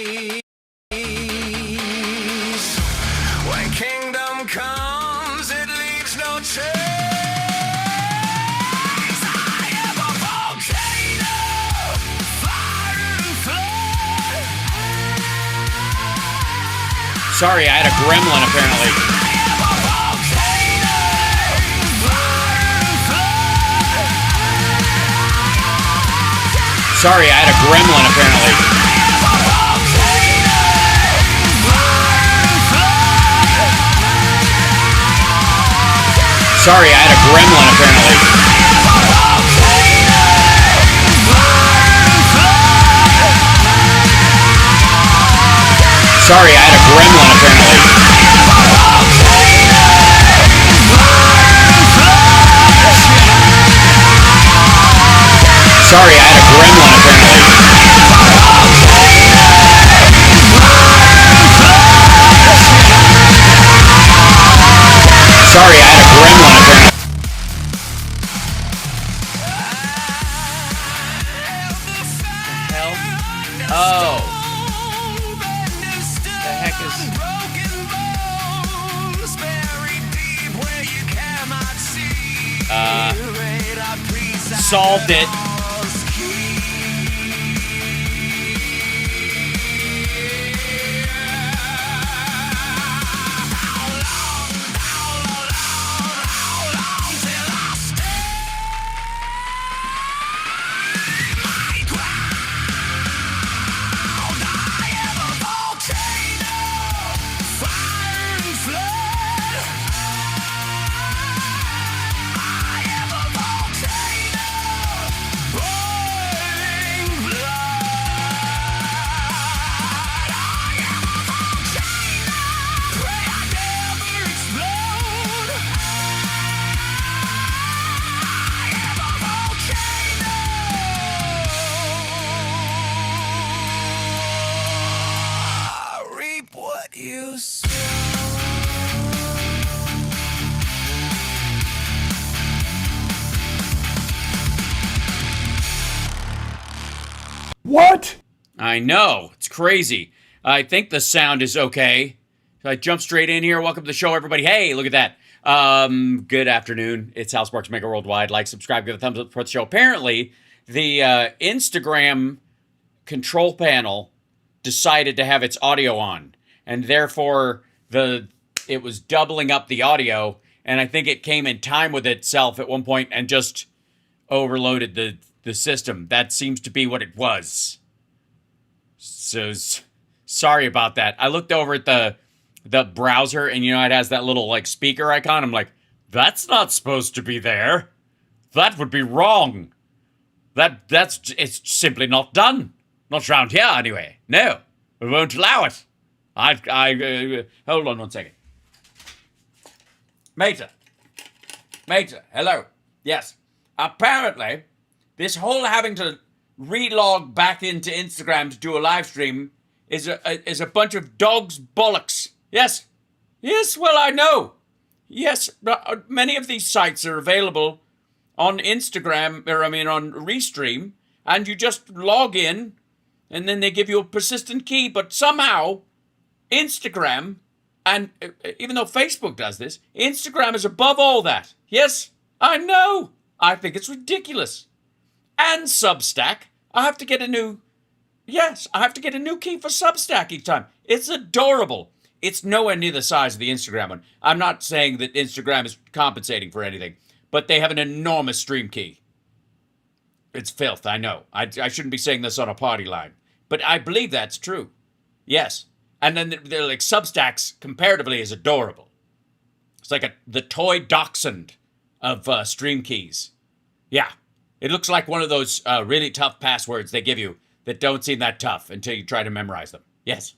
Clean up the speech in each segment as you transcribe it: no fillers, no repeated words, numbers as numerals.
When kingdom comes, it leaves no trace. I am a volcano, fire and flood. Sorry, I had a gremlin apparently. I am a volcano, fire and flood. Sorry, I had a gremlin apparently. Sorry, I had a gremlin apparently. Sorry, I had a gremlin apparently. Sorry, I had a gremlin apparently. Sorry, I had a gremlin apparently. Oh. The heck is... Solved it. What? I know. It's crazy. I think the sound is okay. I jump straight in here. Welcome to the show, everybody. Hey, look at that. Good afternoon. It's Hal Sparks Mega Worldwide. Like, subscribe, give a thumbs up for the show. Apparently, the Instagram control panel decided to have its audio on, and therefore it was doubling up the audio, and I think it came in time with itself at one point and just overloaded the system. That seems to be what it was. So sorry about that. I looked over at the browser, and you know, it has that little like speaker icon. I'm like, that's not supposed to be there. That would be wrong. It's simply not done. Not around here anyway. No, we won't allow it. Hold on 1 second. Mater, hello. Yes. Apparently, this whole having to relog back into Instagram to do a live stream is a bunch of dog's bollocks. Yes. Yes, well, I know. Yes, many of these sites are available on Instagram, on Restream, and you just log in, and then they give you a persistent key, but somehow Instagram, and even though Facebook does this, Instagram is above all that. Yes, I know. I think it's ridiculous. And Substack, I have to get a new key for Substack each time. It's adorable. It's nowhere near the size of the Instagram one. I'm not saying that Instagram is compensating for anything, but they have an enormous stream key. It's filth, I know. I shouldn't be saying this on a party line, but I believe that's true. Yes. And then they're like, Substacks comparatively is adorable. It's like the toy dachshund of stream keys. Yeah. It looks like one of those really tough passwords they give you that don't seem that tough until you try to memorize them. Yes.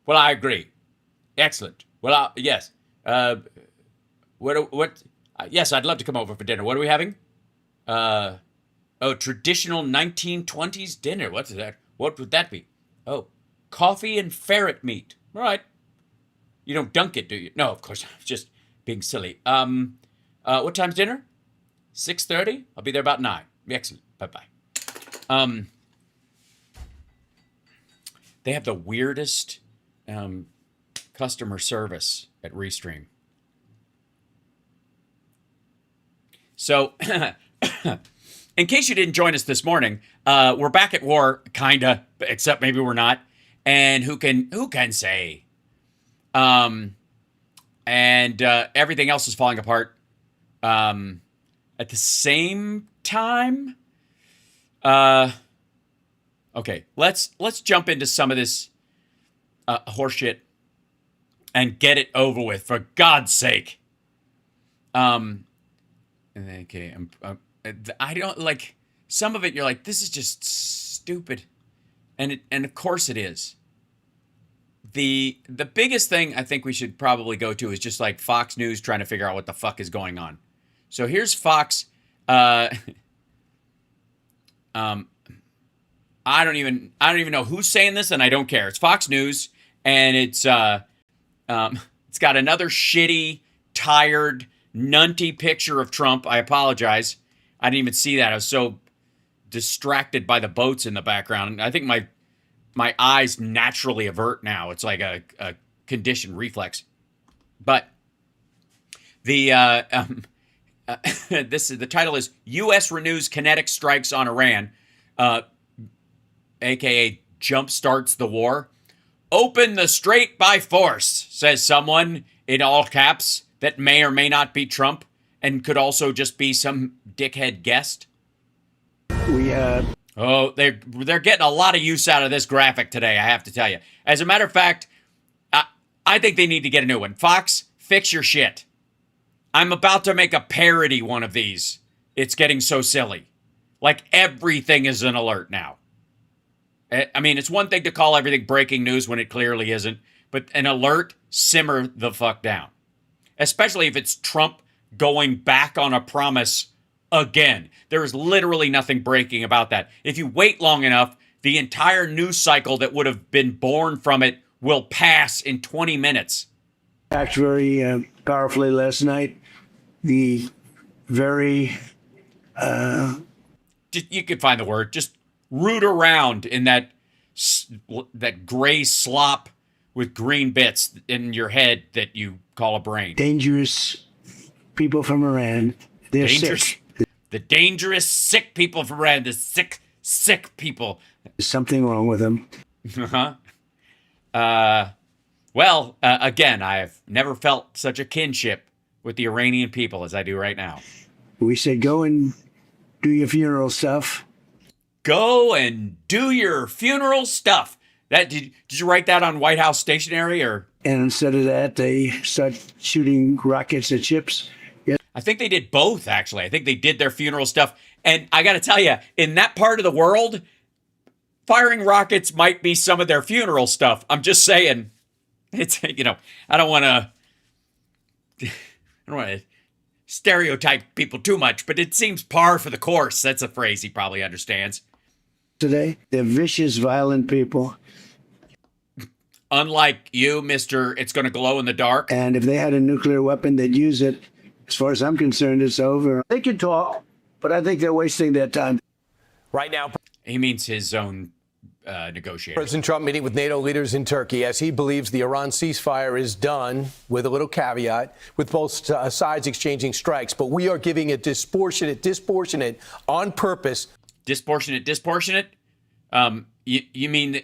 Well, I agree. Excellent. Well, yes. Yes, I'd love to come over for dinner. What are we having? Traditional 1920s dinner. What's that? What would that be? Oh, coffee and ferret meat. All right. You don't dunk it, do you? No, of course. I'm just being silly. What time's dinner? 6:30? I'll be there about 9. Excellent. Bye-bye. They have the weirdest customer service at Restream. So, in case you didn't join us this morning, we're back at war, kinda, except maybe we're not. And who can say? And everything else is falling apart. At the same time, okay, let's jump into some of this horseshit and get it over with, for God's sake. Okay, I don't like some of it. You're like, this is just stupid, and of course it is. The biggest thing I think we should probably go to is just like Fox News trying to figure out what the fuck is going on. So here's Fox. I don't even know who's saying this, and I don't care. It's Fox News, and it's got another shitty, tired, nunty picture of Trump. I apologize. I didn't even see that. I was so distracted by the boats in the background. I think my eyes naturally avert now. It's like a conditioned reflex. But the the title is U.S. renews kinetic strikes on Iran, aka jumpstarts the war. Open the strait by force, says someone in all caps that may or may not be Trump and could also just be some dickhead guest. Oh, they're getting a lot of use out of this graphic today, I have to tell you. As a matter of fact, I think they need to get a new one. Fox, fix your shit. I'm about to make a parody one of these. It's getting so silly. Like everything is an alert now. I mean, it's one thing to call everything breaking news when it clearly isn't, but an alert, simmer the fuck down. Especially if it's Trump going back on a promise again. There is literally nothing breaking about that. If you wait long enough, the entire news cycle that would have been born from it will pass in 20 minutes. Act very powerfully last night. The very... You could find the word. Just root around in that gray slop with green bits in your head that you call a brain. dangerous people from Iran. They're Dangerous. sick. The dangerous, sick people from Iran. The sick people. There's something wrong with them. Well, again, I have never felt such a kinship with the Iranian people as I do right now. We said, go and do your funeral stuff. Go and do your funeral stuff. Did you write that on White House stationery or? And instead of that, they start shooting rockets at ships. I think they did both, actually. I think they did their funeral stuff. And I got to tell you, in that part of the world, firing rockets might be some of their funeral stuff. I'm just saying. It's, I don't want to stereotype people too much, but it seems par for the course. That's a phrase he probably understands. Today, they're vicious, violent people. Unlike you, Mr. It's going to glow in the dark. And if they had a nuclear weapon, they'd use it. As far as I'm concerned, it's over. They can talk, but I think they're wasting their time. Right now, He means his own negotiator. President Trump meeting with NATO leaders in Turkey as he believes the Iran ceasefire is done, with a little caveat, with both sides exchanging strikes. But we are giving it disproportionate on purpose. Disproportionate? You mean...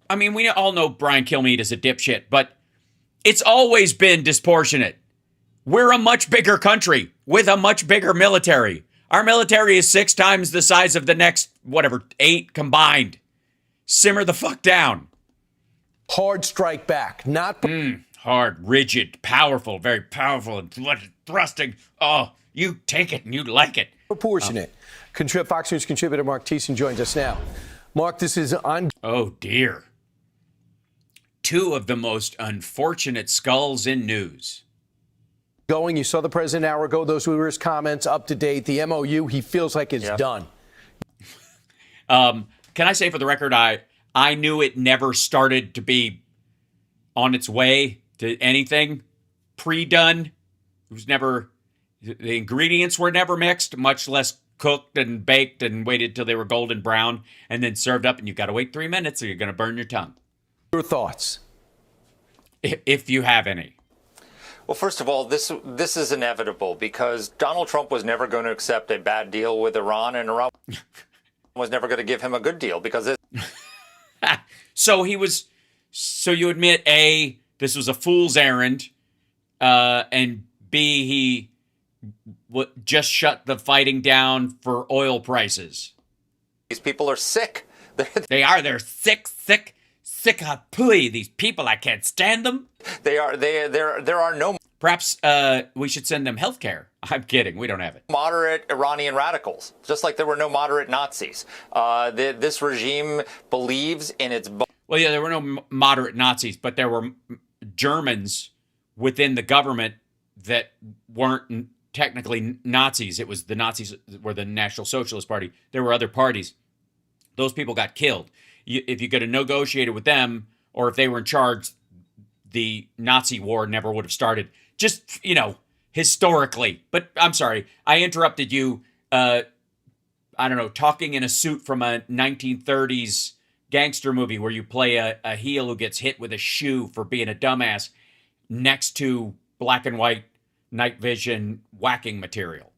I mean, we all know Brian Kilmeade is a dipshit, but it's always been disproportionate. We're a much bigger country with a much bigger military. Our military is 6 times the size of the next, 8 combined. Simmer the fuck down. Hard strike back, not Hard, rigid, powerful, very powerful, and thrusting. Oh, you take it and you like it. proportionate. Fox News contributor Mark Thiessen joins us now. Mark, this is on. Oh, dear. 2 of the most unfortunate skulls in news. Going. You saw the president an hour ago. Those were his comments, up to date. The MOU, he feels like it's done. Can I say for the record, I knew it never started to be on its way to anything pre-done. It was never, the ingredients were never mixed, much less cooked and baked and waited till they were golden brown and then served up, and you've got to wait 3 minutes or you're going to burn your tongue. Your thoughts? If you have any. Well, first of all, this is inevitable because Donald Trump was never going to accept a bad deal with Iran, and Iran was never going to give him a good deal because So you admit, A, this was a fool's errand, and B, he just shut the fighting down for oil prices. these people are sick. They're sick plea. These people, I can't stand them. There are no Perhaps we should send them health care. I'm kidding. We don't have it. moderate Iranian radicals, just like there were no moderate Nazis. This regime believes in its. Well, yeah, there were no moderate Nazis, but there were Germans within the government that weren't technically Nazis. It was the Nazis were the National Socialist Party. There were other parties. Those people got killed. If you could have negotiated with them, or if they were in charge, the Nazi war never would have started. Just, historically. But I'm sorry, I interrupted you, talking in a suit from a 1930s gangster movie where you play a heel who gets hit with a shoe for being a dumbass next to black and white night vision whacking material.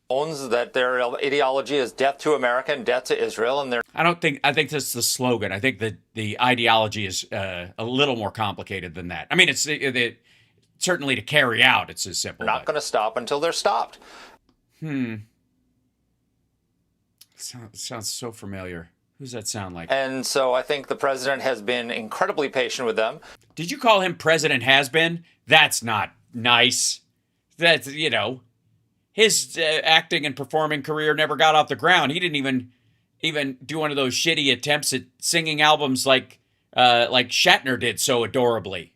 Owns that their ideology is death to America and death to Israel, and they're I think that's the slogan. I think that the ideology is a little more complicated than that. I mean, it's certainly to carry out, it's as simple. not going to stop until they're stopped. Sounds so familiar. Who's that sound like? And so I think the president has been incredibly patient with them. Did you call him President Has-Been? That's not nice. That's, his acting and performing career never got off the ground. He didn't even do one of those shitty attempts at singing albums like Shatner did so adorably.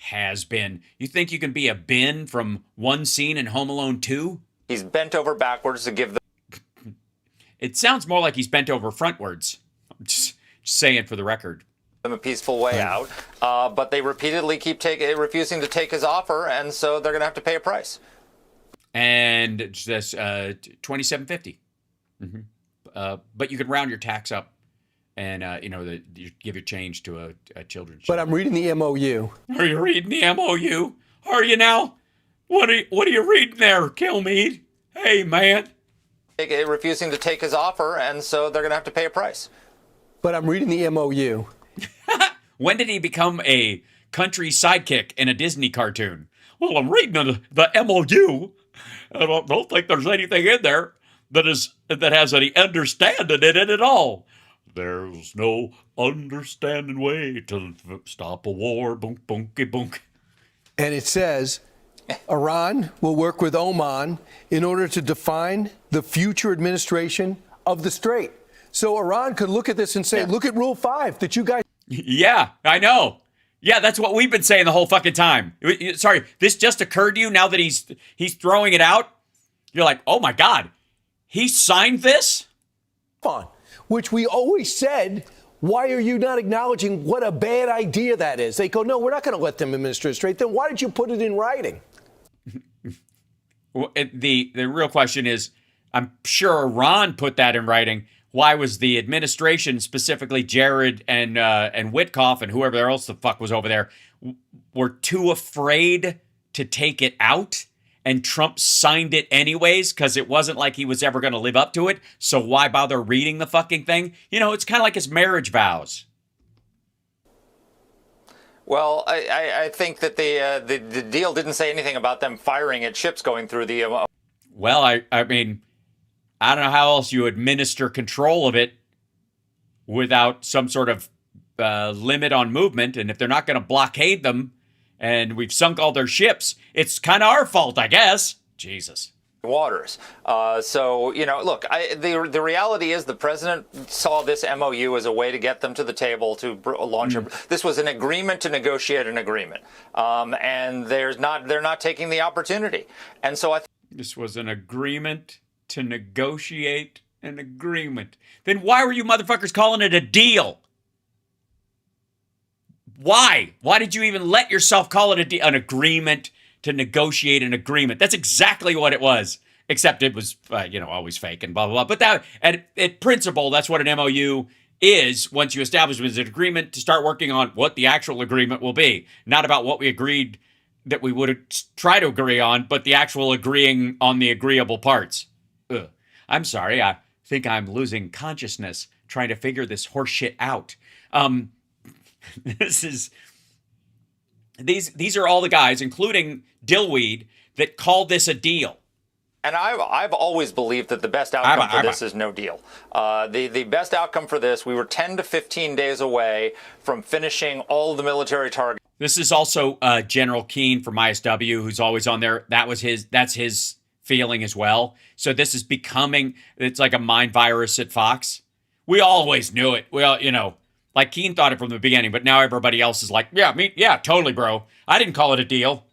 Has been. You think you can be a bin from one scene in Home Alone 2? He's bent over backwards to give them It sounds more like he's bent over frontwards. I'm just saying for the record. a peaceful way out, but they repeatedly keep refusing to take his offer, and so they're going to have to pay a price. And that's $2,750. But you could round your tax up, and you give your change to a children's. But I'm reading the MOU. Are you reading the MOU? Are you now? What are you reading there, Kilmeade? Hey, man. Refusing to take his offer, and so they're going to have to pay a price. But I'm reading the MOU. When did he become a country sidekick in a Disney cartoon? Well, I'm reading the MOU. I don't think there's anything in there that has any understanding in it at all. There's no understanding way to stop a war. Bunk, bunky, bunk. And it says Iran will work with Oman in order to define the future administration of the strait. So Iran could look at this and say, look at Rule 5 that you guys. Yeah, I know. Yeah, that's what we've been saying the whole fucking time. Sorry, this just occurred to you now that he's throwing it out? You're like, oh my God, he signed this? On, which we always said, why are you not acknowledging what a bad idea that is? They go, no, we're not going to let them administer the strait. Then why did you put it in writing? Well, the real question is, I'm sure Iran put that in writing. Why was the administration, specifically Jared and Witkoff and whoever else the fuck was over there, were too afraid to take it out? And Trump signed it anyways because it wasn't like he was ever going to live up to it. So why bother reading the fucking thing? It's kind of like his marriage vows. Well, I think that the deal didn't say anything about them firing at ships going through the. Well, I mean, I don't know how else you administer control of it without some sort of limit on movement. And if they're not going to blockade them and we've sunk all their ships, it's kind of our fault, I guess. Jesus. Waters. So, look, the reality is the president saw this MOU as a way to get them to the table to launch this was an agreement to negotiate an agreement. And they're not taking the opportunity. And so this was an agreement to negotiate an agreement. Then why were you motherfuckers calling it a deal? Why? Why did you even let yourself call it an agreement to negotiate an agreement? That's exactly what it was. except it was, always fake and blah, blah, blah. But that, at principle, that's what an MOU is once you establish it as an agreement to start working on what the actual agreement will be. Not about what we agreed that we would try to agree on, but the actual agreeing on the agreeable parts. Ugh. I'm sorry, I think I'm losing consciousness trying to figure this horse shit out. These are all the guys, including Dillweed, that called this a deal. And I've always believed that the best outcome for this is no deal. The best outcome for this, we were 10 to 15 days away from finishing all of the military targets. This is also General Keane from ISW, who's always on there. That's his feeling as well. So this is it's like a mind virus at Fox. We always knew it. Well, like Keane thought it from the beginning, but now everybody else is like, yeah, totally, bro. I didn't call it a deal.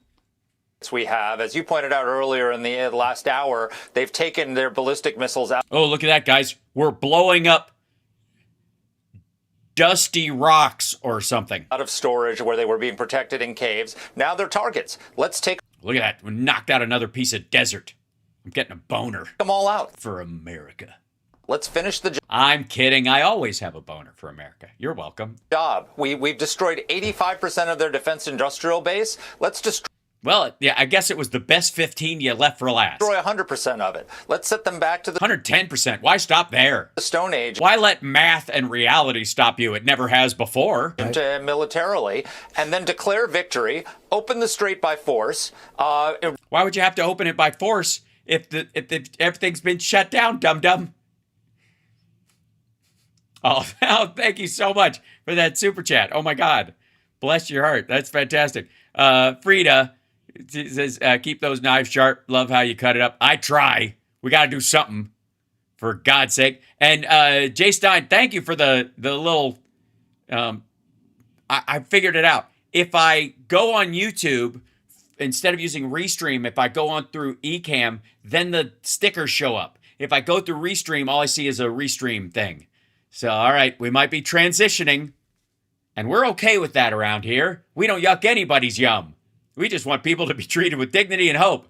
We have, as you pointed out earlier in the last hour, they've taken their ballistic missiles out. Oh, look at that, guys. We're blowing up dusty rocks or something. Out of storage where they were being protected in caves. Now they're targets. Let's take Look at that. We knocked out another piece of desert. I'm getting a boner. them all out. For America. Let's finish the I'm kidding. I always have a boner for America. You're welcome. job. We've destroyed 85% of their defense industrial base. Let's destroy Well, yeah, I guess it was the best 15 you left for last. 100% of it. Let's set them back to the 110%. Why stop there? Stone Age. Why let math and reality stop you? It never has before. Militarily, and then declare victory, open the strait by force. Why would you have to open it by force if everything's been shut down, dum-dum? Oh, thank you so much for that super chat. Oh, my God. Bless your heart. That's fantastic. Frida says, keep those knives sharp. Love how you cut it up. I try. We got to do something, for God's sake. And Jay Stein, thank you for the little... I figured it out. If I go on YouTube, instead of using Restream, if I go on through Ecamm, then the stickers show up. If I go through Restream, all I see is a Restream thing. So, all right, we might be transitioning, and we're okay with that around here. We don't yuck anybody's yum. We just want people to be treated with dignity and hope.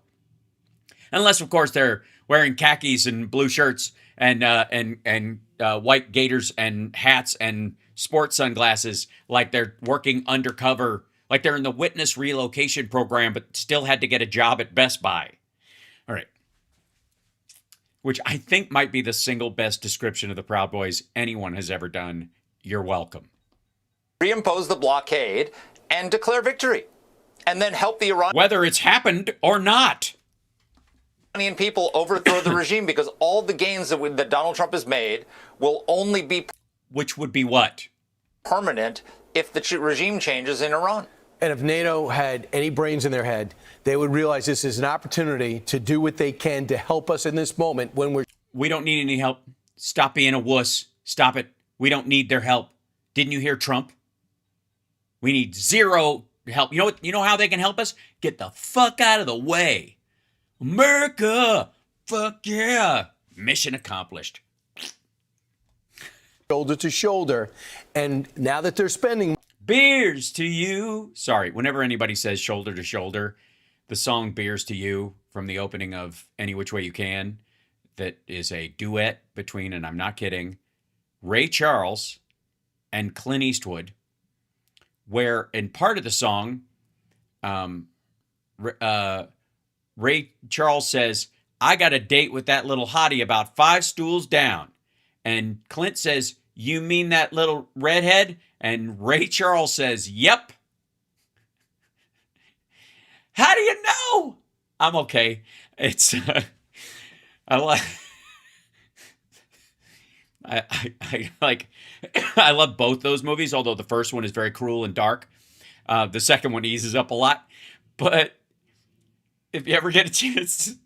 Unless, of course, they're wearing khakis and blue shirts and white gaiters and hats and sports sunglasses, like they're working undercover, like they're in the witness relocation program, but still had to get a job at Best Buy. All right. Which I think might be the single best description of the Proud Boys anyone has ever done. You're welcome. Reimpose the blockade and declare victory. And then help the Whether it's happened or not. Iranian people overthrow the regime, because all the gains that Donald Trump has made will only be... Which would be what? Permanent if the regime changes in Iran. And if NATO had any brains in their head, they would realize this is an opportunity to do what they can to help us in this moment when We don't need any help. Stop being a wuss. Stop it. We don't need their help. Didn't you hear Trump? We need zero help. You know what? You know how they can help us? Get the fuck out of the way. America! Fuck yeah! Mission accomplished. shoulder to shoulder. And now that they're spending... Beers to you. Sorry, whenever anybody says shoulder to shoulder, the song Beers to You from the opening of Any Which Way You Can, that is a duet between, and I'm not kidding, Ray Charles and Clint Eastwood, where in part of the song, Ray Charles says, I got a date with that little hottie about 5 stools down. And Clint says, you mean that little redhead? And Ray Charles says, yep. How do you know? I'm okay. It's, I like, I like, I love both those movies, although the first one is very cruel and dark. The second one eases up a lot. But if you ever get a chance,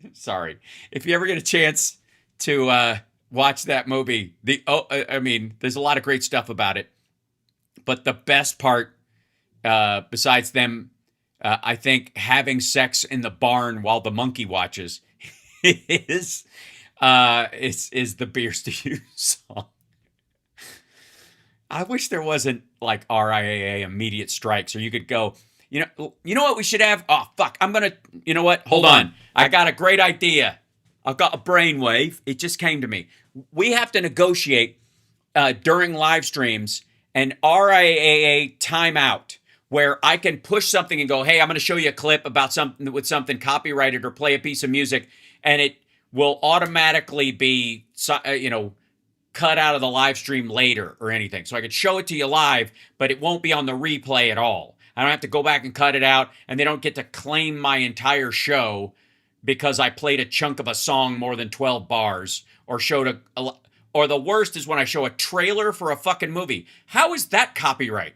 if you ever get a chance to watch that movie, there's a lot of great stuff about it. But the best part, besides them, I think having sex in the barn while the monkey watches is the Beers to You song. I wish there wasn't like RIAA immediate strikes, or you could go, you know what we should have? Oh, fuck. You know what? Hold on. I got a great idea. I've got a brainwave. It just came to me. We have to negotiate during live streams an RIAA timeout where I can push something and go, hey, I'm going to show you a clip about something with something copyrighted or play a piece of music, and it will automatically be, cut out of the live stream later or anything. So I could show it to you live, but it won't be on the replay at all. I don't have to go back and cut it out, and they don't get to claim my entire show because I played a chunk of a song more than 12 bars or showed or the worst is when I show a trailer for a fucking movie. How is that copyright?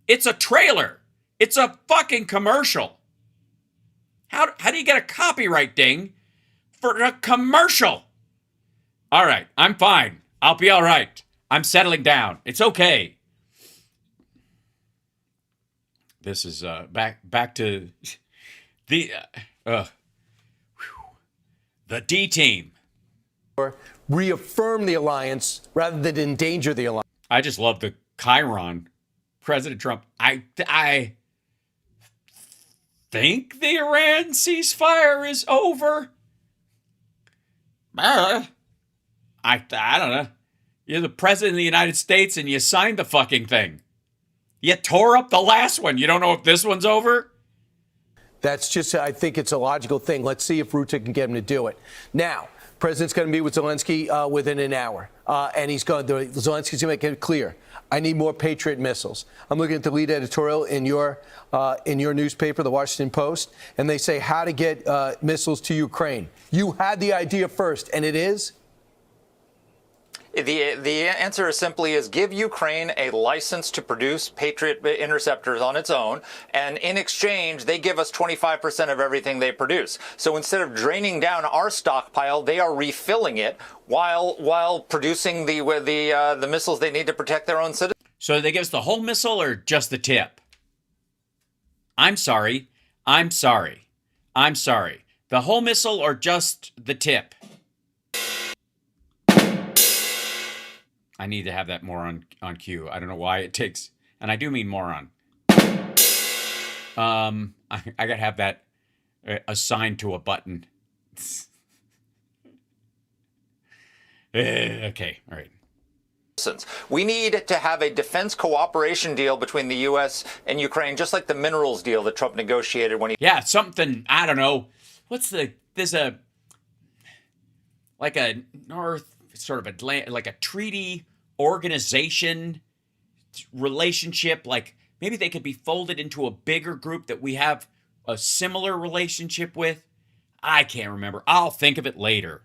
It's a trailer. It's a fucking commercial. How do you get a copyright ding for a commercial? All right, I'm fine. I'll be all right. I'm settling down. It's okay. This is back to the D team. Reaffirm the alliance rather than endanger the alliance. I just love the Chiron. President Trump, I think the Iran ceasefire is over. I don't know. You're the president of the United States and you signed the fucking thing. You tore up the last one. You don't know if this one's over? That's just, I think it's a logical thing. Let's see if Rutte can get him to do it. Now, President's going to meet with Zelensky within an hour. And Zelensky's going to make it clear. I need more Patriot missiles. I'm looking at the lead editorial in your newspaper, the Washington Post, and they say how to get missiles to Ukraine. You had the idea first, and it is? The answer is simply give Ukraine a license to produce Patriot interceptors on its own, and in exchange, they give us 25% of everything they produce. So instead of draining down our stockpile, they are refilling it while producing the missiles they need to protect their own citizens. So they give us the whole missile or just the tip? I'm sorry. The whole missile or just the tip? I need to have that more on cue. I don't know why it takes, and I do mean moron. I gotta have that assigned to a button. Okay, all right. We need to have a defense cooperation deal between the U.S. and Ukraine, just like the minerals deal that Trump negotiated when he... Yeah, something, I don't know. There's like a North, sort of like a treaty organization relationship, like maybe they could be folded into a bigger group that we have a similar relationship with. I can't remember. I'll think of it later.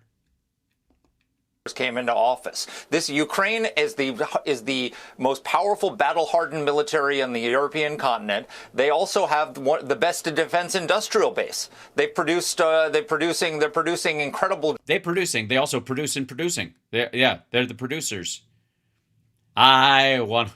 Came into office. This Ukraine is the most powerful, battle-hardened military on the European continent. They also have the best defense industrial base. They're producing incredible. They also produce in producing. They're the producers. Drone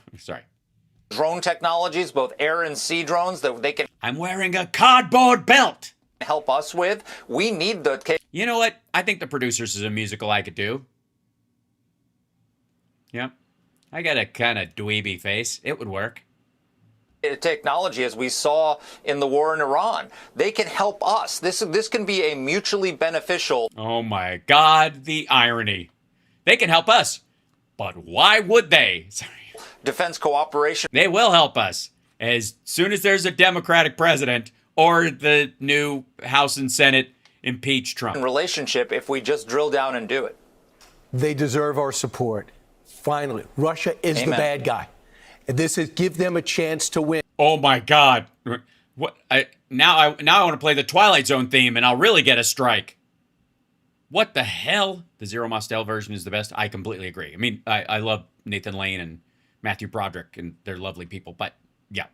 technologies, both air and sea drones that they can. I'm wearing a cardboard belt. Help us with. We need the. You know what? I think The Producers is a musical I could do. Yep. I got a kind of dweeby face. It would work. Technology, as we saw in the war in Iran, they can help us. This can be a mutually beneficial. Oh my God, the irony. They can help us, but why would they? Sorry. Defense cooperation. They will help us as soon as there's a Democratic president or the new House and Senate impeach Trump. Relationship if we just drill down and do it. They deserve our support. Finally, Russia is Amen. the bad guy. And this is give them a chance to win. Oh my God. What? Now I want to play the Twilight Zone theme and I'll really get a strike. What the hell? The Zero Mostel version is the best. I completely agree. I mean, I love Nathan Lane and Matthew Broderick, and they're lovely people, but yeah.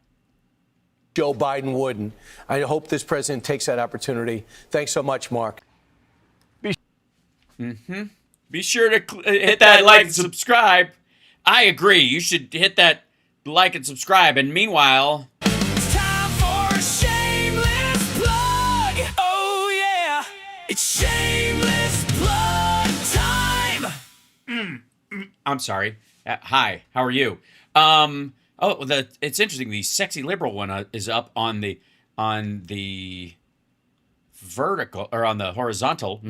Joe Biden wouldn't. I hope this president takes that opportunity. Thanks so much, Mark. Be sure to hit that like and subscribe. I agree. You should hit that like and subscribe. And meanwhile... It's time for a shameless plug. Oh yeah, it's shameless plug time. I'm sorry. Hi, how are you? It's interesting. The sexy liberal one is up on the vertical or on the horizontal,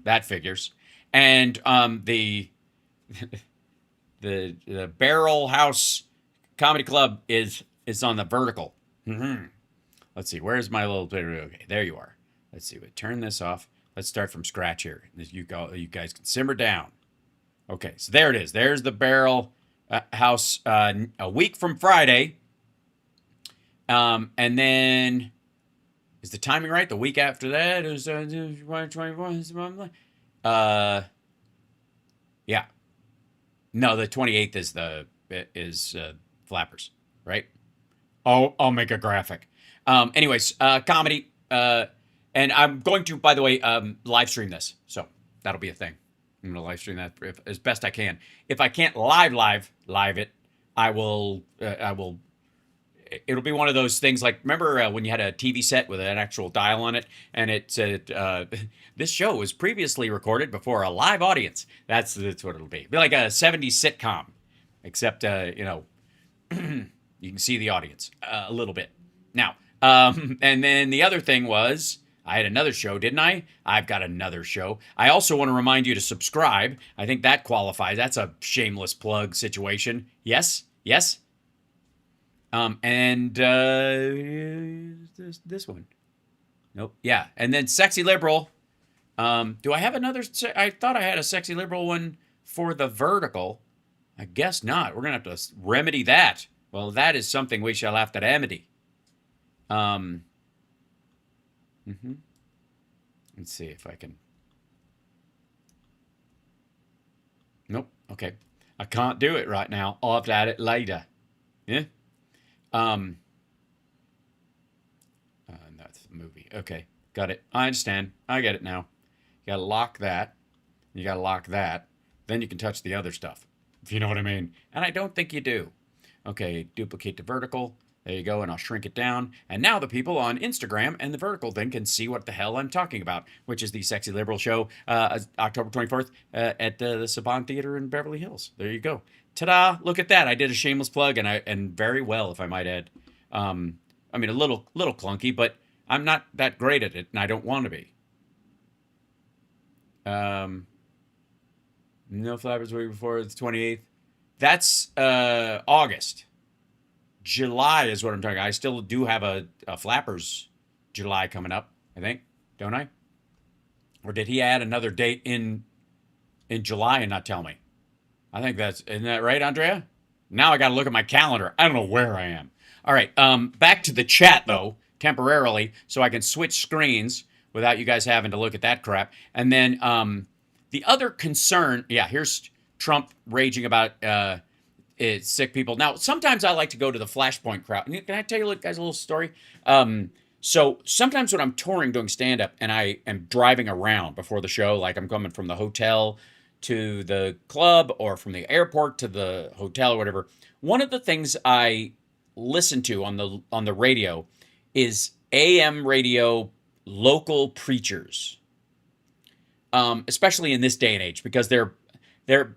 that figures, and the the Barrel House Comedy Club is on the vertical. Let's see, where's my little? Okay, there you are. Let's see. We turn this off. Let's start from scratch here. You guys can simmer down. Okay, so there it is. There's the Barrel House a week from Friday. And then is the timing right? The week after that is 2021. Yeah. No, the 28th is Flappers, right? I'll make a graphic. Anyways, comedy. And I'm going to, by the way, live stream this. So that'll be a thing. I'm going to live stream that as best I can. If I can't live it, I will. It'll be one of those things like, remember when you had a TV set with an actual dial on it, and it said, "This show was previously recorded before a live audience." That's what it'll be. It'll be like a '70s sitcom, except you can see the audience a little bit now. And then the other thing was, I had another show, didn't I? I've got another show. I also want to remind you to subscribe. I think that qualifies. That's a shameless plug situation. Yes? And this one. Nope. Yeah. And then Sexy Liberal. Do I have another? I thought I had a Sexy Liberal one for the vertical. I guess not. We're going to have to remedy that. Well, that is something we shall have to remedy. Let's see if I can. Nope. Okay. I can't do it right now. I'll have to add it later. Yeah. That's the movie. Okay. Got it. I understand. I get it now. You gotta lock that. You gotta lock that. Then you can touch the other stuff. If you know what I mean. And I don't think you do. Okay. Duplicate to vertical. There you go, and I'll shrink it down. And now the people on Instagram and the vertical thing can see what the hell I'm talking about, which is the Sexy Liberal show, October 24th at the Saban Theater in Beverly Hills. There you go. Ta-da! Look at that. I did a shameless plug, and very well, if I might add. I mean, a little clunky, but I'm not that great at it, and I don't want to be. No Flappers week before the 28th. That's August. July is what I'm talking about. I still do have a Flappers July coming up, I think. Don't I? Or did he add another date in July and not tell me? I think isn't that right, Andrea? Now I got to look at my calendar. I don't know where I am. All right. Back to the chat, though, temporarily, so I can switch screens without you guys having to look at that crap. And then the other concern, here's Trump raging about sick people. Now, sometimes I like to go to the Flashpoint crowd. Can I tell you guys a little story? So sometimes when I'm touring doing stand-up and I am driving around before the show, like I'm coming from the hotel to the club or from the airport to the hotel or whatever, one of the things I listen to on the radio is AM radio local preachers, especially in this day and age, because they're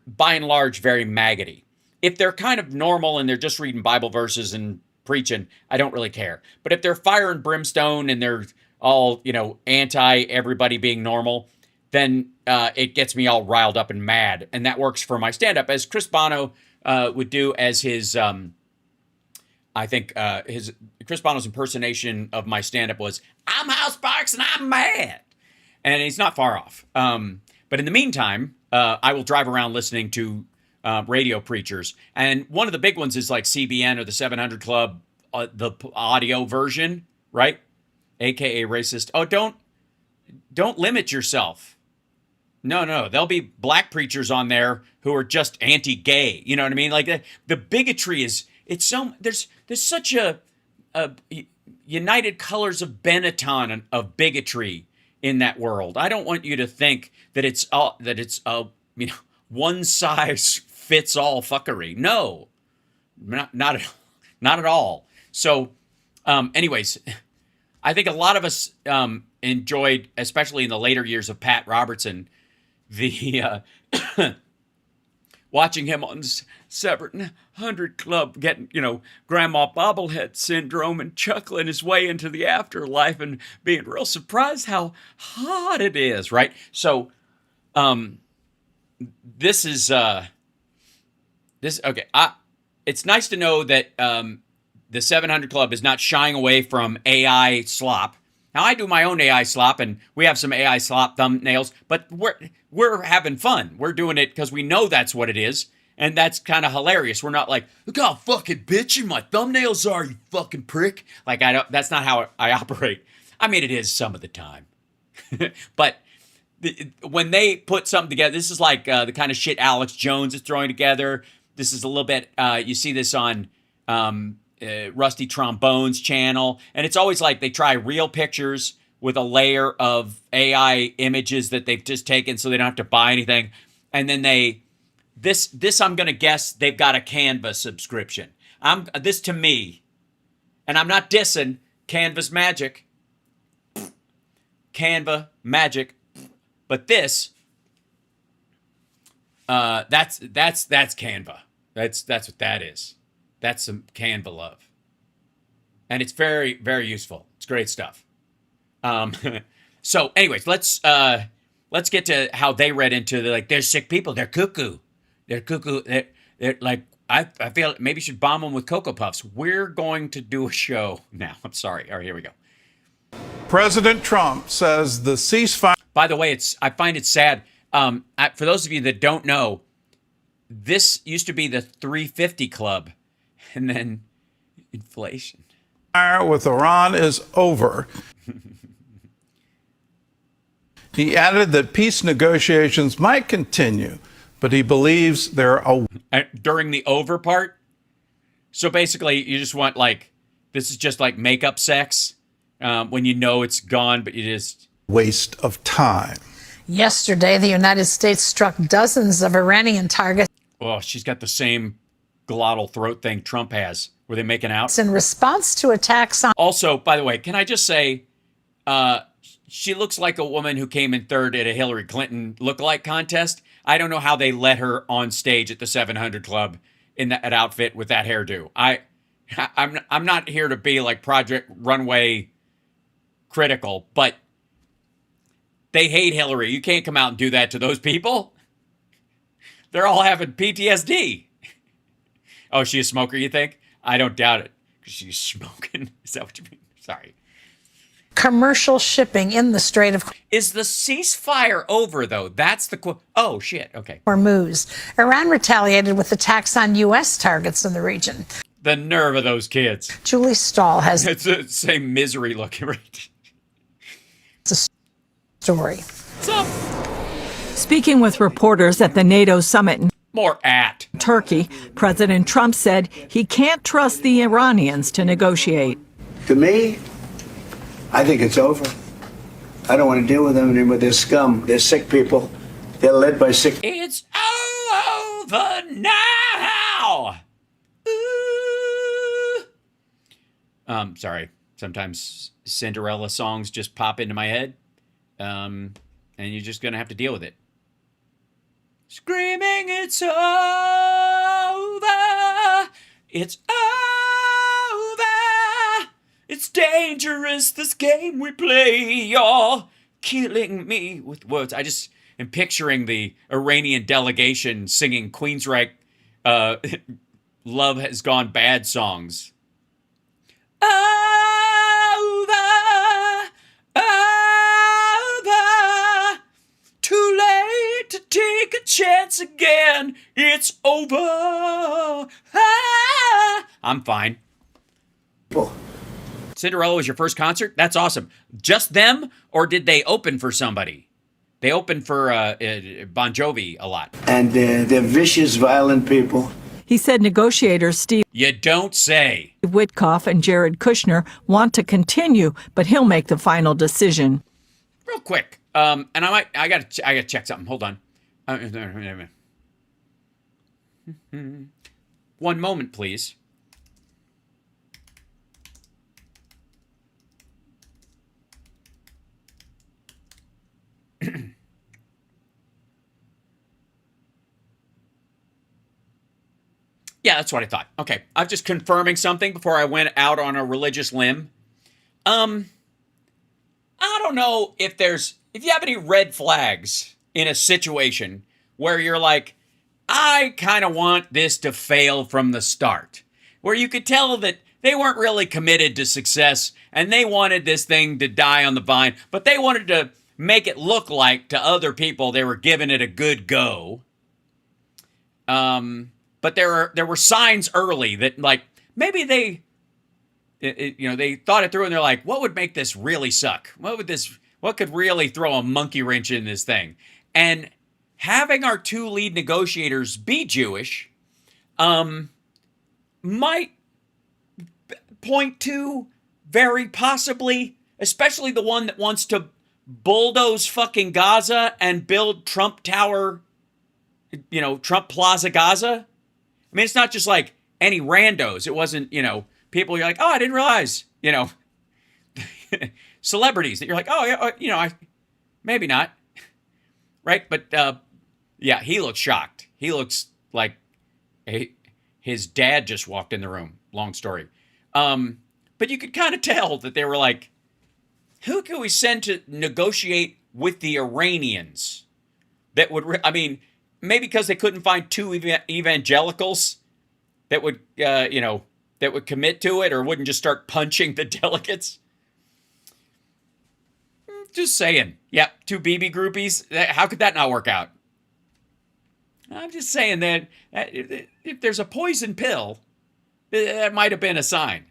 by and large very maggoty. If they're kind of normal and they're just reading Bible verses and preaching, I don't really care. But if they're fire and brimstone and they're all, anti everybody being normal, then it gets me all riled up and mad. And that works for my stand-up, as Chris Bono would do as his, Chris Bono's impersonation of my stand-up was, "I'm Hal Sparks and I'm mad." And he's not far off. But in the meantime, I will drive around listening to radio preachers. And one of the big ones is like CBN or the 700 Club, the audio version, right? AKA racist. Oh, don't limit yourself. No. There'll be black preachers on there who are just anti-gay. You know what I mean? Like the bigotry there's such a United Colors of Benetton of bigotry in that world. I don't want you to think that it's one size fits all fuckery. No, not at all. So, anyways, I think a lot of us enjoyed, especially in the later years of Pat Robertson, the watching him on 700 Club getting, grandma bobblehead syndrome and chuckling his way into the afterlife and being real surprised how hot it is, right? So, this is, okay. It's nice to know that, the 700 Club is not shying away from AI slop. Now, I do my own AI slop, and we have some AI slop thumbnails, but we're having fun. We're doing it because we know that's what it is, and that's kind of hilarious. We're not like, look how fucking bitchin' my thumbnails are, you fucking prick. Like, that's not how I operate. I mean, it is some of the time. But when they put something together, this is like the kind of shit Alex Jones is throwing together. This is a little bit, you see this on Rusty Trombone's channel, and it's always like they try real pictures with a layer of AI images that they've just taken so they don't have to buy anything, and then this I'm gonna guess they've got a Canva subscription. This to me, and I'm not dissing Canva's magic, Canva magic, but this that's Canva. That's what that is. That's some Canva love. And it's very, very useful. It's great stuff. So anyways, let's get to how they read into they're sick people. They're cuckoo. They're cuckoo. They're like, I feel maybe you should bomb them with Cocoa Puffs. We're going to do a show now. I'm sorry. All right, here we go. President Trump says the ceasefire. By the way, I find it sad. For those of you that don't know, this used to be the 350 Club. And then inflation. With Iran is over. He added that peace negotiations might continue, but he believes there are during the over part. So basically, you just want this is just like makeup sex when you know it's gone, but you just waste of time. Yesterday, the United States struck dozens of Iranian targets. Oh, she's got the same glottal throat thing Trump has. Were they making out? In response to attacks on. Also, by the way, can I just say, she looks like a woman who came in third at a Hillary Clinton lookalike contest. I don't know how they let her on stage at the 700 Club in that outfit with that hairdo. I'm not here to be like Project Runway critical, but they hate Hillary. You can't come out and do that to those people. They're all having PTSD. Oh, is she a smoker, you think? I don't doubt it. Because she's smoking. Is that what you mean? Sorry. Commercial shipping in the Strait of Is the ceasefire over, though? That's the quote. Oh, shit. Okay. Hormuz. Iran retaliated with attacks on U.S. targets in the region. The nerve of those kids. Julie Stahl has It's the same misery looking, right? the story. What's up? Speaking with reporters at the NATO summit in More at. Turkey, President Trump said he can't trust the Iranians to negotiate. To me, I think it's over. I don't want to deal with them anymore. They're scum. They're sick people. They're led by sick. It's over now. Ooh. Sorry. Sometimes Cinderella songs just pop into my head. And you're just gonna have to deal with it. Screaming, it's over. It's over. It's dangerous, this game we play. You're killing me with words. I just am picturing the Iranian delegation singing Queensryche Love Has Gone Bad songs. Over. Over. Too late to take a chance again. It's over. I'm fine. Cinderella was your first concert? That's awesome. Just them, or did they open for somebody? They opened for Bon Jovi a lot. And they're vicious, violent people. He said negotiators Steve You don't say. Witkoff and Jared Kushner want to continue, but he'll make the final decision. Real quick. And I gotta check something. Hold on. One moment, please. Yeah, that's what I thought. Okay, I'm just confirming something before I went out on a religious limb. I don't know if you have any red flags in a situation where you're like, I kind of want this to fail from the start, where you could tell that they weren't really committed to success and they wanted this thing to die on the vine, but they wanted to make it look like to other people they were giving it a good go. But there were signs early that, like, maybe they thought it through and they're like, what would make this really suck? What could really throw a monkey wrench in this thing? And having our two lead negotiators be Jewish, might point to very possibly, especially the one that wants to bulldoze fucking Gaza and build Trump Tower, Trump Plaza Gaza. I mean, it's not just like any randos. It wasn't, people you're like, oh, I didn't realize, celebrities that you're like, oh, yeah, maybe not. Right? But, yeah, he looks shocked. He looks like his dad just walked in the room. Long story. But you could kind of tell that they were like, who can we send to negotiate with the Iranians? That would, maybe because they couldn't find two evangelicals that would, that would commit to it or wouldn't just start punching the delegates. Just saying. Yeah, two BB groupies. How could that not work out? I'm just saying that if there's a poison pill, that might have been a sign.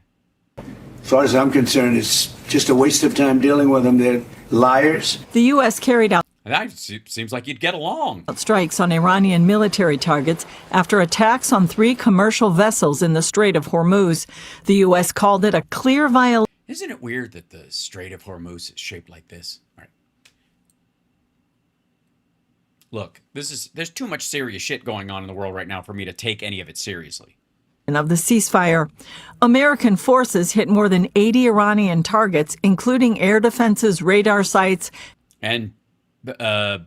As far as I'm concerned, it's just a waste of time dealing with them. They're liars. The U.S. carried out That seems like you'd get along. strikes on Iranian military targets after attacks on 3 commercial vessels in the Strait of Hormuz. The U.S. called it a clear violation. Isn't it weird that the Strait of Hormuz is shaped like this? All right. Look, there's too much serious shit going on in the world right now for me to take any of it seriously. Of the ceasefire. American forces hit more than 80 Iranian targets, including air defenses, radar sites, And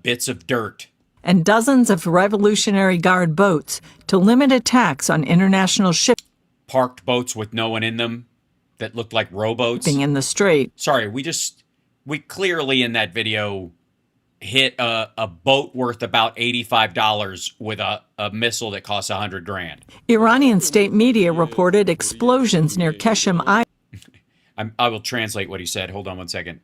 bits of dirt. and dozens of Revolutionary Guard boats to limit attacks on international shipping Parked boats with no one in them that looked like rowboats. in the strait. Sorry, we clearly in that video hit a boat worth about $85 with a missile that costs $100,000. Iranian state media reported explosions near Keshem Island. I will translate what he said. Hold on one second.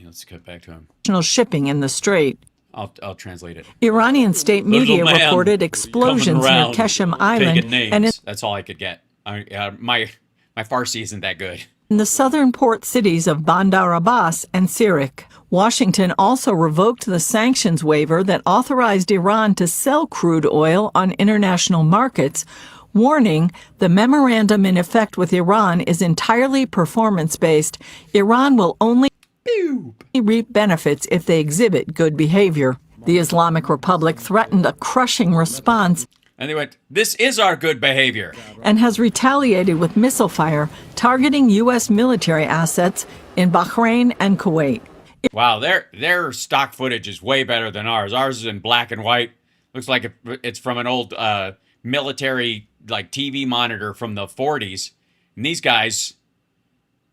Let's cut back to him. Shipping in the strait. I'll translate it. Iranian state media Little man reported explosions coming near around Keshem Island taking names. and That's all I could get. My Farsi isn't that good. in the southern port cities of Bandar Abbas and Sirik. Washington also revoked the sanctions waiver that authorized Iran to sell crude oil on international markets, warning the memorandum in effect with Iran is entirely performance-based. Iran will only reap benefits if they exhibit good behavior. The Islamic Republic threatened a crushing response And they went, this is our good behavior. and has retaliated with missile fire targeting U.S. military assets in Bahrain and Kuwait. Wow, their stock footage is way better than ours. Ours is in black and white. Looks like it's from an old military like TV monitor from the 40s. And these guys,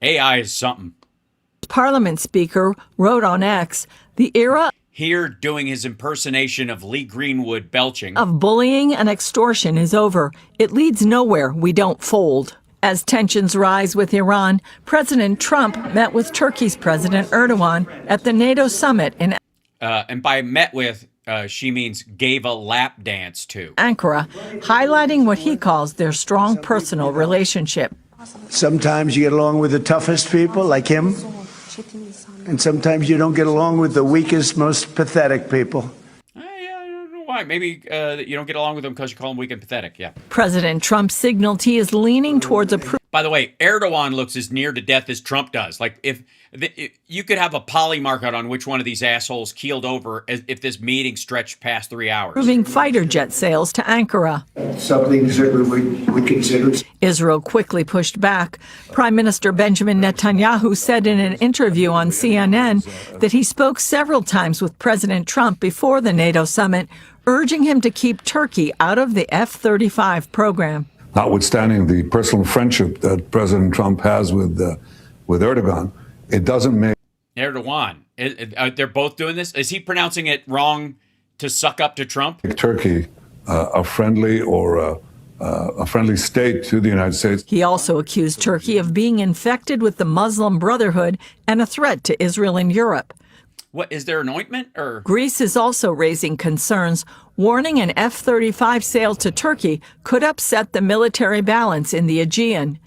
AI is something. Parliament Speaker wrote on X, the era Here doing his impersonation of Lee Greenwood belching. of bullying and extortion is over. It leads nowhere. We don't fold. As tensions rise with Iran, President Trump met with Turkey's President Erdogan at the NATO summit in And by met with, she means gave a lap dance to. Ankara, highlighting what he calls their strong personal relationship. Sometimes you get along with the toughest people, like him, and sometimes you don't get along with the weakest, most pathetic people. I don't know why. Maybe you don't get along with them because you call them weak and pathetic. Yeah. President Trump signaled he is leaning towards By the way, Erdogan looks as near to death as Trump does. Like if you could have a poly market on which one of these assholes keeled over if this meeting stretched past 3 hours. Moving fighter jet sales to Ankara. Something that we would consider. Israel quickly pushed back. Prime Minister Benjamin Netanyahu said in an interview on CNN that he spoke several times with President Trump before the NATO summit, urging him to keep Turkey out of the F-35 program. Notwithstanding the personal friendship that President Trump has with Erdogan, it doesn't make Erdogan. They're both doing this? Is he pronouncing it wrong to suck up to Trump? Turkey a friendly or a friendly state to the United States. He also accused Turkey of being infected with the Muslim Brotherhood and a threat to Israel and Europe. What, is there an ointment or? Greece is also raising concerns, warning an F-35 sale to Turkey could upset the military balance in the Aegean.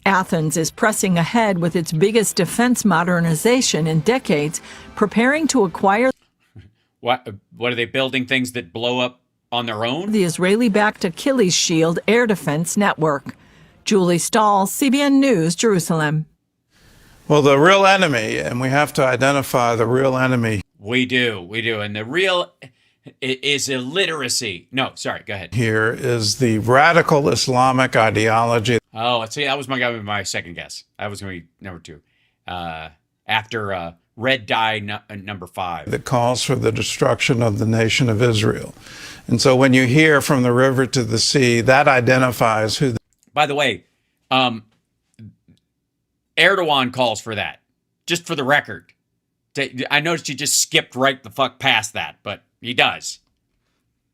Athens is pressing ahead with its biggest defense modernization in decades, preparing to acquire What are they building, things that blow up on their own? the Israeli-backed Achilles Shield air defense network. Julie Stahl, CBN News, Jerusalem. Well, the real enemy, and we have to identify the real enemy We do. And the real is illiteracy. No, sorry, go ahead. here is the radical Islamic ideology Oh, see, that was my second guess. That was going to be number 2. After Red Dye number 5. that calls for the destruction of the nation of Israel. And so when you hear from the river to the sea, that identifies who By the way, Erdogan calls for that, just for the record. I noticed you just skipped right the fuck past that, but he does.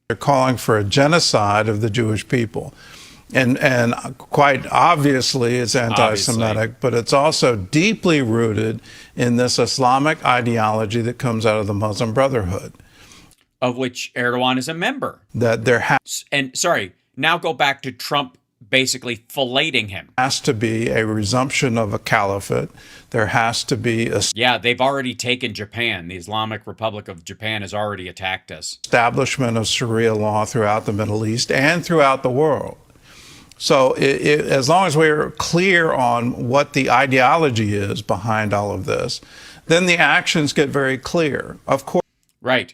they're calling for a genocide of the Jewish people. And quite obviously it's anti-Semitic, but it's also deeply rooted in this Islamic ideology that comes out of the Muslim Brotherhood. Of which Erdogan is a member. That there And sorry, now go back to Trump basically filleting him. has to be a resumption of a caliphate. There has to be a Yeah, they've already taken Japan. The Islamic Republic of Japan has already attacked us. establishment of Sharia law throughout the Middle East and throughout the world. So as long as we're clear on what the ideology is behind all of this, then the actions get very clear. Of Right.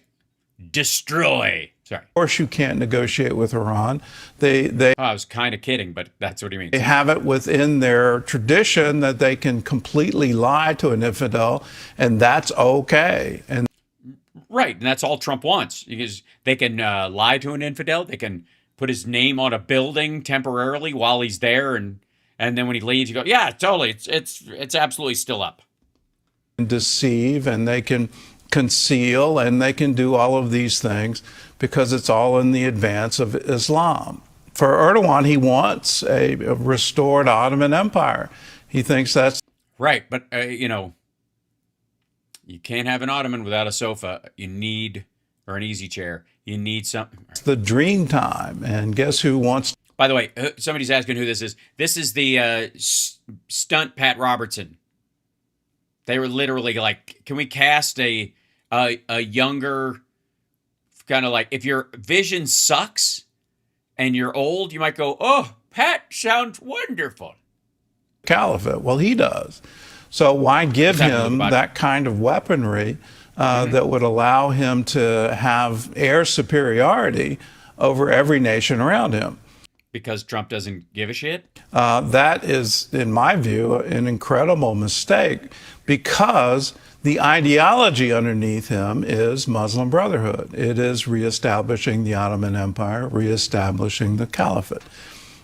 Destroy. Sorry. course, you can't negotiate with Iran. They Oh, I was kind of kidding, but that's what he means. have it within their tradition that they can completely lie to an infidel, and that's okay. And Right, and that's all Trump wants. Because they can lie to an infidel. They can put his name on a building temporarily while he's there, and then when he leaves, you go, yeah, totally, it's absolutely still up. deceive, and they can conceal, and they can do all of these things because it's all in the advance of Islam. For Erdogan, he wants a restored Ottoman Empire. He thinks that's Right, but you can't have an ottoman without a sofa. Or an easy chair. You need something. the dream time. And guess who wants By the way, somebody's asking who this is. This is the stunt Pat Robertson. They were literally like, can we cast a younger, kind of like, if your vision sucks and you're old, you might go, oh, Pat sounds wonderful. caliphate? Well, he does. So why give him that kind of weaponry that would allow him to have air superiority over every nation around him? Because Trump doesn't give a shit? That is, in my view, an incredible mistake because the ideology underneath him is Muslim Brotherhood. It is reestablishing the Ottoman Empire, reestablishing the caliphate.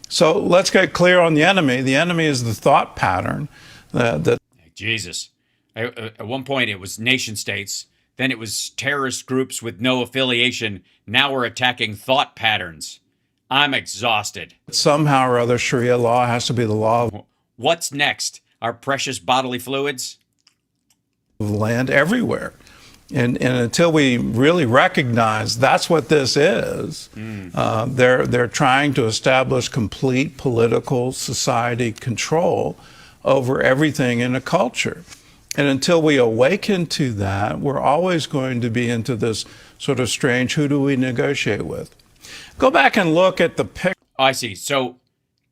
So let's get clear on the enemy. The enemy is the thought pattern that Jesus. At one point, it was nation states. Then it was terrorist groups with no affiliation. Now we're attacking thought patterns. I'm exhausted. somehow or other Sharia law has to be the law of What's next? Our precious bodily fluids? land everywhere. And until we really recognize that's what this is, they're trying to establish complete political society control over everything in a culture. And until we awaken to that, we're always going to be into this sort of strange, who do we negotiate with? Go back and look at the picture. Oh, I see. So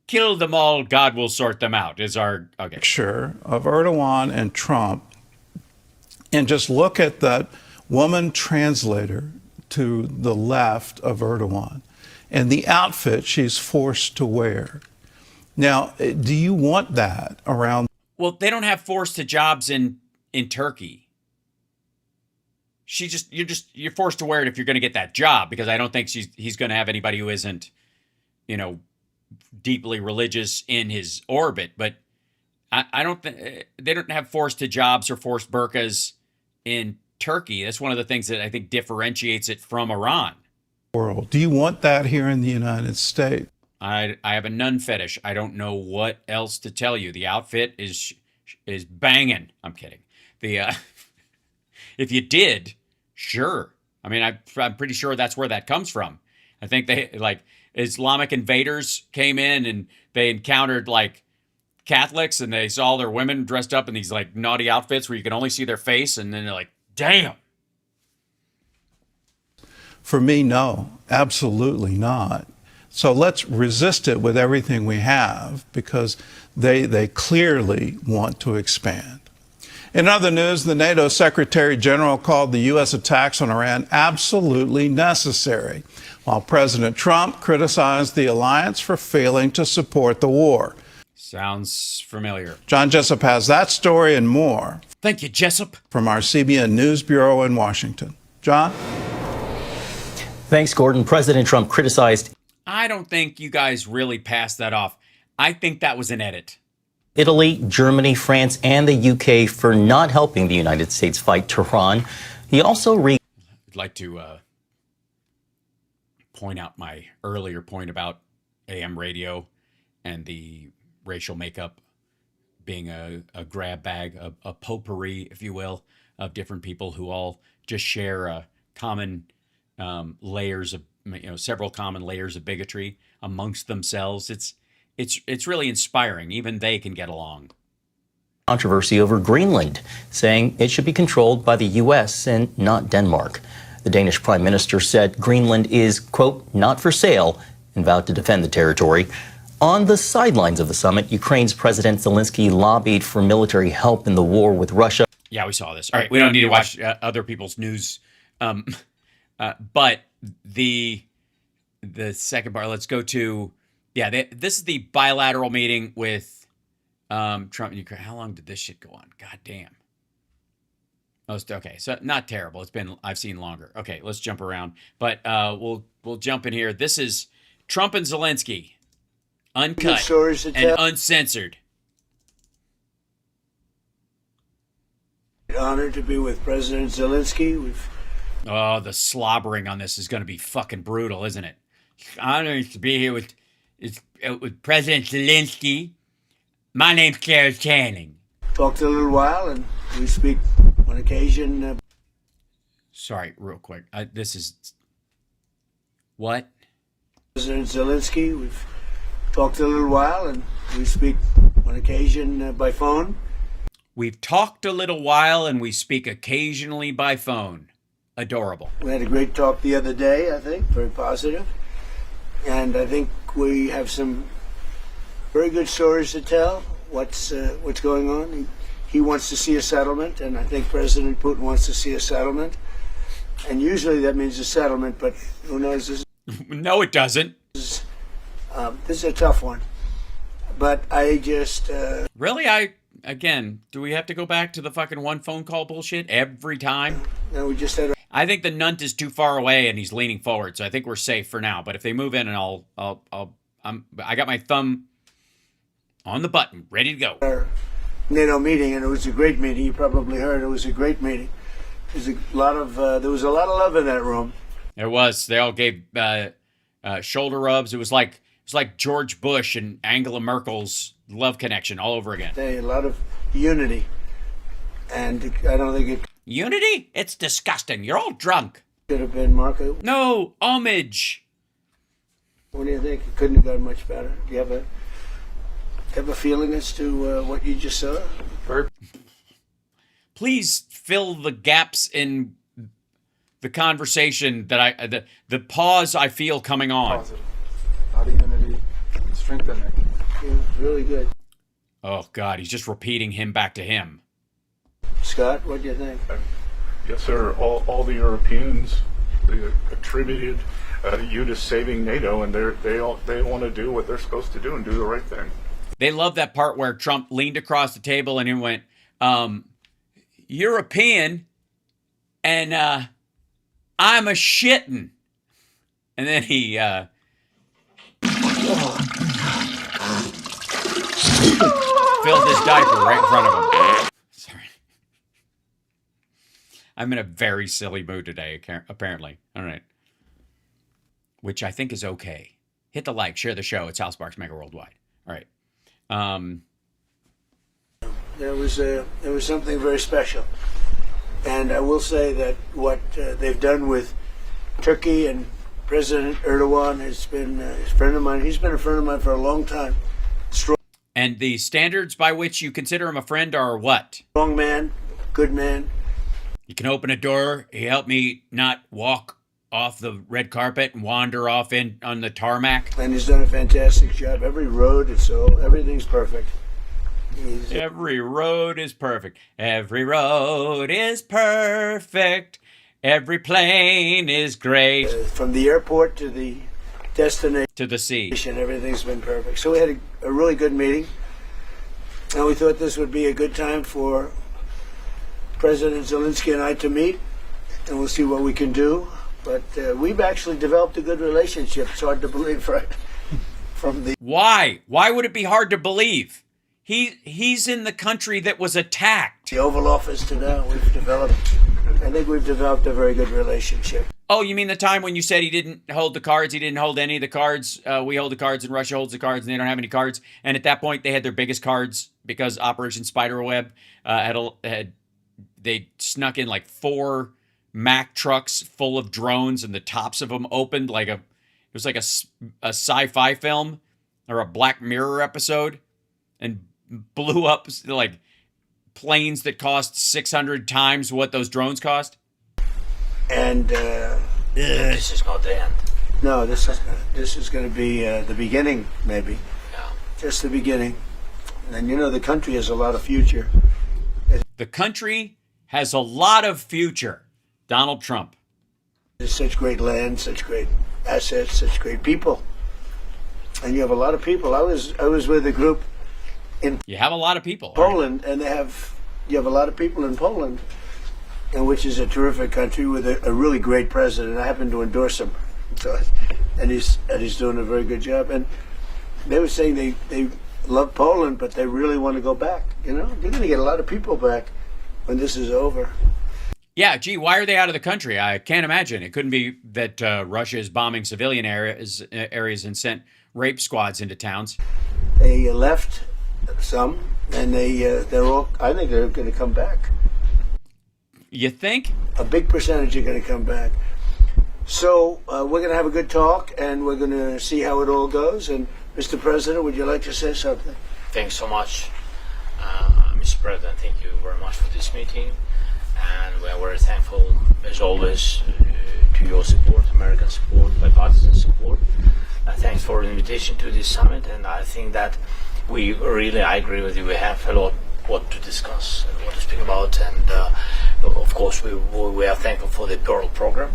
kill them all, God will sort them out is our, okay. Picture of Erdogan and Trump and just look at that woman translator to the left of Erdogan and the outfit she's forced to wear. Now, do you want that around? Well, they don't have forced to jobs in Turkey. You're forced to wear it if you're going to get that job, because I don't think he's going to have anybody who isn't, deeply religious in his orbit. But I don't think they don't have forced to jobs or forced burqas in Turkey. That's one of the things that I think differentiates it from Iran. World. Do you want that here in the United States? I have a nun fetish. I don't know what else to tell you. The outfit is banging. I'm kidding. If you did, sure. I mean, I'm pretty sure that's where that comes from. I think they Islamic invaders came in and they encountered Catholics, and they saw their women dressed up in these naughty outfits where you can only see their face, and then they're like, damn. For me, no, absolutely not. So let's resist it with everything we have, because they clearly want to expand. In other news, the NATO Secretary General called the U.S. attacks on Iran absolutely necessary, while President Trump criticized the alliance for failing to support the war. Sounds familiar. John Jessup has that story and more. Thank you, Jessup. From our CBN News Bureau in Washington. John? Thanks, Gordon. President Trump criticized I don't think you guys really passed that off. I think that was an edit. Italy, Germany, France, and the UK for not helping the United States fight Tehran. He also I'd like to point out my earlier point about AM radio and the racial makeup being a grab bag, a potpourri, if you will, of different people who all just share common layers of, several common layers of bigotry amongst themselves. It's really inspiring. Even they can get along. controversy over Greenland, saying it should be controlled by the U.S. and not Denmark. The Danish Prime Minister said Greenland is, quote, not for sale, and vowed to defend the territory. On the sidelines of the summit, Ukraine's President Zelensky lobbied for military help in the war with Russia. Yeah, we saw this. All right, we don't need to watch other people's news. But the second part, let's go to, this is the bilateral meeting with Trump and Ukraine. How long did this shit go on? God damn. Okay, so not terrible. I've seen longer. Okay, let's jump around. But we'll jump in here. This is Trump and Zelensky, uncut and uncensored. Honored to be with President Zelensky. Oh, the slobbering on this is going to be fucking brutal, isn't it? Honored to be here with President Zelensky. My name's Claire Channing. Talked a little while, and we speak on occasion. Sorry, real quick. This is what? President Zelensky. We've talked a little while, and we speak on occasion by phone. We've talked a little while, and we speak occasionally by phone. Adorable. We had a great talk the other day, I think, very positive. And I think we have some very good stories to tell. What's going on? He wants to see a settlement, and I think President Putin wants to see a settlement. And usually that means a settlement, but who knows? No, it doesn't. This is a tough one. But I just... Really? Again, do we have to go back to the fucking one phone call bullshit every time? No, we just had I think the nunt is too far away and he's leaning forward, so I think we're safe for now. But if they move in, and I got my thumb on the button, ready to go. Our NATO meeting, and it was a great meeting. You probably heard it was a great meeting. There was a lot of love in that room. There was. They all gave shoulder rubs. It was like George Bush and Angela Merkel's love connection all over again. A lot of unity, and I don't think it. Unity? It's disgusting. You're all drunk. Could have been Marco. No, homage. What do you think? It couldn't have gone much better. Do you have a feeling as to what you just saw? Please fill the gaps in the conversation that the pause I feel coming on. Positive. Not even any strengthening. really good. Oh, God, he's just repeating him back to him. Scott, what do you think? Yes, sir. All the Europeans, they attributed you to saving NATO, and they want to do what they're supposed to do and do the right thing. They love that part where Trump leaned across the table and he went, European, and I'm a shittin'. And then he filled his diaper right in front of him. Sorry. I'm in a very silly mood today, apparently. All right. Which I think is okay. Hit the like, share the show. It's Hal Sparks Mega Worldwide. All right. There was something very special. And I will say that what they've done with Turkey and President Erdogan has been a friend of mine. He's been a friend of mine for a long time. And the standards by which you consider him a friend are what? Strong man, good man. He can open a door. He helped me not walk off the red carpet and wander off in on the tarmac. And he's done a fantastic job. Every road is everything's perfect. Every road is perfect. Every road is perfect. Every plane is great. From the airport to the destination. To the sea. Everything's been perfect. So we had a really good meeting. And we thought this would be a good time for President Zelensky and I to meet. And we'll see what we can do. But we've actually developed a good relationship. It's hard to believe, right? Why? Why would it be hard to believe? He's in the country that was attacked. The Oval Office to now, I think we've developed a very good relationship. Oh, you mean the time when you said he didn't hold the cards? He didn't hold any of the cards. We hold the cards and Russia holds the cards and they don't have any cards. And at that point, they had their biggest cards because Operation Spiderweb they snuck in like 4 Mack trucks full of drones and the tops of them opened it was like a sci-fi film or a Black Mirror episode and blew up like planes that cost 600 times what those drones cost. And this is not the end. No, this is going to be the beginning, maybe. Yeah. Just the beginning. And the country has a lot of future. The country has a lot of future. Donald Trump. There's such great land, such great assets, such great people. And you have a lot of people. I was with a group in You have a lot of people. Poland, and you have a lot of people in Poland, and which is a terrific country with a really great president. I happen to endorse him, and he's doing a very good job. And they were saying they love Poland, but they really want to go back. They're going to get a lot of people back when this is over. Yeah, gee, why are they out of the country? I can't imagine. It couldn't be that Russia is bombing civilian areas and sent rape squads into towns. They left some, and they're all. I think they're going to come back. You think? A big percentage are going to come back. So we're going to have a good talk, and we're going to see how it all goes. And Mr. President, would you like to say something? Thanks so much, Mr. President. Thank you very much for this meeting. And we are very thankful, as always, to your support, American support, bipartisan support. Thanks for the invitation to this summit. And I think that I agree with you. We have a lot what to discuss and what to speak about. And of course, we are thankful for the Pearl program.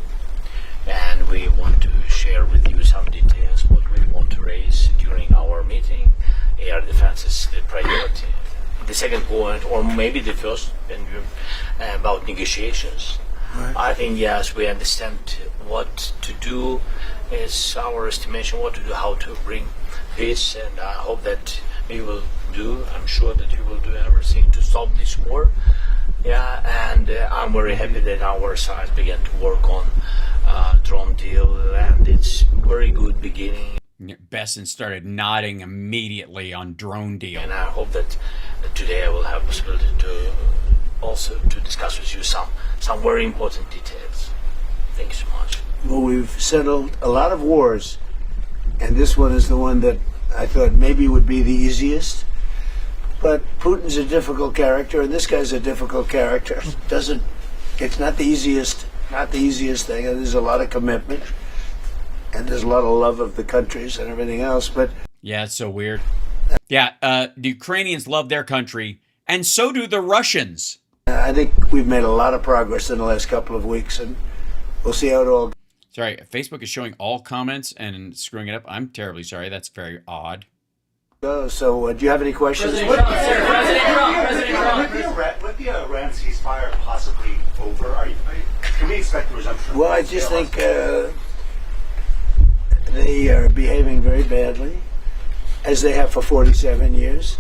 And we want to share with you some details, what we want to raise during our meeting. Air defense is the priority. The second point, or maybe the first, about negotiations. Right. I think, yes, we understand what to do. Is our estimation what to do, how to bring peace, and I hope that we will do. I'm sure that we will do everything to stop this war. Yeah, and I'm very happy that our side began to work on drone deal, and it's very good beginning. Besson started nodding immediately on drone deal. And I hope that today I will have possibility to also to discuss with you some very important details. Thank you so much. Well, we've settled a lot of wars, and this one is the one that I thought maybe would be the easiest. But Putin's a difficult character, and this guy's a difficult character. It's not the easiest thing, and there's a lot of commitment, and there's a lot of love of the countries and everything else. But yeah, it's so weird. Yeah, the Ukrainians love their country, and so do the Russians. I think we've made a lot of progress in the last couple of weeks, and we'll see how it all Sorry, Facebook is showing all comments and screwing it up. I'm terribly sorry. That's very odd. goes. So, do you have any questions? With the Iran ceasefire possibly over, can we expect a resumption? Well, I just think they are behaving very badly, as they have for 47 years.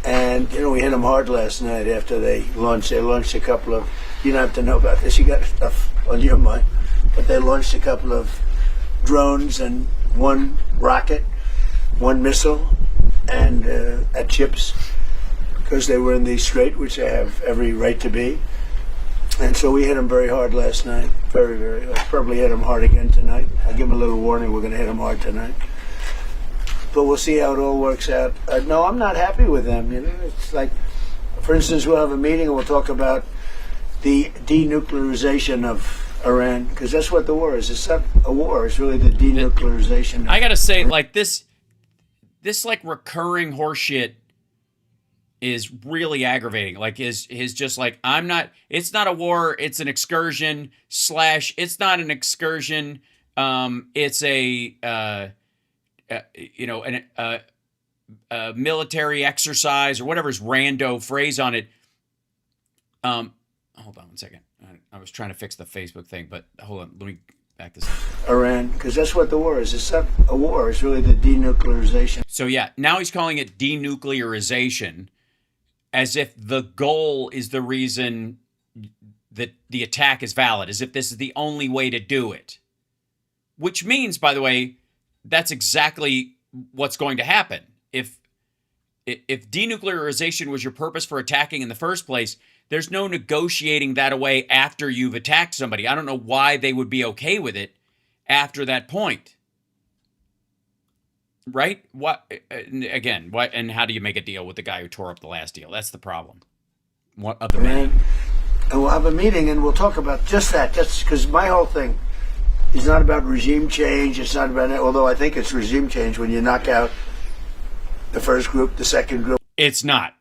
And, you know, we hit them hard last night after they launched. They launched a couple of, you don't have to know about this, you got stuff on your mind, but they launched a couple of drones and one rocket, one missile, and at chips, because they were in the strait, which they have every right to be. And so we hit them very hard last night, very, very hard. Probably hit them hard again tonight. I'll give them a little warning, we're going to hit them hard tonight. But we'll see how it all works out. No, I'm not happy with them. You know, it's like, for instance, we'll have a meeting and we'll talk about the denuclearization of Iran, because that's what the war is. It's not a war. It's really the denuclearization. I gotta say, like this like recurring horseshit is really aggravating. Like is just like, it's not a war. It's an excursion / it's not an excursion. It's a a military exercise or whatever his rando phrase on it. Hold on one second. I was trying to fix the Facebook thing, but hold on. Let me back this up. Iran, because that's what the war is. It's not a war. It's really the denuclearization. So yeah, now he's calling it denuclearization, as if the goal is the reason that the attack is valid, as if this is the only way to do it. Which means, by the way, that's exactly what's going to happen. If denuclearization was your purpose for attacking in the first place, there's no negotiating that away after you've attacked somebody. I don't know why they would be okay with it after that point. Right? What again? What and how do you make a deal with the guy who tore up the last deal? That's the problem. What of the many? And we'll have a meeting and we'll talk about just that. Just because my whole thing is not about regime change. It's not about, although I think it's regime change when you knock out the first group, the second group. It's not.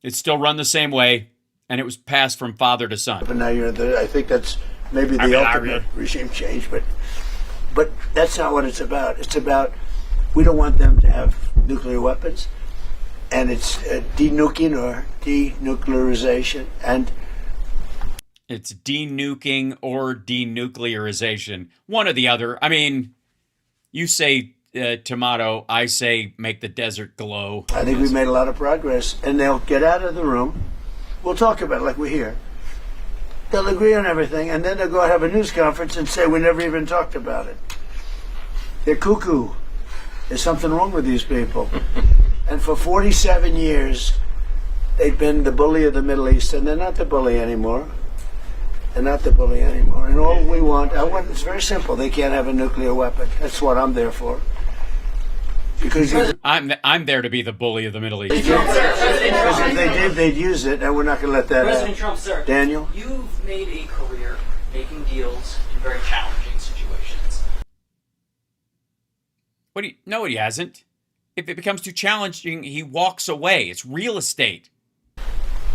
It's still run the same way, and it was passed from father to son. But now I think that's maybe the ultimate regime change, but that's not what it's about. It's about, we don't want them to have nuclear weapons, and it's denuking or denuclearization, and it's denuking or denuclearization, one or the other. I mean, you say tomato, I say make the desert glow. I think we've made a lot of progress, and they'll get out of the room. We'll talk about it like we're here. They'll agree on everything, and then they'll go have a news conference and say we never even talked about it. They're cuckoo. There's something wrong with these people. And for 47 years, they've been the bully of the Middle East, and they're not the bully anymore. They're not the bully anymore. And all we want, it's very simple. They can't have a nuclear weapon. That's what I'm there for. Because I'm there to be the bully of the Middle East. Because if they did, they'd use it, and we're not going to let that President out. Trump, sir, Daniel? You've made a career making deals in very challenging situations. No, he hasn't. If it becomes too challenging, he walks away. It's real estate.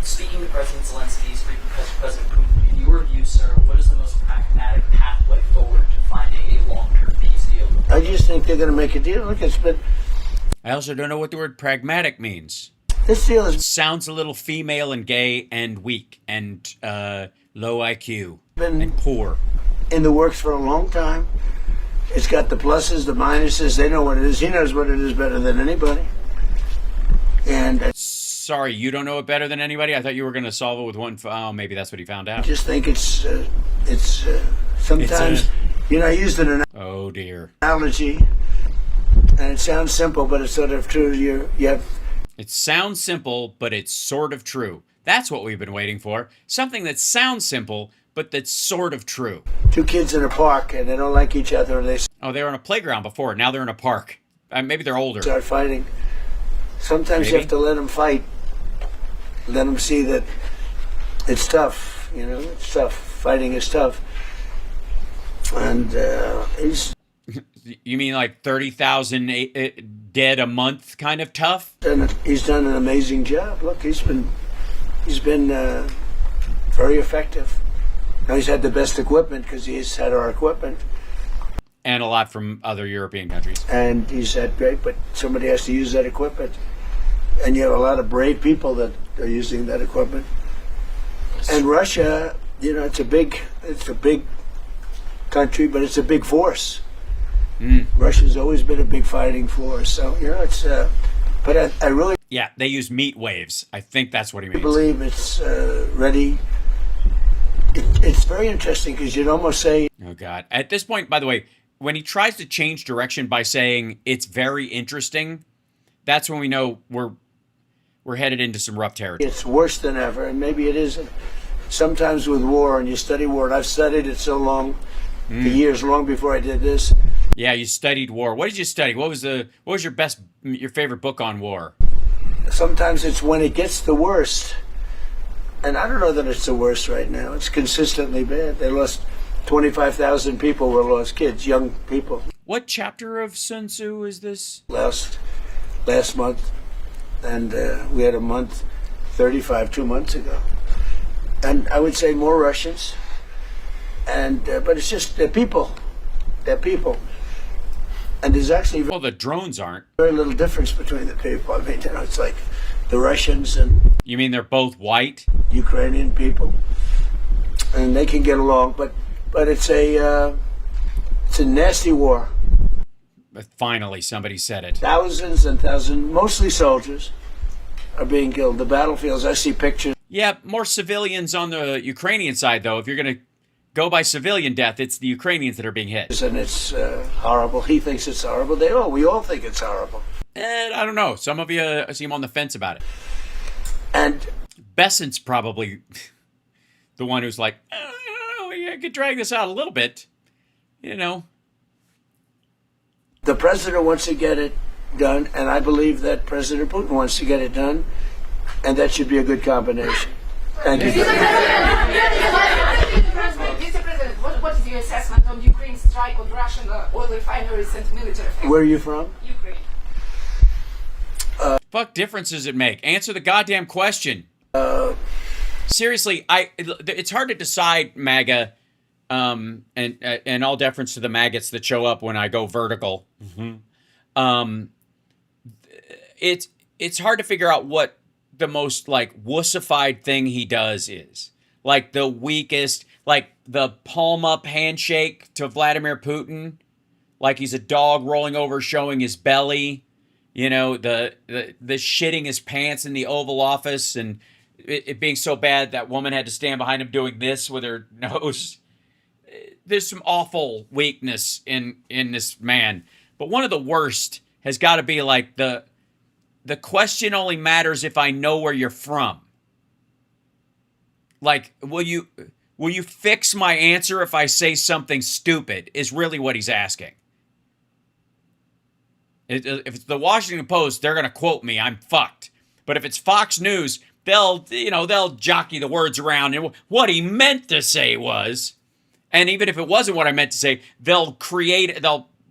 Speaking to President Zelensky, speaking to President Putin, in your view, sir, what is the most pragmatic pathway forward to finding a long-term peace deal? I just think they're going to make a deal. Look, it's been... I also don't know what the word pragmatic means. This deal sounds a little female and gay and weak and low IQ been and poor. In the works for a long time. It's got the pluses, the minuses. They know what it is. He knows what it is better than anybody. And sorry, you don't know it better than anybody? I thought you were going to solve it with one. Oh, maybe that's what he found out. I just think it's sometimes, I used an oh dear analogy, and it sounds simple, but it's sort of true. It sounds simple, but it's sort of true. That's what we've been waiting for. Something that sounds simple, but that's sort of true. Two kids in a park, and they don't like each other. And they were in a playground before. Now they're in a park. Maybe they're older. Start fighting. Sometimes you have to let them fight. Let them see that it's tough. It's tough. Fighting is tough. And You mean like 30,000 dead a month kind of tough? And he's done an amazing job. Look, he's been very effective. Now he's had the best equipment because he's had our equipment. And a lot from other European countries. And he's had great, but somebody has to use that equipment. And you have a lot of brave people that are using that equipment. And Russia, you know, it's a big country, but it's a big force. Russia's always been a big fighting force. So, you know, it's, but I really Yeah, they use meat waves. I think that's what he means. believe it's ready. It's very interesting because you'd almost say, Oh, God. At this point, by the way, when he tries to change direction by saying it's very interesting, that's when we know we're headed into some rough territory. it's worse than ever, and maybe it isn't. Sometimes with war, and you study war, and I've studied it so long, for years, long before I did this. Yeah, you studied war. What did you study? What was your favorite book on war? Sometimes it's when it gets the worst. And I don't know that it's the worst right now. It's consistently bad. They lost 25,000 people were lost, kids, young people. What chapter of Sun Tzu is this? Last month. And we had a month, 35, 2 months ago. And I would say more Russians. And but it's just they're people. They're people. And there's actually Well, the drones aren't. very little difference between the people. I mean, you know, it's like the Russians and You mean they're both white? Ukrainian people, and they can get along. But it's a nasty war. But finally, somebody said it. Thousands and thousands, mostly soldiers, are being killed. The battlefields. I see pictures. Yeah, more civilians on the Ukrainian side, though. If you're going to go by civilian death, it's the Ukrainians that are being hit. And it's horrible. He thinks it's horrible. We all think it's horrible. And I don't know. Some of you seem on the fence about it. And Bessent's probably the one who's like, I don't know, I could drag this out a little bit. You know. the president wants to get it done, and I believe that President Putin wants to get it done, and that should be a good combination. Thank you. Mr. President, what is your assessment on Ukraine's strike on Russian oil refineries and military? Where are you from? Ukraine. Fuck difference does it make? Answer the goddamn question. Seriously, it's hard to decide, MAGA, and all deference to the maggots that show up when I go vertical. It's hard to figure out what the most like wussified thing he does is. Like the weakest, like the palm up handshake to Vladimir Putin, like he's a dog rolling over showing his belly. You know, the shitting his pants in the Oval Office and it being so bad that woman had to stand behind him doing this with her nose. There's some awful weakness in this man. But one of the worst has got to be like the question only matters if I know where you're from. Like, will you fix my answer if I say something stupid is really what he's asking. If it's the Washington Post, they're going to quote me. I'm fucked. But if it's Fox News, they'll jockey the words around. And what he meant to say was, and even if it wasn't what I meant to say, they'll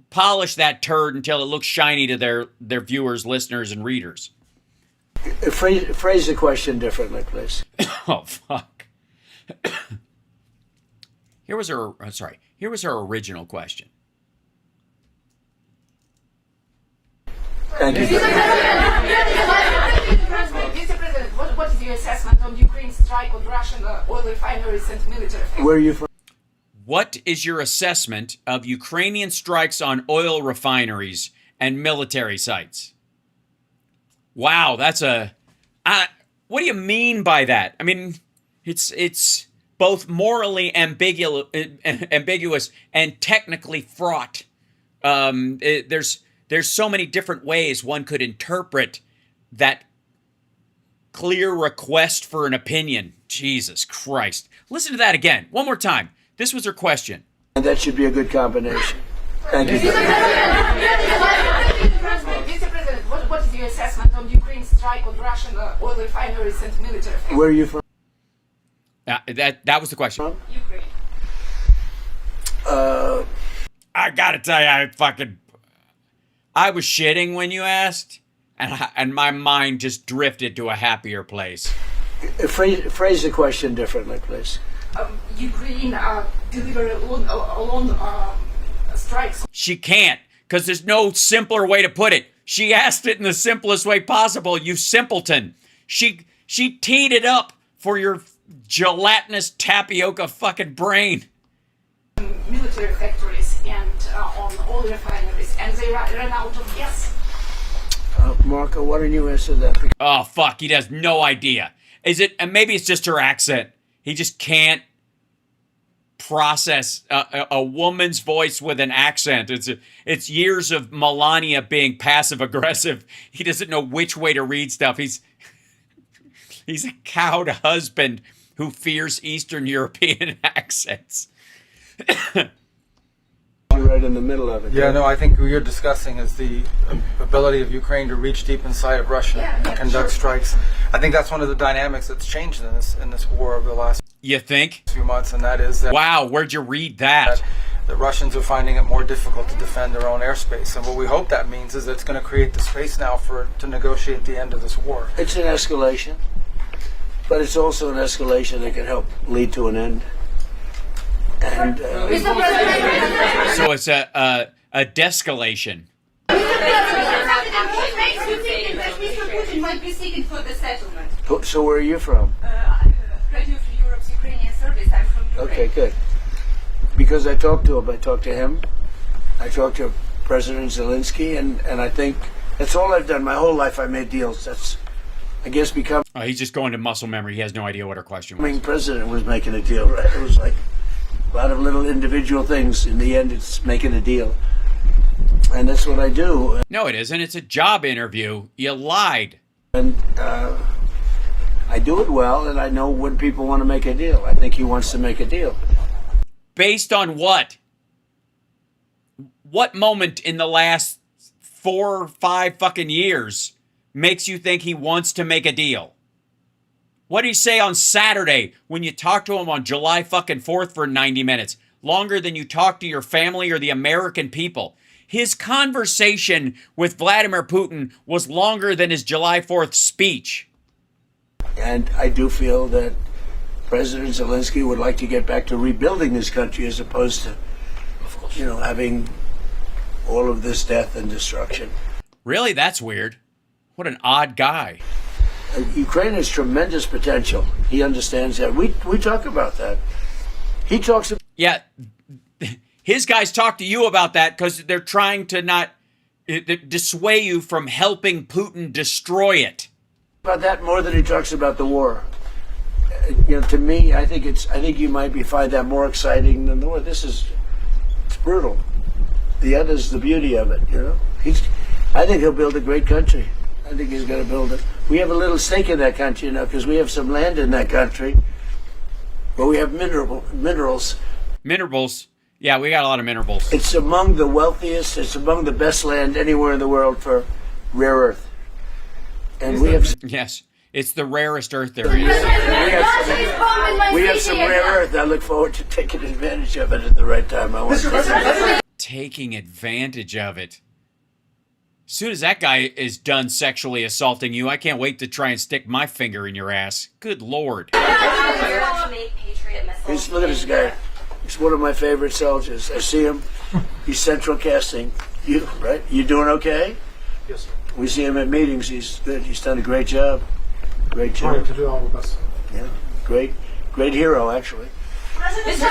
polish that turd until it looks shiny to their viewers, listeners, and readers. Phrase the question differently, please. Oh, fuck. Here was her original question. Thank you. Mr. President, what is your assessment on Ukraine's strike on Russian oil refineries and military? Where are you from? What is your assessment of Ukrainian strikes on oil refineries and military sites? Wow, that's what do you mean by that? I mean, it's both morally ambiguous and technically fraught. There's so many different ways one could interpret that clear request for an opinion. Jesus Christ. Listen to that again. One more time. This was her question. And that should be a good combination. Thank you. Mr. President, what is your assessment on Ukraine's strike on Russian oil refineries and military? Where are you from? That was the question. Ukraine. I gotta tell you, I was shitting when you asked, and my mind just drifted to a happier place. Phrase the question differently, please. Ukraine deliver alone strikes. She can't, because there's no simpler way to put it. She asked it in the simplest way possible, you simpleton. She teed it up for your gelatinous tapioca fucking brain. Military factories and on oil refineries, and they ran out of gas. Marco, why don't you answer that? Oh, fuck, he has no idea. Is it, and maybe it's just her accent. He just can't process a woman's voice with an accent. It's years of Melania being passive aggressive. He doesn't know which way to read stuff. He's a cowed husband who fears Eastern European accents. Right in the middle of it. Yeah, no, I think what you're discussing is the ability of Ukraine to reach deep inside of Russia and conduct strikes. I think that's one of the dynamics that's changed in this war over the last You think? few months, and that is that Wow, where'd you read that? the Russians are finding it more difficult to defend their own airspace. And what we hope that means is it's going to create the space now to negotiate the end of this war. It's an escalation, but it's also an escalation that can help lead to an end. And So it's a descalation. Putin might be seeking for the settlement. so where are you from? Radio for Europe's Ukrainian service. I'm from Ukraine. Okay, good. Because I talked to him. I talked to him. I talked to President Zelensky, and I think that's all I've done. My whole life I made deals. That's, I guess, becoming Oh, he's just going to muscle memory. He has no idea what her question was. president was making a deal, right? It was like a lot of little individual things. In the end, it's making a deal. And that's what I do. No, it isn't. It's a job interview. You lied. And I do it well, and I know when people want to make a deal. I think he wants to make a deal. Based on what? What moment in the last 4 or 5 fucking years makes you think he wants to make a deal? What did he say on Saturday when you talked to him on July fucking 4th for 90 minutes? Longer than you talked to your family or the American people. His conversation with Vladimir Putin was longer than his July 4th speech. And I do feel that President Zelensky would like to get back to rebuilding this country as opposed to, having all of this death and destruction. Really? That's weird. What an odd guy. Ukraine has tremendous potential. He understands that. We talk about that. He talks about... Yeah, his guys talk to you about that because they're trying to not dissuade you from helping Putin destroy it. About that more than he talks about the war. To me, I think you might find that more exciting than the war. It's brutal. The other's the beauty of it. I think he'll build a great country. I think he's going to build it. We have a little stake in that country now because we have some land in that country, but we have minerals. Minerals. Yeah, we got a lot of minerals. It's among the wealthiest. It's among the best land anywhere in the world for rare earth. And we have... Yes, it's the rarest earth there is. We have some rare earth. I look forward to taking advantage of it at the right time. Taking advantage of it. As soon as that guy is done sexually assaulting you, I can't wait to try and stick my finger in your ass. Good Lord. Look at this guy. He's one of my favorite soldiers. I see him. He's central casting. You, right? You doing okay? Yes, sir. We see him at meetings. He's good. He's done a great job. Great job. Trying to do all the best. Yeah. Great hero, actually. Mr.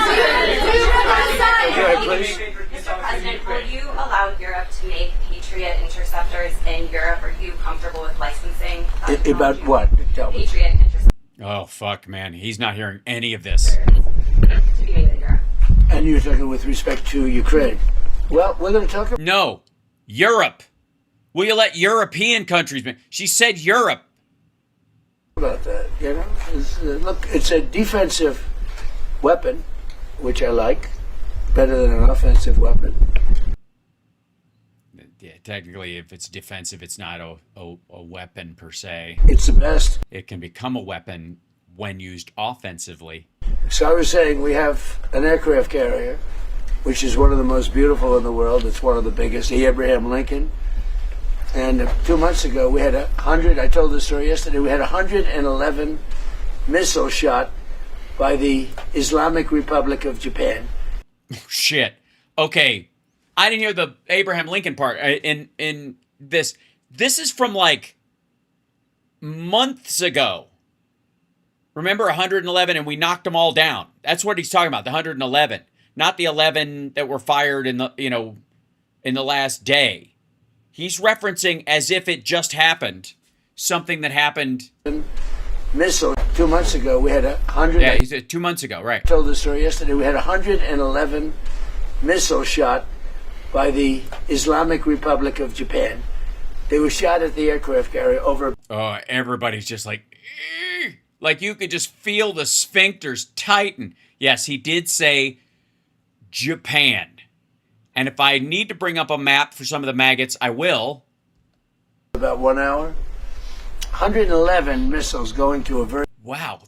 President, will you allow Europe to make Patriot interceptors in Europe? Are you comfortable with licensing? About what? Tell me. Patriot interceptors. Oh, fuck, man. He's not hearing any of this. To be made in Europe. And you're talking with respect to Ukraine. Well, we're going to talk about... No. Europe. Will you let European countries... She said Europe. About that, look, it's a defensive weapon, which I like, better than an offensive weapon. Yeah, technically, if it's defensive, it's not a weapon per se. It's the best. It can become a weapon when used offensively. So I was saying we have an aircraft carrier which is one of the most beautiful in the world. It's one of the biggest, the Abraham Lincoln. And 2 months ago, we had 100, I told this story yesterday, we had 111 missiles shot by the Islamic Republic of Japan. Shit. Okay. I didn't hear the Abraham Lincoln part in this. This is from like months ago. Remember 111 and we knocked them all down. That's what he's talking about, the 111. Not the 11 that were fired in the, in the last day. He's referencing as if it just happened, something that happened. Missile 2 months ago, we had 100. Yeah, he said 2 months ago, right. I told the story yesterday. We had 111 missiles shot by the Islamic Republic of Japan. They were shot at the aircraft carrier over. Oh, everybody's just like you could just feel the sphincters tighten. Yes, he did say Japan. And if I need to bring up a map for some of the maggots, I will. About 1 hour. 111 missiles going to a very... Wow,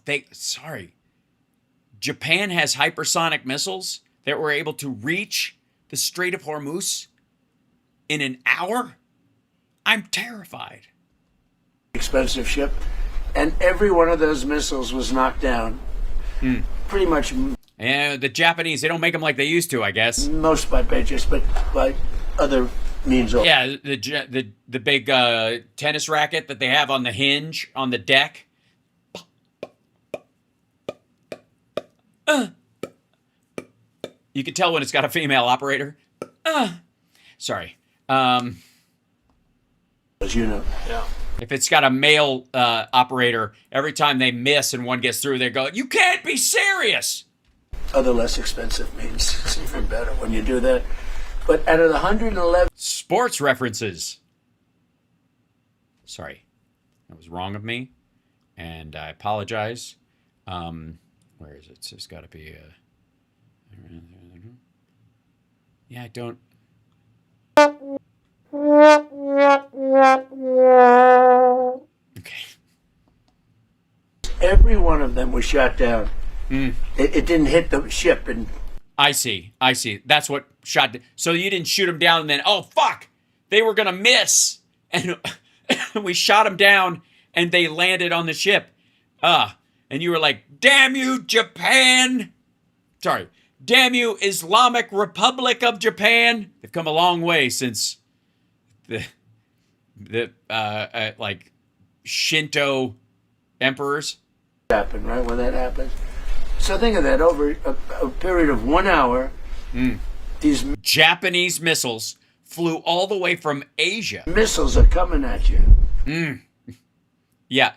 Japan has hypersonic missiles that were able to reach the Strait of Hormuz in an hour? I'm terrified. Expensive ship. And every one of those missiles was knocked down. Pretty much... And the Japanese, they don't make them like they used to, I guess. Most by Patriots, but by other means. Yeah, the big tennis racket that they have on the hinge on the deck. You can tell when it's got a female operator. Sorry. As you know. Yeah. If it's got a male operator, every time they miss and one gets through, they go, "You can't be serious." Other less expensive means it's even better when you do that. But out of the 111... Sports references. Sorry. That was wrong of me. And I apologize. Where is it? It's got to be... Yeah, I don't... Okay. Every one of them was shot down. It didn't hit the ship. And I see. That's what shot. So you didn't shoot them down and then, oh, fuck, they were going to miss. And we shot them down and they landed on the ship. And you were like, damn you, Japan. Sorry. Damn you, Islamic Republic of Japan. They've come a long way since the like Shinto emperors. Happen, right? When that happens. So think of that, over a period of 1 hour, these Japanese missiles flew all the way from Asia. Missiles are coming at you. Yeah,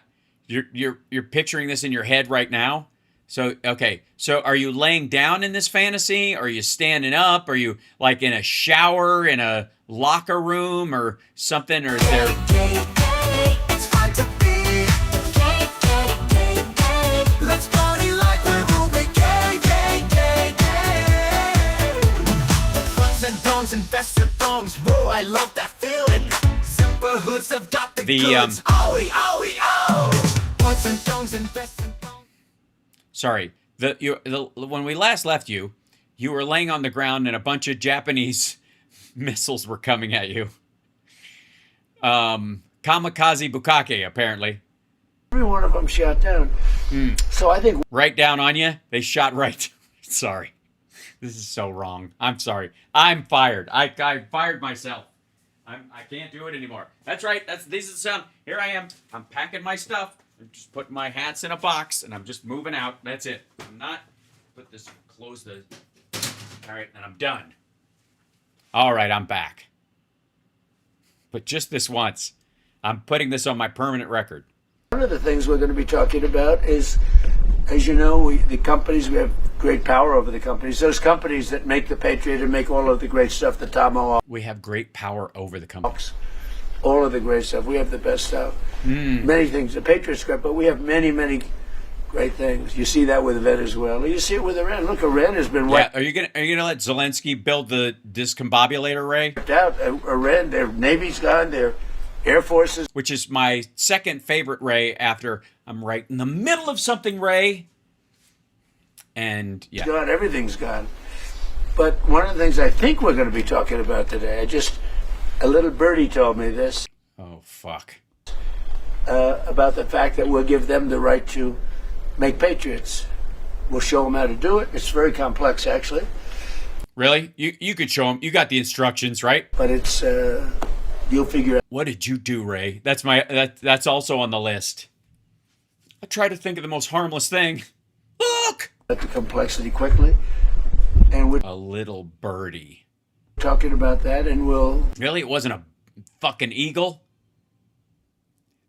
you're picturing this in your head right now. So okay, so are you laying down in this fantasy? Are you standing up? Are you like in a shower, in a locker room, or something? Or is there? I love that feeling. Simple hoods have got the goods. Sorry, when we last left you, you were laying on the ground and a bunch of Japanese missiles were coming at you. Kamikaze Bukake, apparently. Every one of them shot down. So I think right down on you. They shot right. Sorry. This is so wrong. I'm sorry. I'm fired. I fired myself. I can't do it anymore. That's right. This is the sound. Here I am. I'm packing my stuff. I'm just putting my hats in a box and I'm just moving out. That's it. I'm not. Close the. All right, and I'm done. All right, I'm back. But just this once. I'm putting this on my permanent record. One of the things we're going to be talking about is, as you know, we have great power over the companies. Those companies that make the Patriot and make all of the great stuff, the Tomahawk. We have great power over the companies. All of the great stuff. We have the best stuff. Many things. The Patriot's great, but we have many, many great things. You see that with Venezuela. You see it with Iran. Look, Iran has been wiped Are you gonna let Zelensky build the discombobulator, Ray? out. Iran, their Navy's gone, their Air Forces. Which is my second favorite, Ray, after I'm right in the middle of something, Ray. And yeah. Gone, everything's gone. But one of the things I think we're going to be talking about today, a little birdie told me this. Oh, fuck. About the fact that we'll give them the right to make patriots. We'll show them how to do it. It's very complex, actually. Really? You could show them. You got the instructions, right? But it's, you'll figure out. What did you do, Ray? That's also on the list. I try to think of the most harmless thing. Look! The complexity quickly. And we're a little birdie. Talking about that, and we'll... Really? It wasn't a fucking eagle?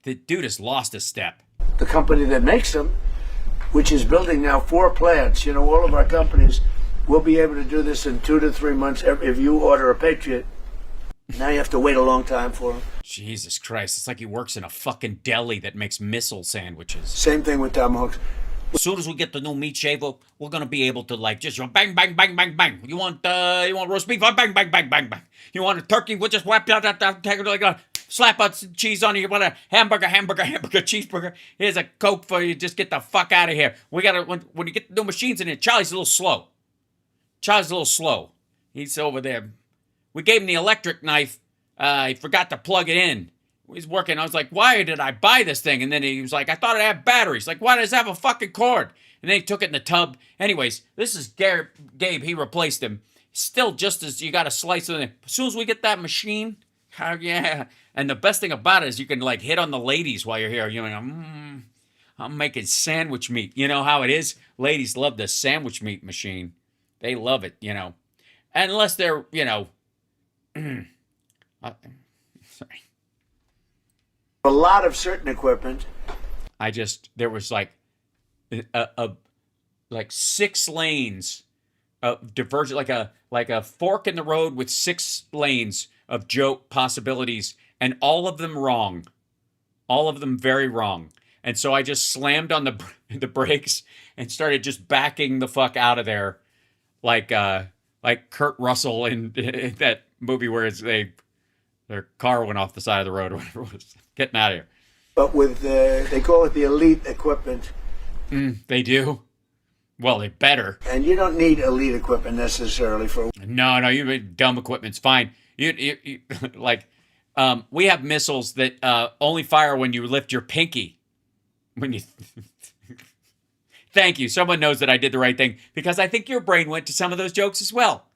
The dude has lost a step. The company that makes them, which is building now 4 plants, you know, all of our companies will be able to do this in 2 to 3 months if you order a Patriot. Now you have to wait a long time for them. Jesus Christ, it's like he works in a fucking deli that makes missile sandwiches. Same thing with tomahawks. As soon as we get the new meat shaver, we're gonna be able to like just bang, bang, bang, bang, bang. You want roast beef? Bang, bang, bang, bang, bang. You want a turkey? We'll just whap that, take it like slap out cheese on you. You want a hamburger, cheeseburger? Here's a Coke for you. Just get the fuck out of here. We gotta when you get the new machines in here. Charlie's a little slow. He's over there. We gave him the electric knife. He forgot to plug it in. He's working. I was like, why did I buy this thing? And then he was like, I thought it had batteries. Like, why does it have a fucking cord? And then he took it in the tub. Anyways, this is Gabe. He replaced him. Still just as you got to slice it in. As soon as we get that machine, oh yeah. And the best thing about it is you can like hit on the ladies while you're here. You know, I'm making sandwich meat. You know how it is? Ladies love the sandwich meat machine. They love it, you know. Unless they're, you know, sorry. A lot of certain equipment. There was like like 6 lanes of divergent, like a fork in the road with 6 lanes of joke possibilities, and all of them wrong. All of them very wrong. And so I just slammed on the brakes and started just backing the fuck out of there, like Kurt Russell in that movie where their car went off the side of the road or whatever it was. Getting out of here. But with they call it the elite equipment. They do. Well, they better. And you don't need elite equipment necessarily for. No, you mean dumb equipment's fine. You like, we have missiles that only fire when you lift your pinky. When you. Thank you. Someone knows that I did the right thing because I think your brain went to some of those jokes as well.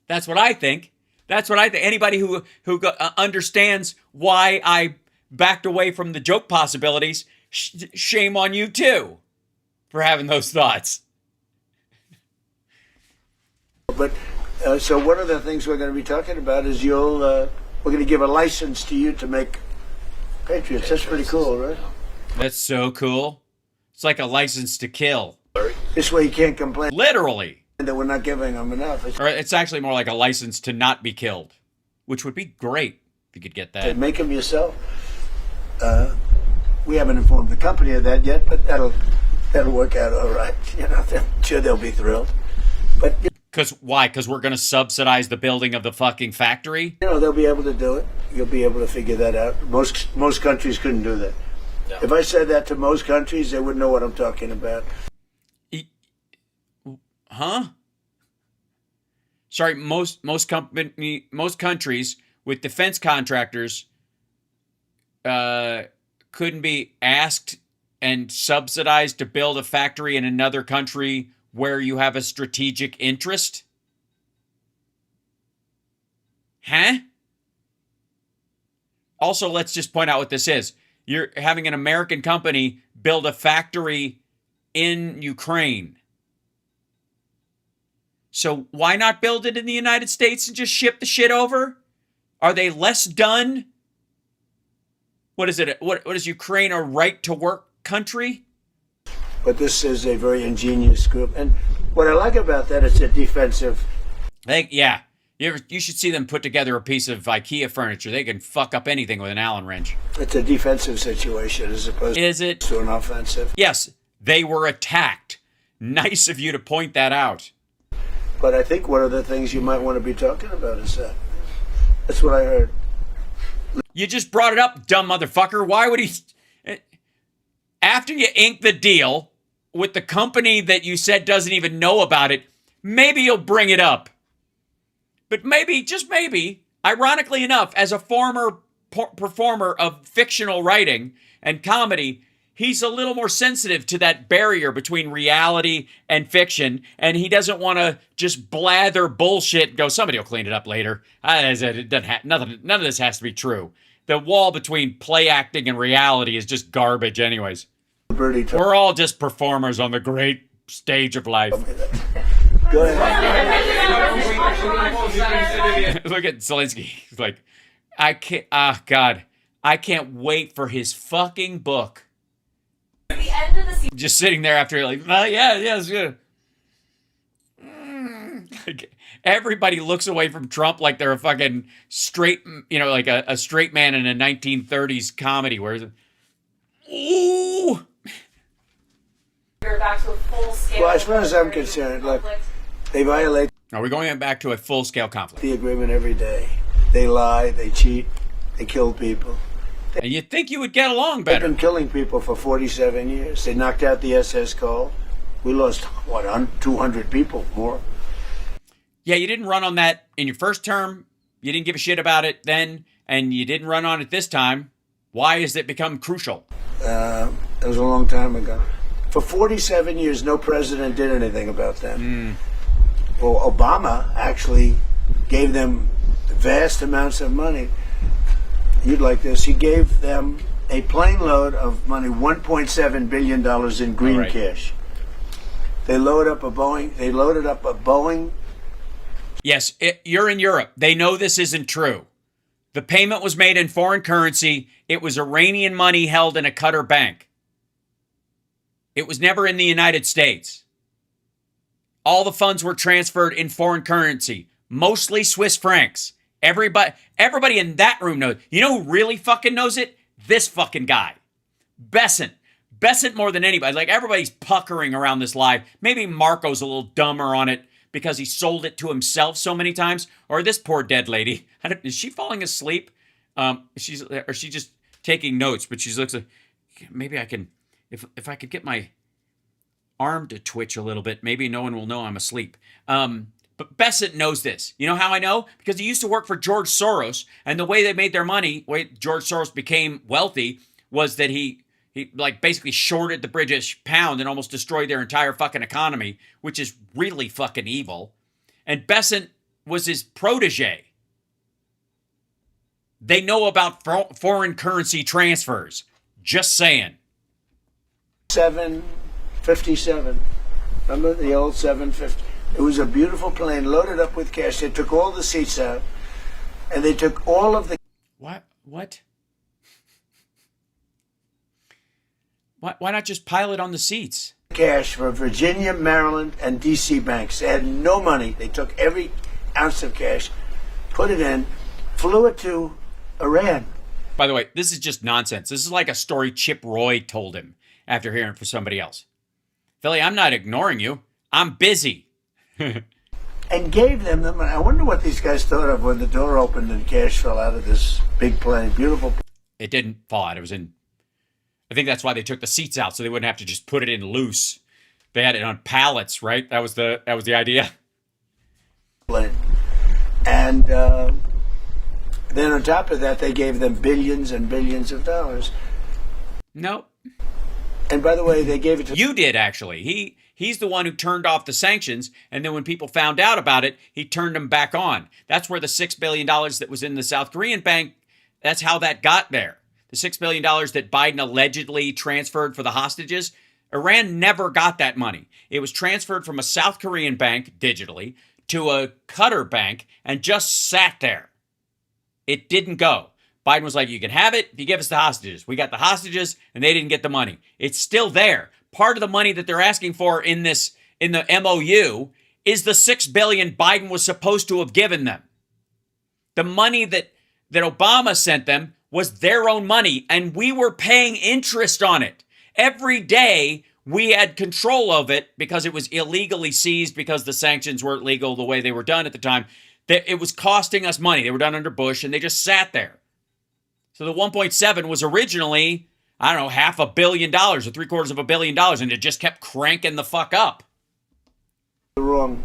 That's what I think. Anybody who understands why I backed away from the joke possibilities, shame on you too for having those thoughts. But so one of the things we're going to be talking about is we're going to give a license to you to make Patriots. That's pretty cool, right? That's so cool. It's like a license to kill. This way you can't complain. Literally. That we're not giving them enough. Or it's actually more like a license to not be killed, which would be great if you could get that. Make them yourself. We haven't informed the company of that yet, but that'll work out all right. You know, I'm sure they'll be thrilled. But why? Because we're going to subsidize the building of the fucking factory? You know, they'll be able to do it. You'll be able to figure that out. Most countries couldn't do that. No. If I said that to most countries, they wouldn't know what I'm talking about. Huh? Sorry, most countries with defense contractors couldn't be asked and subsidized to build a factory in another country where you have a strategic interest? Huh? Also, let's just point out what this is. You're having an American company build a factory in Ukraine. So why not build it in the United States and just ship the shit over? Are they less done? What is it? What is Ukraine, a right-to-work country? But this is a very ingenious group. And what I like about that is a defensive. Yeah. You should see them put together a piece of IKEA furniture. They can fuck up anything with an Allen wrench. It's a defensive situation as opposed to an offensive. Yes, they were attacked. Nice of you to point that out. But I think one of the things you might want to be talking about is that. That's what I heard. You just brought it up, dumb motherfucker. Why would he... After you ink the deal with the company that you said doesn't even know about it, maybe you'll bring it up. But maybe, just maybe, ironically enough, as a former performer of fictional writing and comedy, he's a little more sensitive to that barrier between reality and fiction, and he doesn't want to just blather bullshit and go, somebody will clean it up later. It doesn't none of this has to be true. The wall between play acting and reality is just garbage anyways. We're all just performers on the great stage of life. Go ahead. Look at Zelensky. He's like, I can't, God, I can't wait for his fucking book. At the end of the season, Just sitting there after, like, yeah, it's good. Like, everybody looks away from Trump like they're a fucking straight, like a straight man in a 1930s comedy. Where is it? Ooh. we're back to a full scale. Well, as far as I'm concerned, look, they violate Are we going back to a full-scale conflict? the agreement every day. They lie, they cheat, they kill people. And you'd think you would get along They've better. been killing people for 47 years. They knocked out the SS Cole. We lost, 200 people more. Yeah, you didn't run on that in your first term. You didn't give a shit about it then, and you didn't run on it this time. Why has it become crucial? It was a long time ago. For 47 years, no president did anything about them. Well, Obama actually gave them vast amounts of money. You'd like this. He gave them a plane load of money, $1.7 billion in green cash. They loaded up a Boeing. Yes, you're in Europe. They know this isn't true. The payment was made in foreign currency. It was Iranian money held in a Qatar bank. It was never in the United States. All the funds were transferred in foreign currency, mostly Swiss francs. Everybody in that room knows. You know who really fucking knows it? This fucking guy. Bessent more than anybody. Like, everybody's puckering around this lie. Maybe Marco's a little dumber on it because he sold it to himself so many times. Or this poor dead lady. Is she falling asleep? Or she just taking notes, but she looks like, maybe I can, if I could get my arm to twitch a little bit, maybe no one will know I'm asleep. But Bessent knows this. You know how I know? Because he used to work for George Soros, and the way they made their money, way George Soros became wealthy, was that he like basically shorted the British pound and almost destroyed their entire fucking economy, which is really fucking evil. And Bessent was his protege. They know about foreign currency transfers. Just saying. 757. Remember the old 750? It was a beautiful plane loaded up with cash. They took all the seats out, and they took all of the... What? Why not just pile it on the seats? Cash for Virginia, Maryland, and D.C. banks. They had no money. They took every ounce of cash, put it in, flew it to Iran. By the way, this is just nonsense. This is like a story Chip Roy told him after hearing from somebody else. Philly, I'm not ignoring you. I'm busy. And gave them the money. I wonder what these guys thought of when the door opened and cash fell out of this big plane. Beautiful. It didn't fall out. It was in... I think that's why they took the seats out, so they wouldn't have to just put it in loose. They had it on pallets, right? That was the idea. And then on top of that, they gave them billions and billions of dollars. No. And by the way, they gave it to... You did, actually. He's the one who turned off the sanctions, and then when people found out about it, he turned them back on. That's where the $6 billion that was in the South Korean bank, that's how that got there. The $6 billion that Biden allegedly transferred for the hostages, Iran never got that money. It was transferred from a South Korean bank digitally to a Qatar bank and just sat there. It didn't go. Biden was like, you can have it if you give us the hostages. We got the hostages and they didn't get the money. It's still there. Part of the money that they're asking for in the MOU is the $6 billion Biden was supposed to have given them. The money that Obama sent them was their own money, and we were paying interest on it. Every day, we had control of it because it was illegally seized because the sanctions weren't legal the way they were done at the time. That it was costing us money. They were done under Bush, and they just sat there. So the 1.7 was originally, I don't know, $500 million or $750 million, and it just kept cranking the fuck up. The wrong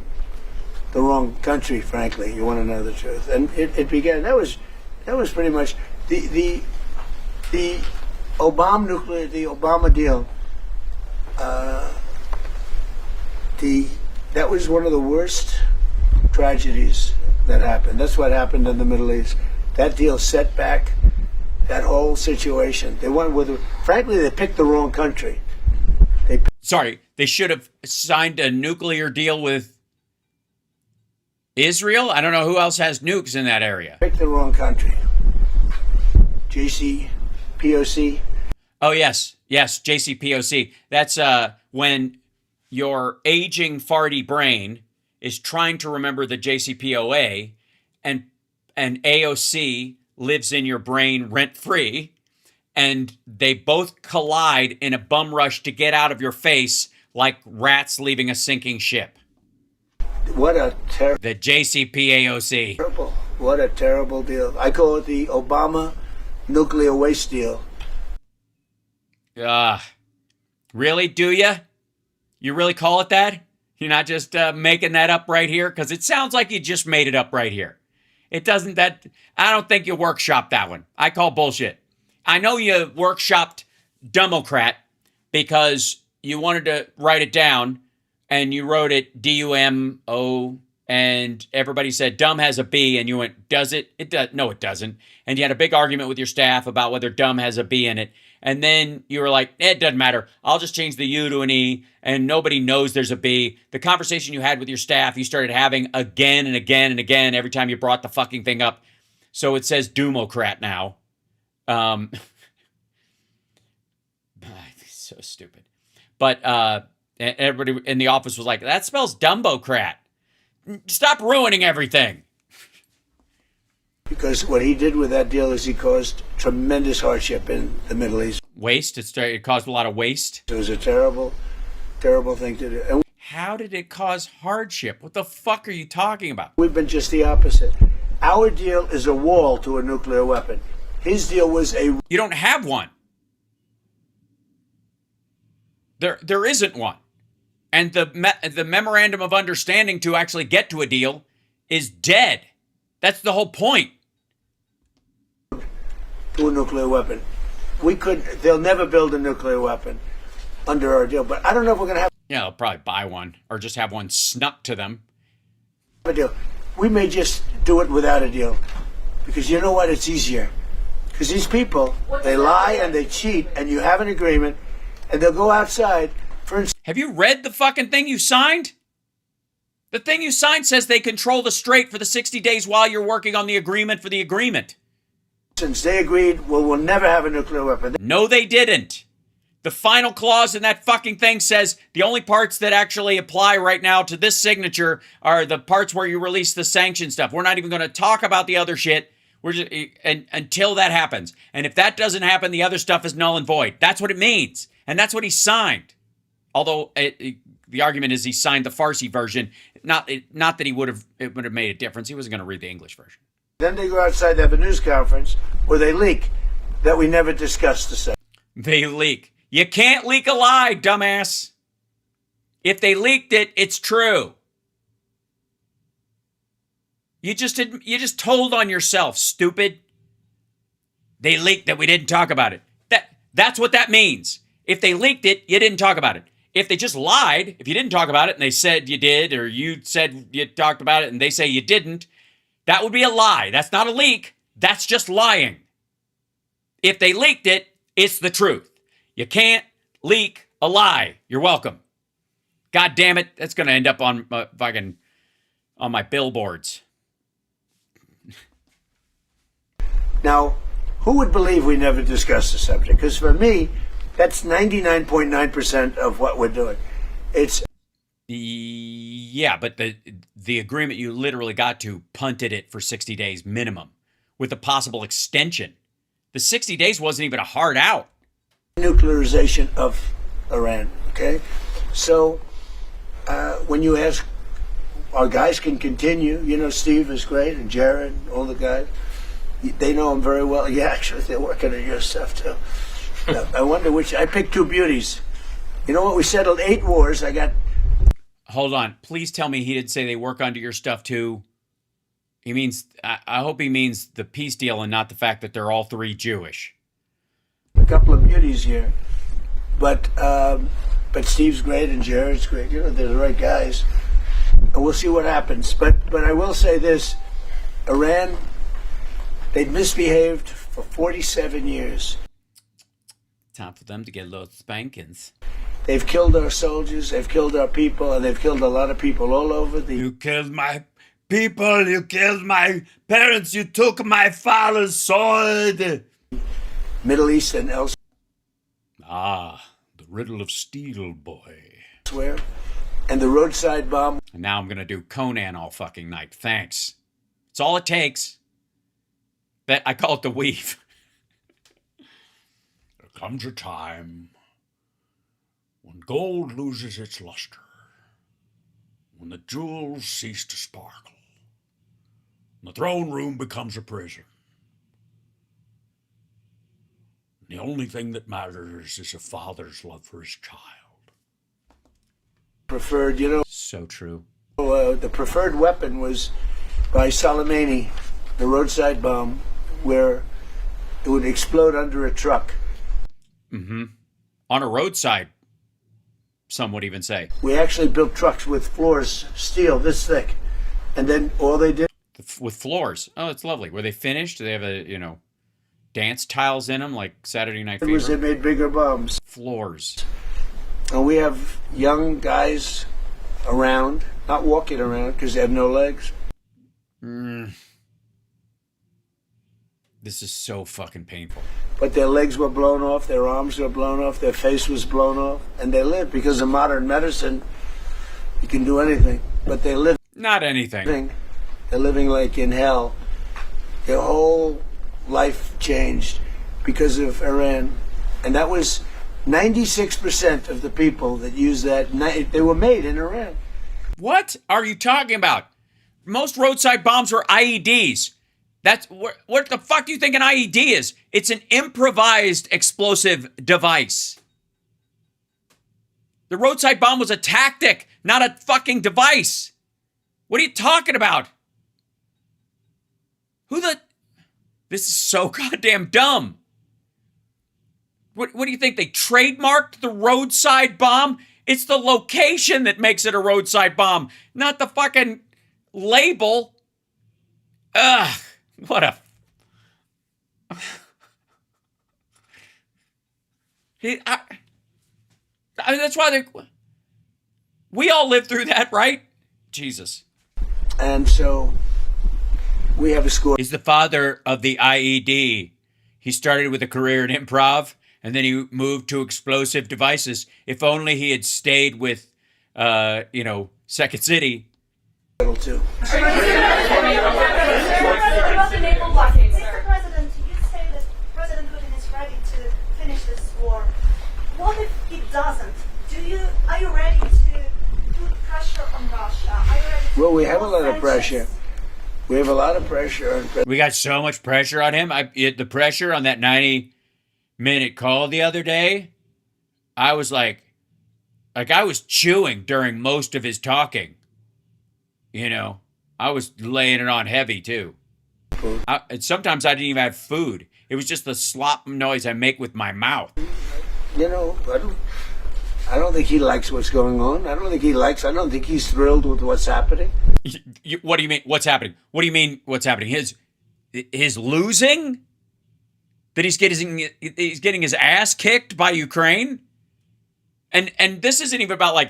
the wrong country, frankly. You want to know the truth. And it began, that was pretty much the Obama deal. That was one of the worst tragedies that happened. That's what happened in the Middle East. That deal set back that whole situation. They went with, frankly, they picked the wrong country. Sorry, they should have signed a nuclear deal with Israel? I don't know who else has nukes in that area. Picked the wrong country. JCPOC. Oh, yes, JCPOC. That's when your aging farty brain is trying to remember the JCPOA, and AOC lives in your brain rent-free, and they both collide in a bum rush to get out of your face like rats leaving a sinking ship. What a terrible... The JCPOA. Terrible. What a terrible deal. I call it the Obama nuclear waste deal. Really, do you? You really call it that? You're not just making that up right here? Because it sounds like you just made it up right here. It doesn't that... I don't think you workshopped that one. I call bullshit. I know you workshopped Dumbocrat because you wanted to write it down and you wrote it D-U-M-O and everybody said dumb has a B and you went, does it? It does. No, it doesn't. And you had a big argument with your staff about whether dumb has a B in it. And then you were like, it doesn't matter. I'll just change the U to an E and nobody knows there's a B. The conversation you had with your staff, you started having again and again and again every time you brought the fucking thing up. So it says Doomocrat now. So stupid. But everybody in the office was like, that spells Dumbocrat. Stop ruining everything. Because what he did with that deal is he caused tremendous hardship in the Middle East. Waste? It caused a lot of waste? It was a terrible, terrible thing to do. And how did it cause hardship? What the fuck are you talking about? we've been just the opposite. Our deal is a wall to a nuclear weapon. His deal was a... You don't have one. There isn't one. And the memorandum of understanding to actually get to a deal is dead. That's the whole point. To a nuclear weapon. They'll never build a nuclear weapon under our deal, but I don't know if we're going to have... Yeah, they'll probably buy one or just have one snuck to them. A deal. We may just do it without a deal. Because you know what? It's easier. Because these people, they lie and they cheat, and you have an agreement, and they'll go outside. For instance, have you read the fucking thing you signed? The thing you signed says they control the strait for the 60 days while you're working on the agreement for the agreement. Since they agreed, well, we'll never have a nuclear weapon. No, they didn't. The final clause in that fucking thing says the only parts that actually apply right now to this signature are the parts where you release the sanction stuff. We're not even going to talk about the other shit. We're just, until that happens. And if that doesn't happen, the other stuff is null and void. That's what it means. And that's what he signed. Although the argument is he signed the Farsi version. Not that it would have made a difference. He wasn't going to read the English version. Then they go outside, they have a news conference where they leak that we never discussed the subject. They leak. You can't leak a lie, dumbass. If they leaked it, it's true. You just told on yourself, stupid. They leaked that we didn't talk about it. That's what that means. If they leaked it, you didn't talk about it. If they just lied, if you didn't talk about it and they said you did, or you said you talked about it and they say you didn't, that would be a lie. That's not a leak. That's just lying. If they leaked it, it's the truth. You can't leak a lie. You're welcome. God damn it. That's going to end up on my billboards. Now, who would believe we never discussed the subject? Because for me, that's 99.9% of what we're doing. It's... Yeah, but the agreement you literally got to punted it for 60 days minimum with a possible extension. The 60 days wasn't even a hard out. Nuclearization of Iran, okay? So when you ask, our guys can continue. You know, Steve is great, and Jared, all the guys. They know him very well. Yeah, actually, they're working on your stuff, too. I wonder which... I picked two beauties. You know what? We settled 8 wars. I got... Hold on. Please tell me he didn't say they work under your stuff too. He means, I hope he means the peace deal and not the fact that they're all three Jewish. A couple of beauties here, but Steve's great and Jared's great. You know, they're the right guys, and we'll see what happens. But I will say this: Iran, they've misbehaved for 47 years. Time for them to get little spankings. They've killed our soldiers, they've killed our people, and they've killed a lot of people all over the... You killed my people, you killed my parents, you took my father's sword. Middle East and elsewhere. Ah, the riddle of steel, boy. And the roadside bomb... And now I'm going to do Conan all fucking night. Thanks. It's all it takes. I call it the weave. There comes a time when gold loses its luster, when the jewels cease to sparkle, and the throne room becomes a prison. And the only thing that matters is a father's love for his child. Preferred, you know... So true. The preferred weapon was by Soleimani, the roadside bomb, where it would explode under a truck. Mm-hmm. On a roadside, some would even say. We actually built trucks with floors, steel this thick. And then all they did... With floors. Oh, it's lovely. Were they finished? Do they have dance tiles in them like Saturday Night Fever? They made bigger bombs. Floors. And we have young guys around, not walking around because they have no legs. This is so fucking painful. But their legs were blown off, their arms were blown off, their face was blown off, and they lived because of modern medicine. You can do anything, but they live. Not anything. They're living like in hell. Their whole life changed because of Iran, and that was 96% of the people that used that. They were made in Iran. What are you talking about? Most roadside bombs are IEDs. That's what the fuck do you think an IED is? It's an improvised explosive device. The roadside bomb was a tactic, not a fucking device. What are you talking about? This is so goddamn dumb. What do you think? They trademarked the roadside bomb? It's the location that makes it a roadside bomb, not the fucking label. Ugh. What a... that's why we all lived through that, right? Jesus. And so we have a score. He's the father of the IED. He started with a career in improv, and then he moved to explosive devices. If only he had stayed with, Second City. Too. Mr. President, you say that President Putin is ready to finish this war. What if he doesn't? Are you ready to put pressure on Russia? Are you ready to we have a lot of pressure. We have a lot of pressure on We got so much pressure on him. The pressure on that 90-minute call the other day, I was like I was chewing during most of his talking. I was laying it on heavy too. And sometimes I didn't even have food. It was just the slop noise I make with my mouth. I don't think he likes what's going on. I don't think he's thrilled with what's happening. What do you mean? What's happening? What do you mean? What's happening? His losing? That he's getting his ass kicked by Ukraine? And this isn't even about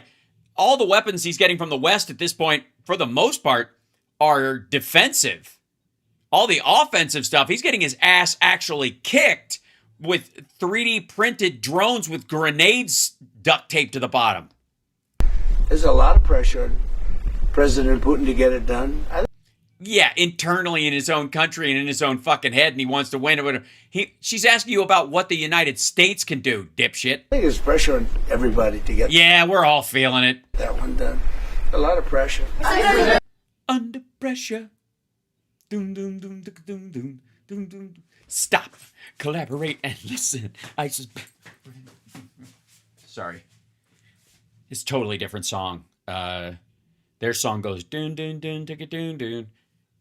all the weapons he's getting from the West at this point, for the most part, are defensive. All the offensive stuff, he's getting his ass actually kicked with 3D printed drones with grenades duct taped to the bottom. There's a lot of pressure on President Putin to get it done. Yeah, internally in his own country and in his own fucking head, and he wants to win. She's asking you about what the United States can do, dipshit. I think there's pressure on everybody to get we're all feeling it. That one done. A lot of pressure. Under pressure. Doom, doom, doom, doom, doom, doom, doom, doom. Stop, collaborate, and listen. Sorry. It's a totally different song. their song goes doon doon doon ticka doon doon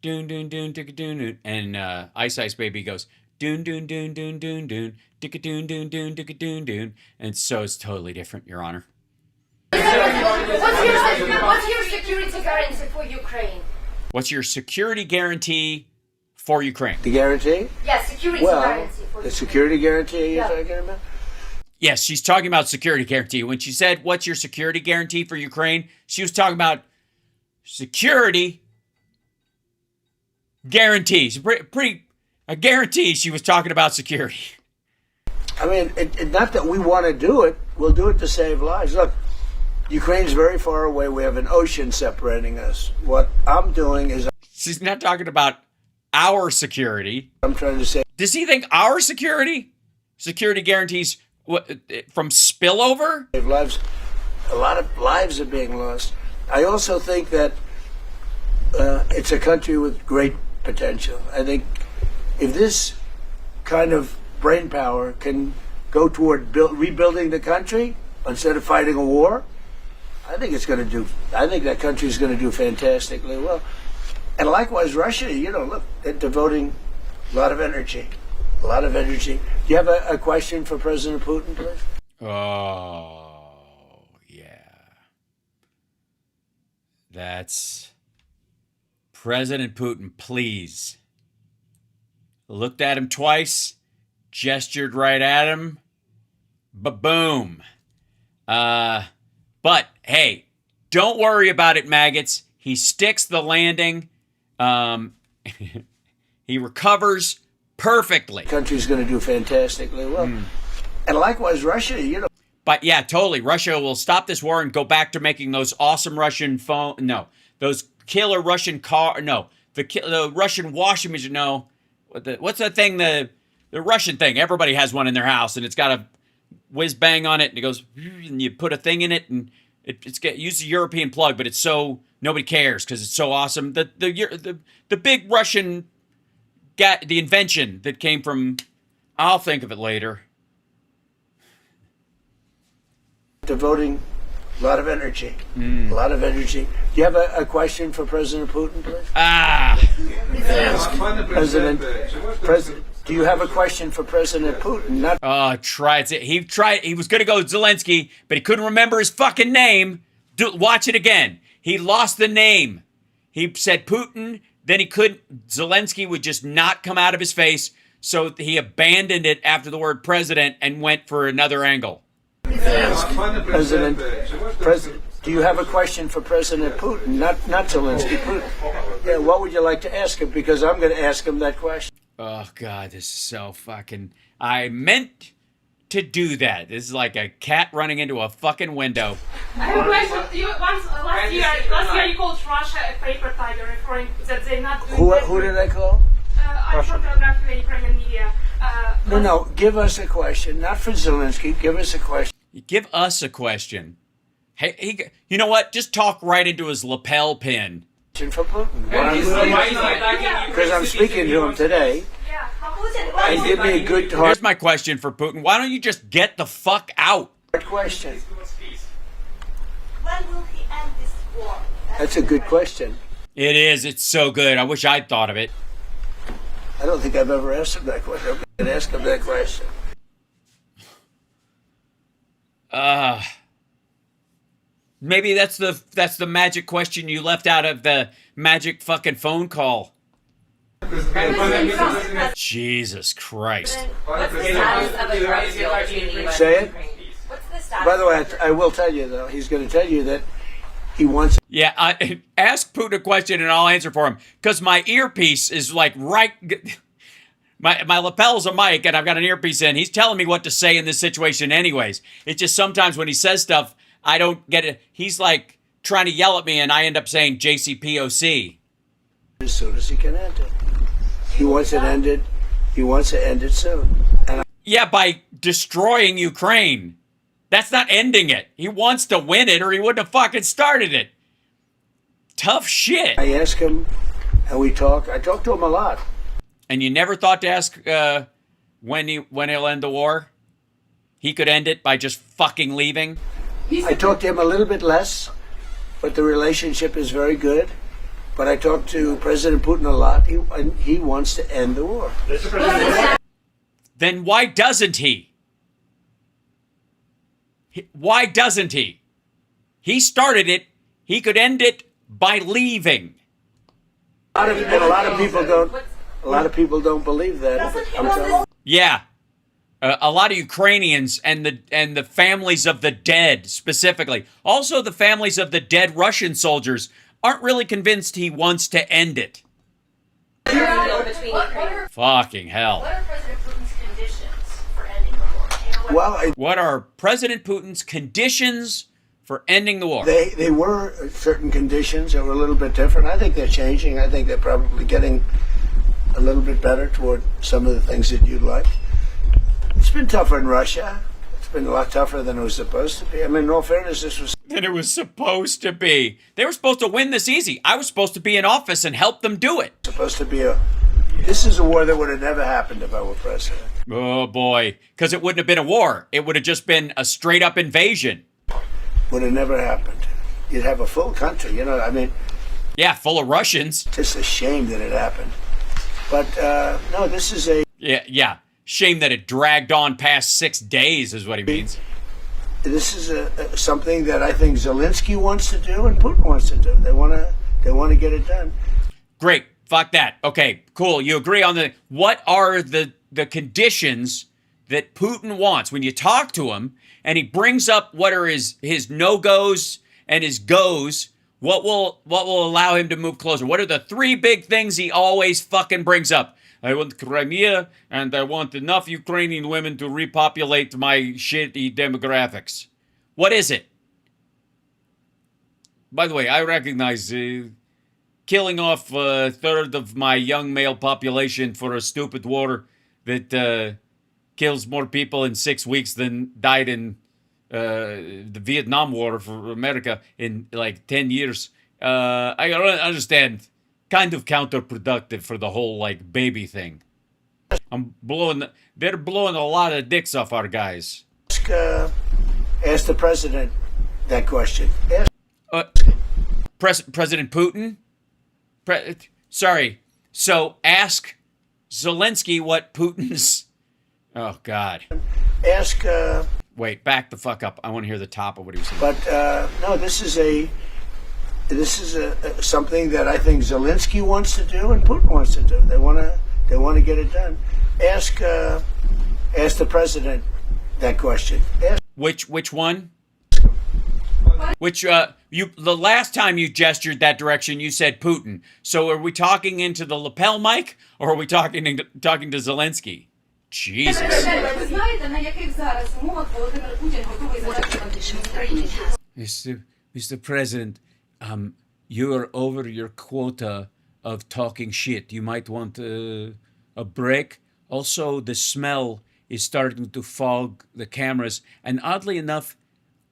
doon doon doon ticka doon doon, and Ice Ice Baby goes doon doon doon doon doon doon ticka doon doon doon ticka doon doon, and so it's totally different, Your Honor. What's your security guarantee for Ukraine? What's your security guarantee for Ukraine? The guarantee? Yes, security Well, guarantee for the security guarantee you're Yeah. talking about? Yes, she's talking about security guarantee. When she said, "What's your security guarantee for Ukraine?" she was talking about security guarantees. A guarantee she was talking about security. I mean, not that we want to do it. We'll do it to save lives. Look, Ukraine's very far away. We have an ocean separating us. What I'm doing is... She's not talking about our security. I'm trying to say... Does he think our security guarantees from spillover? Save lives. A lot of lives are being lost. I also think that it's a country with great potential. I think if this kind of brain power can go toward rebuilding the country instead of fighting a war, I think that country is going to do fantastically well. And likewise, Russia, look, they're devoting a lot of energy. Do you have a question for President Putin, please? Oh, yeah. That's President Putin, please. Looked at him twice, gestured right at him, ba-boom. But, hey, don't worry about it, maggots. He sticks the landing. He recovers perfectly. The country's going to do fantastically well. And likewise, Russia, But yeah, totally. Russia will stop this war and go back to making those awesome Russian those killer Russian the Russian washing machine. No, what's that thing? The Russian thing. Everybody has one in their house, and it's got a whiz bang on it, and it goes, and you put a thing in it, and it's uses a European plug, but it's so nobody cares because it's so awesome. The big Russian the invention that came from, I'll think of it later. devoting a lot of energy. Do you have a question for President Putin, please? President, do you have a question for President Putin? He was going to go Zelensky, but he couldn't remember his fucking name. Watch it again. He lost the name. He said Putin, then he couldn't. Zelensky would just not come out of his face, so he abandoned it after the word president and went for another angle. President, do you have a question for President Putin? Not Zelensky, Putin. Yeah, what would you like to ask him? Because I'm going to ask him that question. Oh, God, this is so fucking... I meant to do that. This is like a cat running into a fucking window. I have a question. Last year you called Russia a paper tiger, referring that they're not doing Who did I call? I photographed the Ukrainian media. No, give us a question. Not for Zelensky. Give us a question. Give us a question. Hey, you know what? Just talk right into his lapel pin. For Putin. Because I'm speaking to him today. And give me a good talk. Here's my question for Putin. Why don't you just get the fuck out? Good question. When will he end this war? That's a good question. It is. It's so good. I wish I'd thought of it. I don't think I've ever asked him that question. I'm going to ask him that question. Maybe that's the magic question you left out of the magic fucking phone call. Jesus Christ. What's the status of a drug deal between the US Say and it. Ukraine? What's the status? By the way, I will tell you, though, he's going to tell you that he wants... Yeah, ask Putin a question and I'll answer for him. Because my earpiece is like right... My lapel's a mic and I've got an earpiece in. He's telling me what to say in this situation anyways. It's just sometimes when he says stuff, I don't get it. He's like trying to yell at me and I end up saying JCPOC. As soon as he can end it. He wants it ended. He wants to end it soon. Yeah, by destroying Ukraine. That's not ending it. He wants to win it or he wouldn't have fucking started it. Tough shit. I ask him and we talk. I talk to him a lot. And you never thought to ask when he'll end the war? He could end it by just fucking leaving? I talk to him a little bit less, but the relationship is very good. But I talked to President Putin a lot. He wants to end the war. Then why doesn't he? Why doesn't he? He started it. He could end it by leaving. A lot of people don't believe that. Yeah. A lot of Ukrainians and the families of the dead specifically. Also the families of the dead Russian soldiers aren't really convinced he wants to end it. Fucking hell. What are President Putin's conditions for ending the war? What are President Putin's conditions for ending the war? They were certain conditions that were a little bit different. I think they're changing. I think they're probably getting a little bit better toward some of the things that you'd like. It's been tougher in Russia. It's been a lot tougher than it was supposed to be. I mean, in all fairness, this was... Than it was supposed to be. They were supposed to win this easy. I was supposed to be in office and help them do it. Supposed to be This is a war that would have never happened if I were president. Oh, boy. Because it wouldn't have been a war. It would have just been a straight-up invasion. Would have never happened. You'd have a full country, you know, I mean... Yeah, full of Russians. Just a shame that it happened. But, no, this is a... Yeah. Shame that it dragged on past 6 days is what he means. This is something that I think Zelensky wants to do and Putin wants to do. They want to get it done. Great. Fuck that. Okay, cool. You agree on what are the conditions that Putin wants? When you talk to him and he brings up what are his no-goes and his goes, what will allow him to move closer? What are the 3 big things he always fucking brings up? I want Crimea, and I want enough Ukrainian women to repopulate my shitty demographics. What is it? By the way, I recognize killing off a third of my young male population for a stupid war that kills more people in 6 weeks than died in the Vietnam War for America in like 10 years. I understand. Kind of counterproductive for the whole like baby thing. They're blowing a lot of dicks off our guys. Ask the president that question. President Putin? Sorry. So ask Zelensky what Putin's... Oh, God. Ask... Wait, back the fuck up. I want to hear the top of what he was saying. But, no, this is something that I think Zelensky wants to do and Putin wants to do. They want to get it done. Ask the president that question. Which one? The last time you gestured that direction, you said Putin. So are we talking into the lapel mic or are we talking to Zelensky? Jesus. Mr. President, you're over your quota of talking shit. You might want a break. Also, the smell is starting to fog the cameras and oddly enough,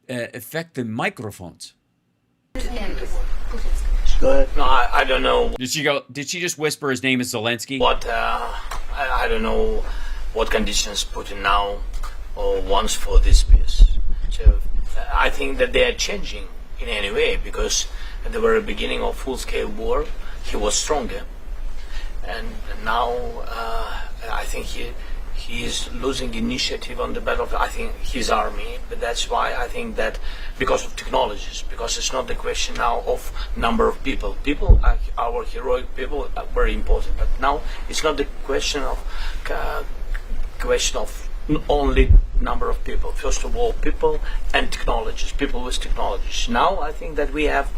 affect the microphones. Go ahead. No, I don't know. Did she just whisper his name is Zelensky? I don't know what conditions Putin now wants for this peace. So I think that they are changing in any way because at the very beginning of full-scale war, he was stronger, and now I think he is losing initiative on the battlefield. I think his army, but that's why I think that because of technologies, because it's not the question now of number of people. People, our heroic people, are very important, but now it's not the question of only number of people. First of all, people and technologies, people with technologies. Now I think that we have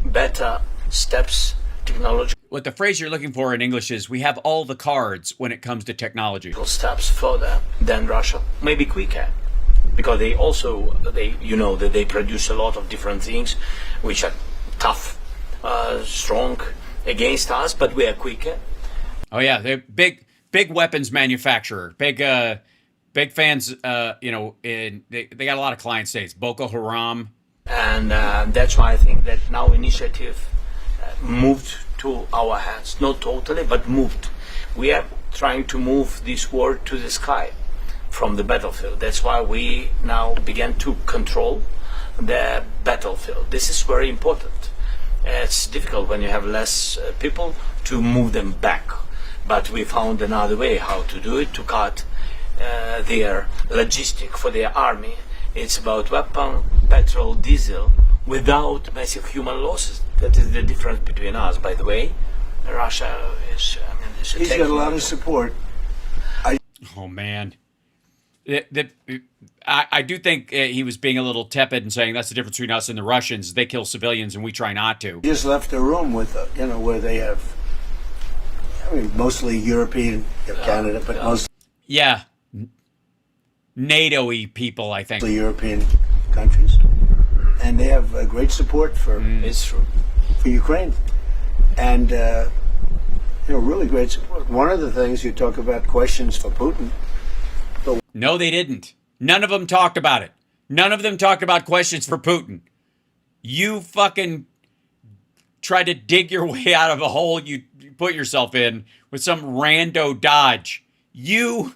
better steps, technology. What the phrase you're looking for in English is, we have all the cards when it comes to technology. Steps further than Russia, maybe quicker, because they produce a lot of different things which are tough, strong against us, but we are quicker. Oh yeah, they're big weapons manufacturer, big fans. They got a lot of client states, Boko Haram, and that's why I think that now initiative moved to our hands, not totally, but moved. We are trying to move this war to the sky from the battlefield. That's why we now began to control the battlefield. This is very important. It's difficult when you have less people to move them back, but we found another way how to do it, to cut their logistic for their army. It's about weapon, petrol, diesel, without massive human losses. That is the difference between us, by the way. Russia is, He's got a lot of support. Oh man, I do think he was being a little tepid and saying that's the difference between us and the Russians. They kill civilians and we try not to. He just left a room with, where they have, mostly European, Canada, but mostly Yeah, NATO-y people, I think. European countries, and they have great support for Ukraine, and really great support. One of the things you talk about questions for Putin. No, they didn't. None of them talked about it. None of them talked about questions for Putin. You fucking try to dig your way out of a hole you put yourself in with some rando dodge. You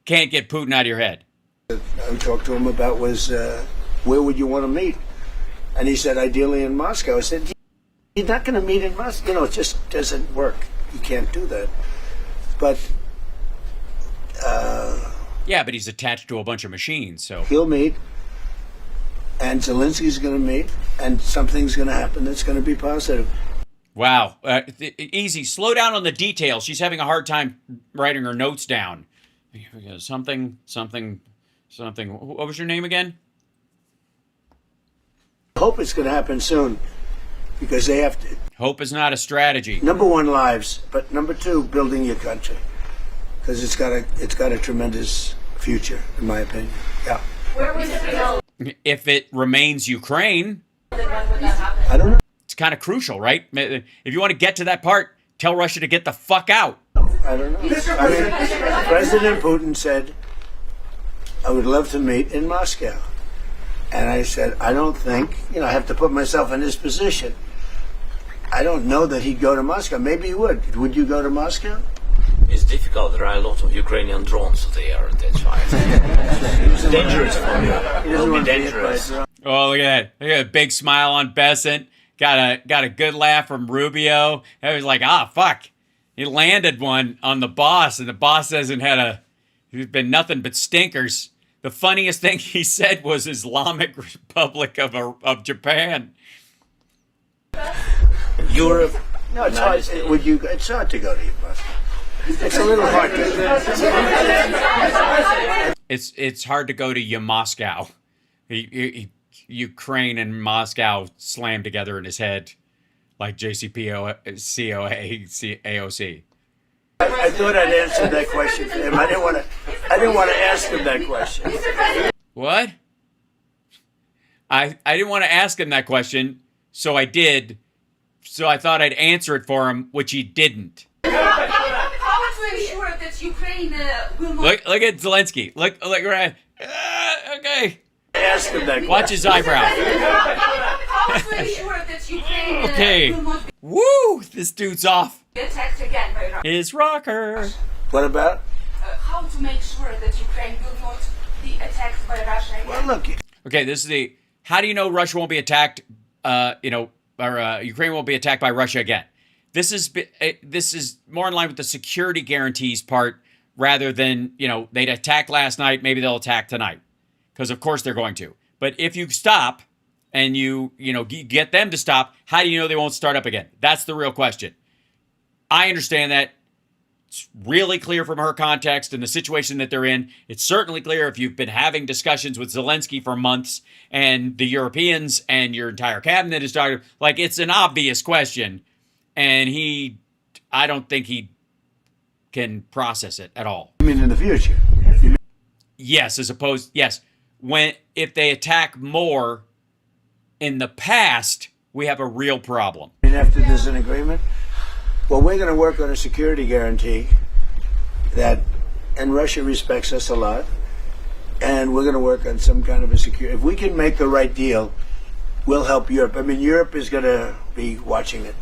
can't get Putin out of your head. I talked to him about was where would you want to meet? And he said ideally in Moscow. I said, you're not going to meet in Moscow. It just doesn't work. You can't do that. But yeah, but he's attached to a bunch of machines, so he'll meet, and Zelensky's going to meet, and something's going to happen that's going to be positive. Wow. Easy. Slow down on the details. She's having a hard time writing her notes down. Something. What was your name again? Hope it's going to happen soon, because they have to. Hope is not a strategy. Number one, lives, but number two, building your country, because it's got a tremendous future, in my opinion. Yeah. Where would it go? If it remains Ukraine, Then when would that happen? I don't know. it's kind of crucial, right? If you want to get to that part, tell Russia to get the fuck out. I don't know. President Putin said, I would love to meet in Moscow. And I said, I don't think, I have to put myself in his position. I don't know that he'd go to Moscow. Maybe he would. Would you go to Moscow? It's difficult. There are a lot of Ukrainian drones there. That's why it's dangerous for me. It will be dangerous. Oh, look at that. Look at a big smile on Bessent. Got a good laugh from Rubio. I was like, fuck. He landed one on the boss, and the boss hasn't there's been nothing but stinkers. The funniest thing he said was Islamic Republic of Japan. Europe. No, it's hard. It's hard to go to Moscow. It's a little hard. It's hard to go to Moscow. Ukraine and Moscow slammed together in his head like AOC. I thought I'd answer that question for him. I didn't want to ask him that question. What? I didn't want to ask him that question, so I did. So I thought I'd answer it for him, which he didn't. How to ensure that Ukraine will not... Look at Zelensky. Look right. Okay. Ask him that question. Watch his eyebrow. How to ensure that Ukraine Okay. will not Woo! This dude's off be attacked again by Russia? his rocker. What about? How to make sure that Ukraine will not be attacked by Russia again? Well, look. Okay, this is how do you know Russia won't be attacked, or Ukraine won't be attacked by Russia again? This is more in line with the security guarantees part rather than, they'd attacked last night, maybe they'll attack tonight. Because of course they're going to. But if you stop and you get them to stop, how do you know they won't start up again? That's the real question. I understand that. It's really clear from her context and the situation that they're in. It's certainly clear if you've been having discussions with Zelensky for months and the Europeans and your entire cabinet is talking. Like, it's an obvious question. And I don't think he can process it at all. I mean, in the future. Yes, if they attack more in the past, we have a real problem. And after there's an agreement, well, we're going to work on a security guarantee and Russia respects us a lot, and we're going to work on some kind of a security. If we can make the right deal, we'll help Europe. I mean, Europe is going to be watching it,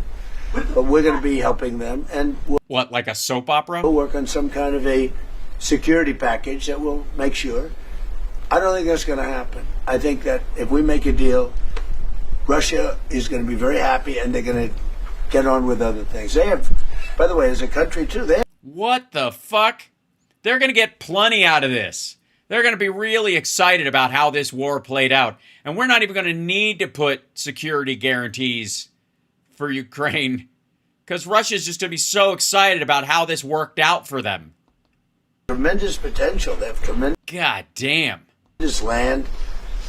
but we're going to be helping them, and what, like a soap opera? We'll work on some kind of a security package that will make sure I don't think that's going to happen. I think that if we make a deal, Russia is going to be very happy, and they're going to get on with other things. They have, by the way, as a country too, they have. What the fuck? They're going to get plenty out of this. They're going to be really excited about how this war played out. And we're not even going to need to put security guarantees for Ukraine because Russia's just going to be so excited about how this worked out for them. Tremendous potential. They have tremendous. God damn. Land,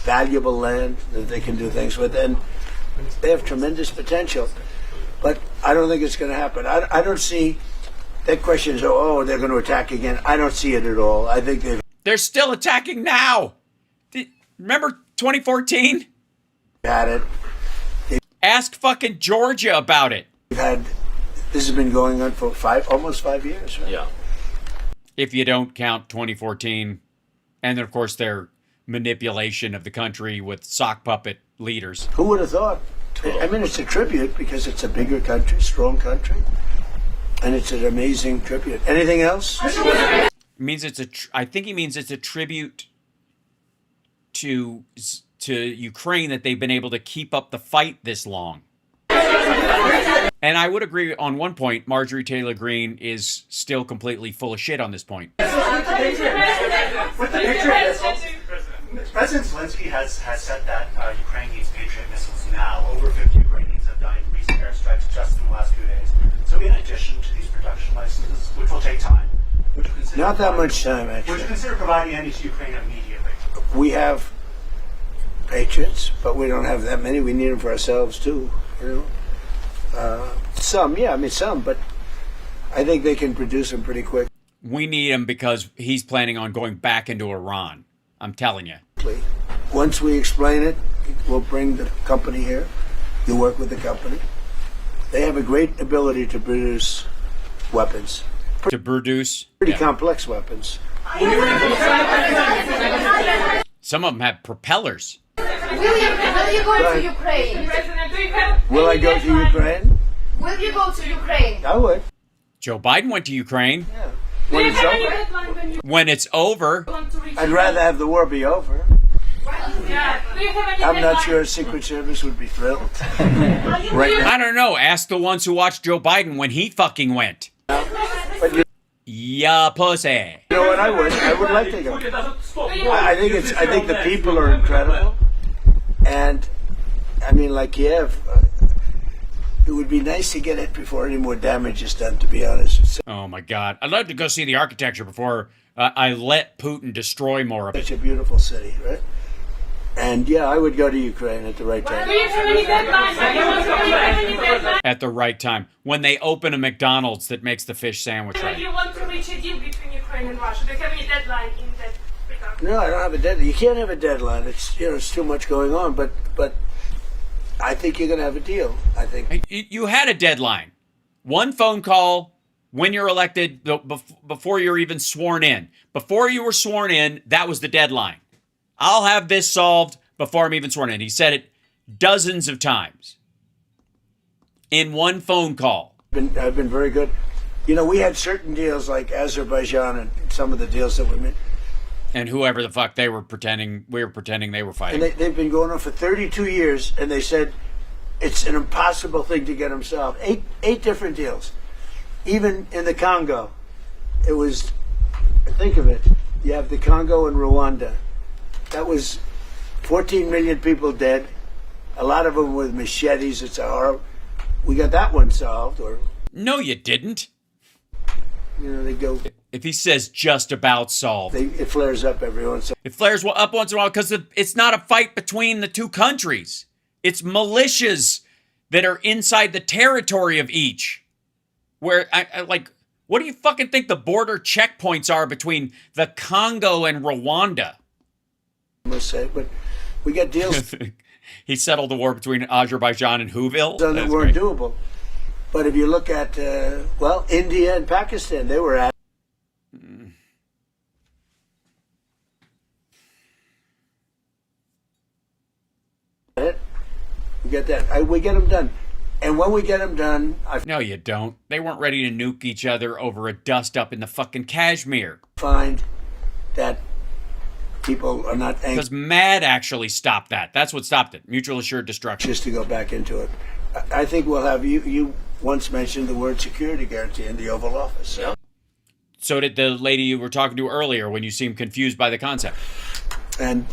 valuable land that they can do things with, and they have tremendous potential. But I don't think it's going to happen. I don't see that question is, oh, they're going to attack again. I don't see it at all. I think they're still attacking now. Remember 2014? Had it. Ask fucking Georgia about it. This has been going on for almost 5 years, right? Yeah. If you don't count 2014, and then of course their manipulation of the country with sock puppet leaders. Who would have thought? I mean, it's a tribute because it's a bigger country, strong country, and it's an amazing tribute. Anything else? It means I think he means it's a tribute to Ukraine that they've been able to keep up the fight this long. And I would agree on one point, Marjorie Taylor Greene is still completely full of shit on this point. President Zelensky has said that Ukraine needs Patriot missiles now. Over 50 Ukrainians have died in recent airstrikes just in the last few days. So in addition to these production licenses, which will take time, not that much time, actually. Would you consider providing any to Ukraine immediately? We have Patriots, but we don't have that many. We need them for ourselves too. You know, some, but I think they can produce them pretty quick. We need him because he's planning on going back into Iran. I'm telling you. Once we explain it, we'll bring the company here. You work with the company. They have a great ability to produce weapons. Pretty complex weapons. Some of them have propellers. Will you go to Ukraine? Will I go to Ukraine? Will you go to Ukraine? I would. Joe Biden went to Ukraine. Yeah. When it's over. I'd rather have the war be over. I'm not sure Secret Service would be thrilled. I don't know. Ask the ones who watched Joe Biden when he fucking went. Yeah, pussy. You know what? I would like to go. I think the people are incredible, and I mean, like Kiev. It would be nice to get it before any more damage is done, to be honest. Oh my God. I'd love to go see the architecture before I let Putin destroy more of it. Such a beautiful city, right? And yeah, I would go to Ukraine at the right time. At the right time. When they open a McDonald's that makes the fish sandwich right. You want to reach a deal between Ukraine and Russia? Do you have any deadline in that regard? No, I don't have a deadline. You can't have a deadline. It's it's too much going on, but I think you're going to have a deal. I think you had a deadline. One phone call when you're elected, before you're even sworn in. Before you were sworn in, that was the deadline. I'll have this solved before I'm even sworn in. He said it dozens of times in one phone call. I've been very good. You know, we had certain deals like Azerbaijan and some of the deals that we made. And whoever the fuck we were pretending they were fighting. And they've been going on for 32 years, and they said it's an impossible thing to get them solved. Eight different deals. Even in the Congo, it was, think of it, you have the Congo and Rwanda. That was 14 million people dead, a lot of them with machetes. It's a horror. We got that one solved. Or no, you didn't. You know, they go. If he says just about solved. It flares up every once in a while. It flares up once in a while because it's not a fight between the two countries. It's militias that are inside the territory of each. Where, what do you fucking think the border checkpoints are between the Congo and Rwanda? I must say, but we got deals. He settled the war between Azerbaijan and Whoville. That weren't doable. But if you look at, India and Pakistan, they were at. We get that. We get them done. And when we get them done... No, you don't. They weren't ready to nuke each other over a dust-up in the fucking Kashmir. Find that people are not anxious Because MAD actually stopped that. That's what stopped it. Mutual assured destruction. to go back into it. I think we'll have you once mentioned the word security guarantee in the Oval Office. So. So did the lady you were talking to earlier when you seemed confused by the concept. And,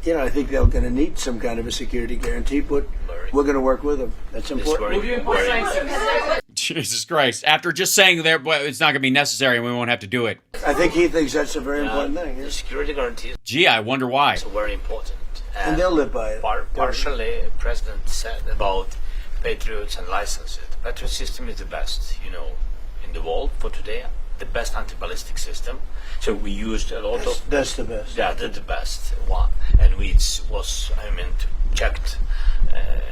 you know, I think they're going to need some kind of a security guarantee, but we're going to work with them. That's important. Jesus Christ. After just saying there, well, it's not going to be necessary and we won't have to do it. I think he thinks that's a very important thing. The security guarantee Gee, I wonder why. is very important. And they'll live by it. Partially, President said about Patriots and licenses. The Patriot system is the best, in the world for today. The best anti-ballistic system. So we used a lot of. That's the best. Yeah, that's the best one, and checked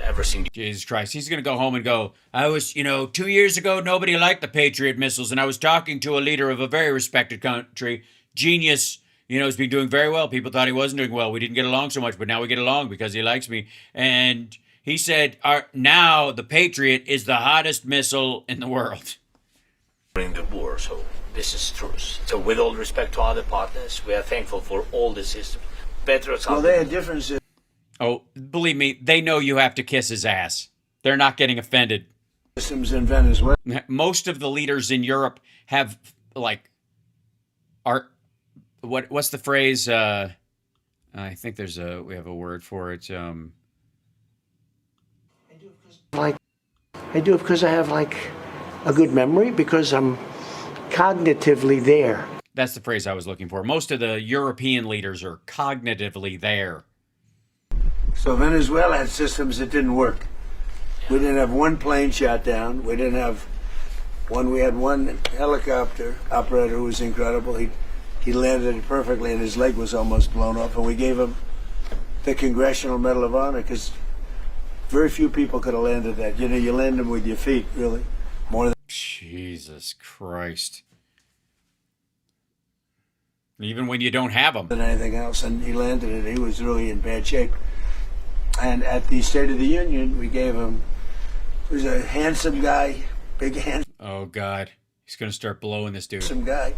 everything. Jesus Christ. He's going to go home and go, I was, 2 years ago, nobody liked the Patriot missiles, and I was talking to a leader of a very respected country, genius, has been doing very well. People thought he wasn't doing well. We didn't get along so much, but now we get along because he likes me. And he said, now the Patriot is the hottest missile in the world. During the war, so this is truth. So with all respect to other partners, we are thankful for all the systems. Patriots. Well, they had differences. Oh, believe me, they know you have to kiss his ass. They're not getting offended. Systems in Venezuela. Most of the leaders in Europe have what's the phrase? I think we have a word for it. I do it because I have a good memory, because I'm cognitively there. That's the phrase I was looking for. Most of the European leaders are cognitively there. So Venezuela had systems that didn't work. We didn't have one plane shot down. We didn't have one. We had one helicopter operator who was incredible. He landed it perfectly, and his leg was almost blown off. And we gave him the Congressional Medal of Honor, because very few people could have landed that. You land them with your feet, really, more than. Jesus Christ. Even when you don't have them. Than anything else, and he landed it. He was really in bad shape. And at the State of the Union, we gave him. He was a handsome guy, big handsome. Oh God, he's gonna start blowing this dude. Some guy.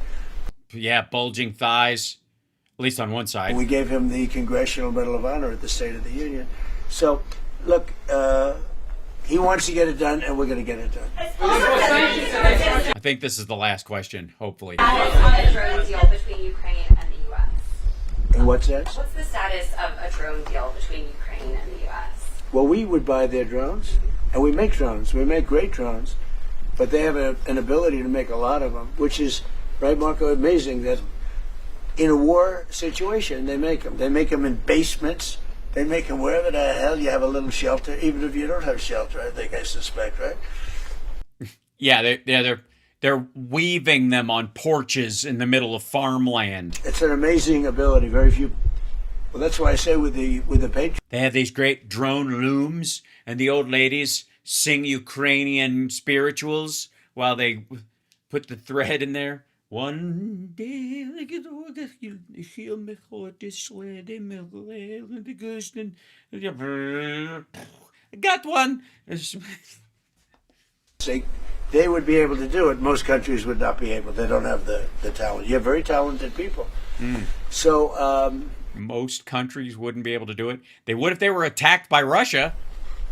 Yeah, bulging thighs, at least on one side. We gave him the Congressional Medal of Honor at the State of the Union. So, look, he wants to get it done, and we're going to get it done. I think this is the last question, hopefully. Status on a drone deal between Ukraine and the U.S. And what's that? What's the status of a drone deal between Ukraine and the U.S.? Well, we would buy their drones, and we make drones. We make great drones, but they have an ability to make a lot of them, which is, right, Marco, amazing that in a war situation, they make them. They make them in basements. They make them wherever the hell you have a little shelter, even if you don't have shelter, I suspect, right? Yeah, they're weaving them on porches in the middle of farmland. It's an amazing ability. Very few. Well, that's why I say with the Patriot. They have these great drone looms, and the old ladies sing Ukrainian spirituals while they put the thread in there. One day I got one. They would be able to do it. Most countries would not be able. They don't have the talent. You have very talented people. So most countries wouldn't be able to do it. They would if they were attacked by Russia.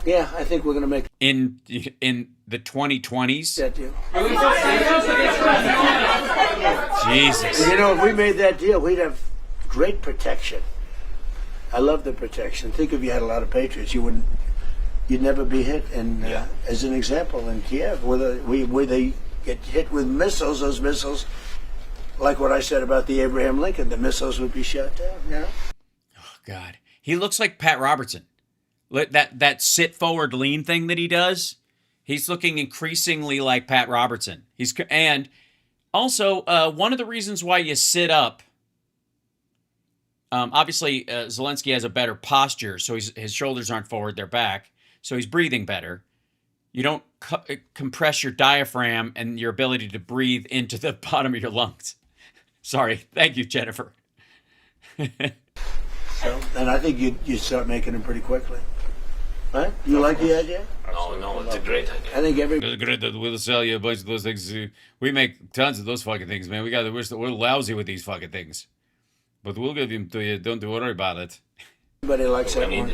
Yeah, I think we're going to make in the 2020s. That deal. Jesus. If we made that deal, we'd have great protection. I love the protection. Think if you had a lot of Patriots, you'd never be hit. And as an example, in Kiev, where they get hit with missiles, those missiles, like what I said about the Abraham Lincoln, the missiles would be shot down. Yeah. Oh God, he looks like Pat Robertson. That sit forward lean thing that he does. He's looking increasingly like Pat Robertson. And also one of the reasons why you sit up. Obviously, Zelensky has a better posture, so his shoulders aren't forward; they're back. So he's breathing better. You don't compress your diaphragm and your ability to breathe into the bottom of your lungs. Sorry. Thank you, Jennifer. And I think you'd start making them pretty quickly. Right? You like the idea? No, it's a great idea. I think It's great that we'll sell you a bunch of those things. We make tons of those fucking things, man. We're lousy with these fucking things. but we'll give him to you. Don't worry about it. Everybody likes that one.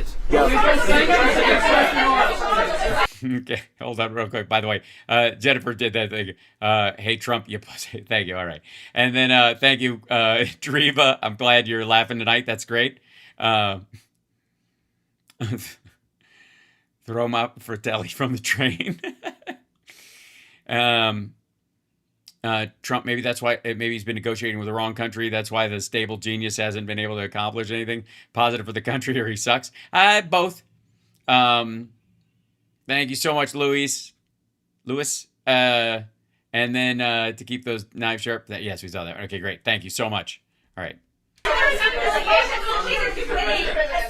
Okay, hold on real quick. By the way, Jennifer did that thing. Hey, Trump, you pussy. Thank you. All right. And then thank you, Driva. I'm glad you're laughing tonight. That's great. Throw him out for Telly from the train. Trump, maybe that's why, maybe he's been negotiating with the wrong country. That's why the stable genius hasn't been able to accomplish anything positive for the country, or he sucks. Both. Thank you so much, Louis. And then to keep those knives sharp. Yes, we saw that. Okay, great. Thank you so much. All right. As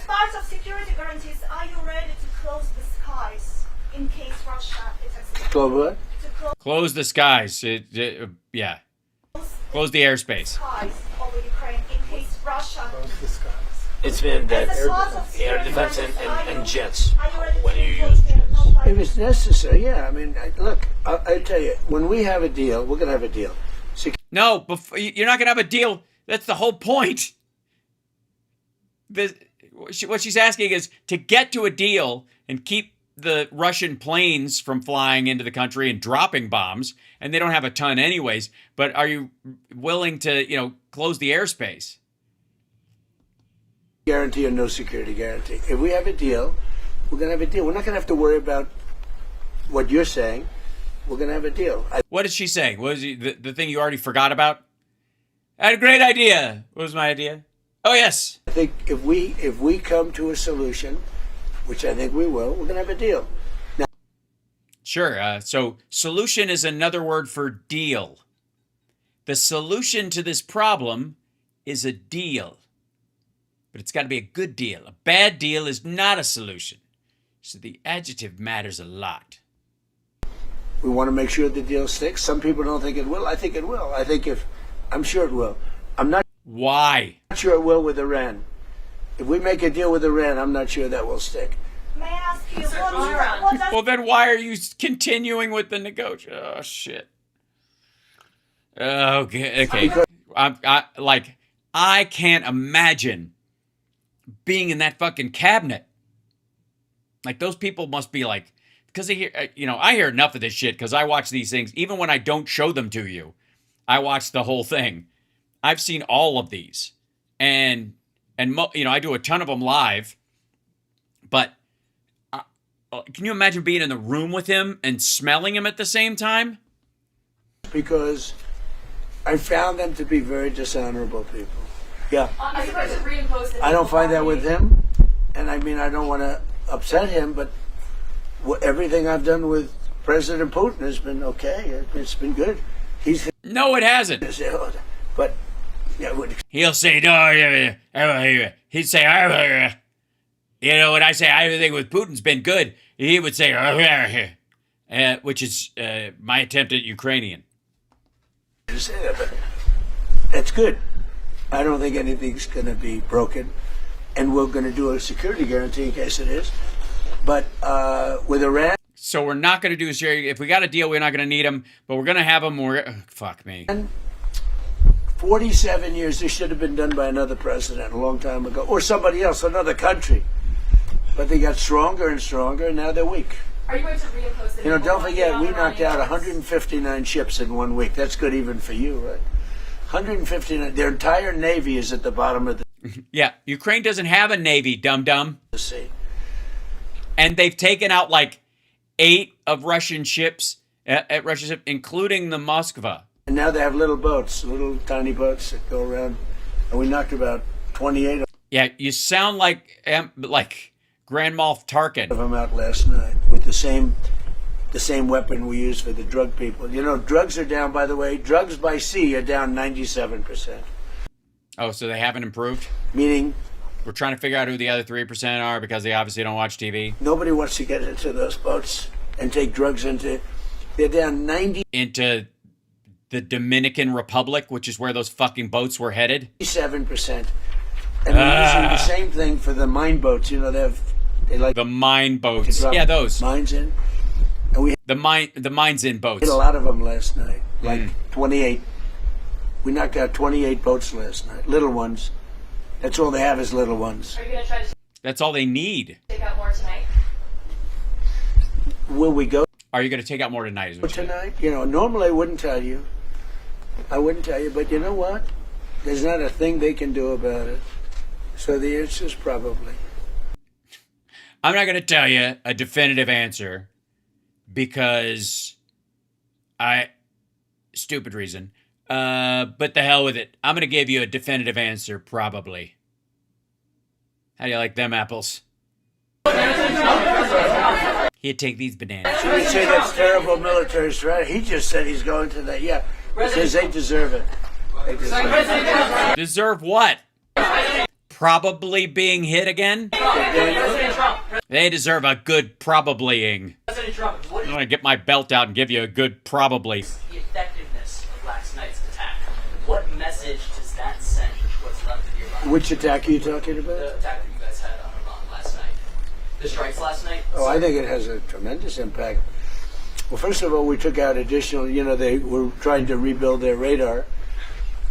part of security guarantees, are you ready to close the skies in case Russia attacks? Close what? Close the skies. Yeah. Close the airspace. Skies over Ukraine in case Russia. Close the skies. It's been that air defense and jets when you use jets. If it's necessary, yeah. I mean, look, I tell you, when we have a deal, we're going to have a deal. No, you're not going to have a deal. That's the whole point. What she's asking is to get to a deal and keep the Russian planes from flying into the country and dropping bombs, and they don't have a ton anyways, but are you willing to, close the airspace? Guarantee or no security guarantee. If we have a deal, we're going to have a deal. We're not going to have to worry about what you're saying. We're going to have a deal. What is she saying? What is the thing you already forgot about? I had a great idea. What was my idea? Oh, yes. I think if we come to a solution, which I think we will, we're going to have a deal. Now, sure. So solution is another word for deal. The solution to this problem is a deal. But it's got to be a good deal. A bad deal is not a solution. So the adjective matters a lot. We want to make sure the deal sticks. Some people don't think it will. I think it will. I'm sure it will. I'm not. Why? Not sure it will with Iran. If we make a deal with Iran, I'm not sure that will stick. May I ask you what does... Well, then why are you continuing with the negotiation? Oh, shit. Okay. I can't imagine being in that fucking cabinet. Like, those people must be like, because they hear, I hear enough of this shit because I watch these things. Even when I don't show them to you, I watch the whole thing. I've seen all of these. And I do a ton of them live. But can you imagine being in the room with him and smelling him at the same time? Because I found them to be very dishonorable people. Yeah. I don't find that with him. And I mean, I don't want to upset him, but everything I've done with President Putin has been okay. It's been good. No, it hasn't. But he'll say no. He'd say, when I say everything with Putin's been good, he would say, which is my attempt at Ukrainian. To say that, but that's good. I don't think anything's going to be broken, and we're going to do a security guarantee in case it is. But with Iran. So we're not going to do a security. If we got a deal, we're not going to need them, but we're going to have them. Fuck me. 47 years. This should have been done by another president a long time ago, or somebody else, another country. But they got stronger and stronger, and now they're weak. Are you going to reimpose the don't forget, we knocked out 159 ships in 1 week. That's good even for you, right? 159. Their entire navy is at the bottom of the Yeah, Ukraine doesn't have a navy, dum-dum. sea. And they've taken out like 8 of Russian ships, including the Moskva. And now they have little boats, little tiny boats that go around. And we knocked about 28 of them. Yeah, you sound like Grand Moff Tarkin. Of them out last night with the same weapon we use for the drug people. Drugs are down, by the way. Drugs by sea are down 97%. Oh, so they haven't improved? Meaning? We're trying to figure out who the other 3% are because they obviously don't watch TV. Nobody wants to get into those boats and take drugs into. They're down 90. Into the Dominican Republic, which is where those fucking boats were headed. 7%. And they're using the same thing for the mine boats. They like the mine boats. Yeah, those mines in. And we the mines in boats. Hit a lot of them last night, like 28. We knocked out 28 boats last night, little ones. That's all they have is little ones. Are you going to try to That's all they need. take out more tonight? Will we go Are you going to take out more tonight? Is what you tonight? You know, normally I wouldn't tell you. But you know what? There's not a thing they can do about it. So the answer is probably. I'm not going to tell you a definitive answer because stupid reason. But the hell with it. I'm going to give you a definitive answer, probably. How do you like them apples? Here, take these bananas. So you say that's terrible military strategy. He just said he's going to that. Yeah, because they deserve it. They deserve it. Deserve what? Probably being hit again? They deserve a good probablying. President Trump, what I'm is going to get my belt out and give you a good probably. the effectiveness of last night's attack? What message does that send what's left of your body? Which attack are you talking about? The attack that you guys had on Iran last night. The strikes last night? Oh, I think it has a tremendous impact. Well, first of all, we took out additional, they were trying to rebuild their radar,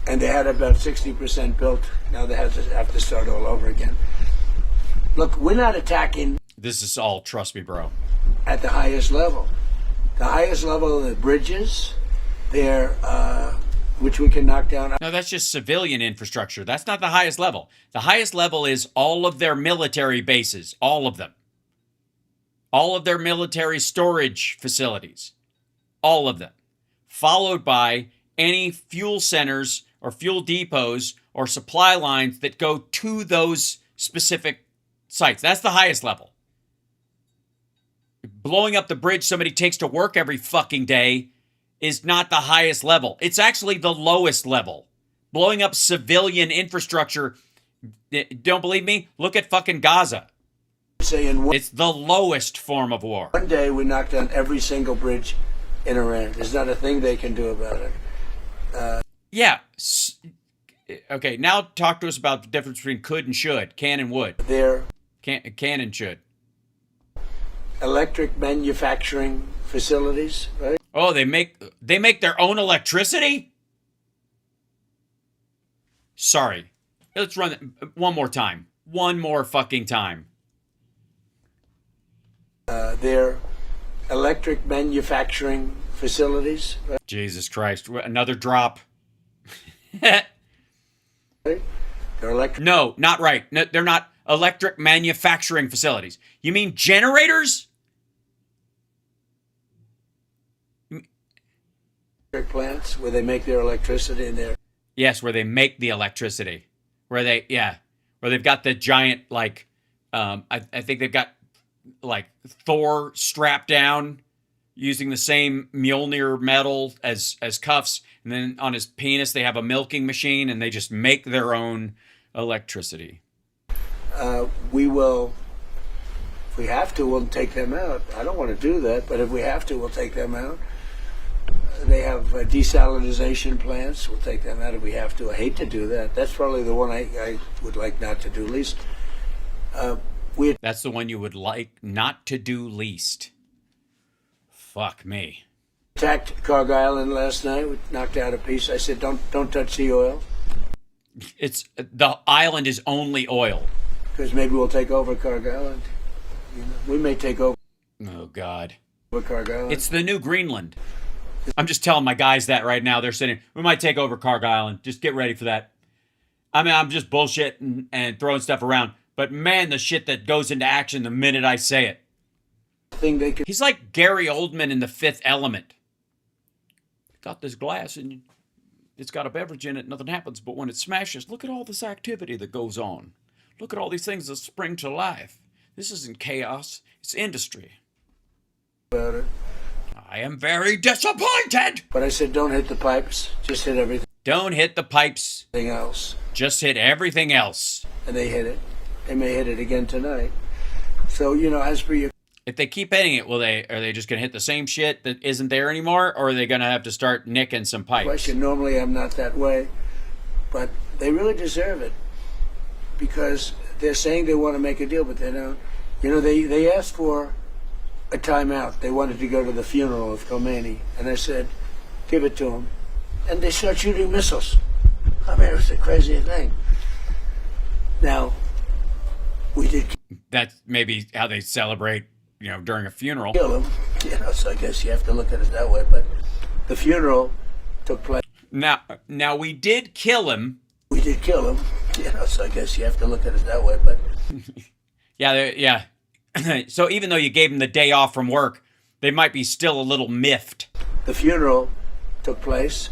and they had about 60% built. Now they have to start all over again. Look, we're not attacking This is all, trust me, bro. at the highest level. The highest level of the bridges, which we can knock down. No, that's just civilian infrastructure. That's not the highest level. The highest level is all of their military bases, all of them. All of their military storage facilities, all of them. Followed by any fuel centers or fuel depots or supply lines that go to those specific sites. That's the highest level. Blowing up the bridge somebody takes to work every fucking day is not the highest level. It's actually the lowest level. Blowing up civilian infrastructure, don't believe me? Look at fucking Gaza. It's the lowest form of war. One day we knocked down every single bridge in Iran. There's not a thing they can do about it. Yeah. Okay, now talk to us about the difference between could and should, can and would. Can and should. Electric manufacturing facilities, right? Oh, they make their own electricity? Sorry. Let's run it one more time. One more fucking time. Their electric manufacturing facilities, right? Jesus Christ. Another drop. They're electric. No, not right. No, they're not electric manufacturing facilities. You mean generators? Plants where they make their electricity in there. Yes, where they make the electricity. Where they've got the giant, like, I think they've got, like, Thor strapped down using the same Mjolnir metal as cuffs. And then on his penis, they have a milking machine and they just make their own electricity. We will, if we have to, we'll take them out. I don't want to do that, but if we have to, we'll take them out. They have desalinization plants. We'll take them out if we have to. I hate to do that. That's probably the one I would like not to do least. That's the one you would like not to do least. Fuck me. Attacked Carg Island last night. We knocked out a piece. I said, don't touch the oil. The island is only oil. Because maybe we'll take over Carg Island. We may take over. Oh, God. Carg Island. It's the new Greenland. I'm just telling my guys that right now. They're saying, we might take over Carg Island. Just get ready for that. I mean, I'm just bullshitting and throwing stuff around. But man, the shit that goes into action the minute I say it. He's like Gary Oldman in The Fifth Element. Got this glass and it's got a beverage in it. Nothing happens. But when it smashes, look at all this activity that goes on. Look at all these things that spring to life. This isn't chaos. It's industry. About it. I am very disappointed. But I said, don't hit the pipes. Just hit everything. Don't hit the pipes. Everything else. Just hit everything else. And they hit it. They may hit it again tonight. So, as per your... If they keep hitting it, are they just going to hit the same shit that isn't there anymore? Or are they going to have to start nicking some pipes? Question. Normally I'm not that way. But they really deserve it. Because they're saying they want to make a deal, but they don't. They asked for a timeout. They wanted to go to the funeral of Khomeini. And I said, give it to them. And they start shooting missiles. I mean, it was the craziest thing. Now, we did That's maybe how they celebrate, you know, during a funeral. kill him, so I guess you have to look at it that way. But the funeral took place. Now we did kill him. We did kill him, so I guess you have to look at it that way. But yeah. So even though you gave him the day off from work, they might be still a little miffed. the funeral took place,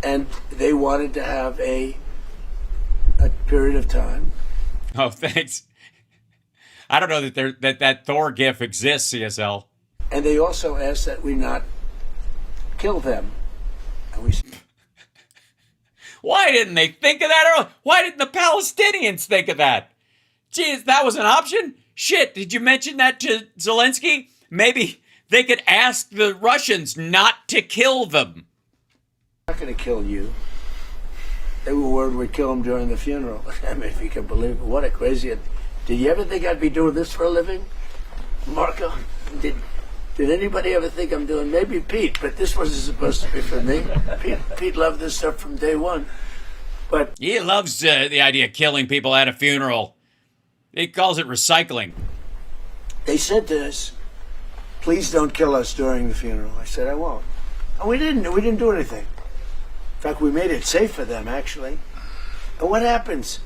and they wanted to have a period of time. Oh, thanks. I don't know that Thor gif exists, CSL. And they also asked that we not kill them. And we. Why didn't they think of that earlier? Why didn't the Palestinians think of that? Geez, that was an option? Shit, did you mention that to Zelensky? Maybe they could ask the Russians not to kill them. I'm not going to kill you. They were worried we'd kill them during the funeral. I mean, if you can believe it. What a crazy... Did you ever think I'd be doing this for a living? Marco, did anybody ever think I'm doing... Maybe Pete, but this wasn't supposed to be for me. Pete loved this stuff from day one. But he loves the idea of killing people at a funeral. He calls it recycling. They said to us, please don't kill us during the funeral. I said, I won't. And we didn't do anything. In fact, we made it safe for them, actually. And what happens?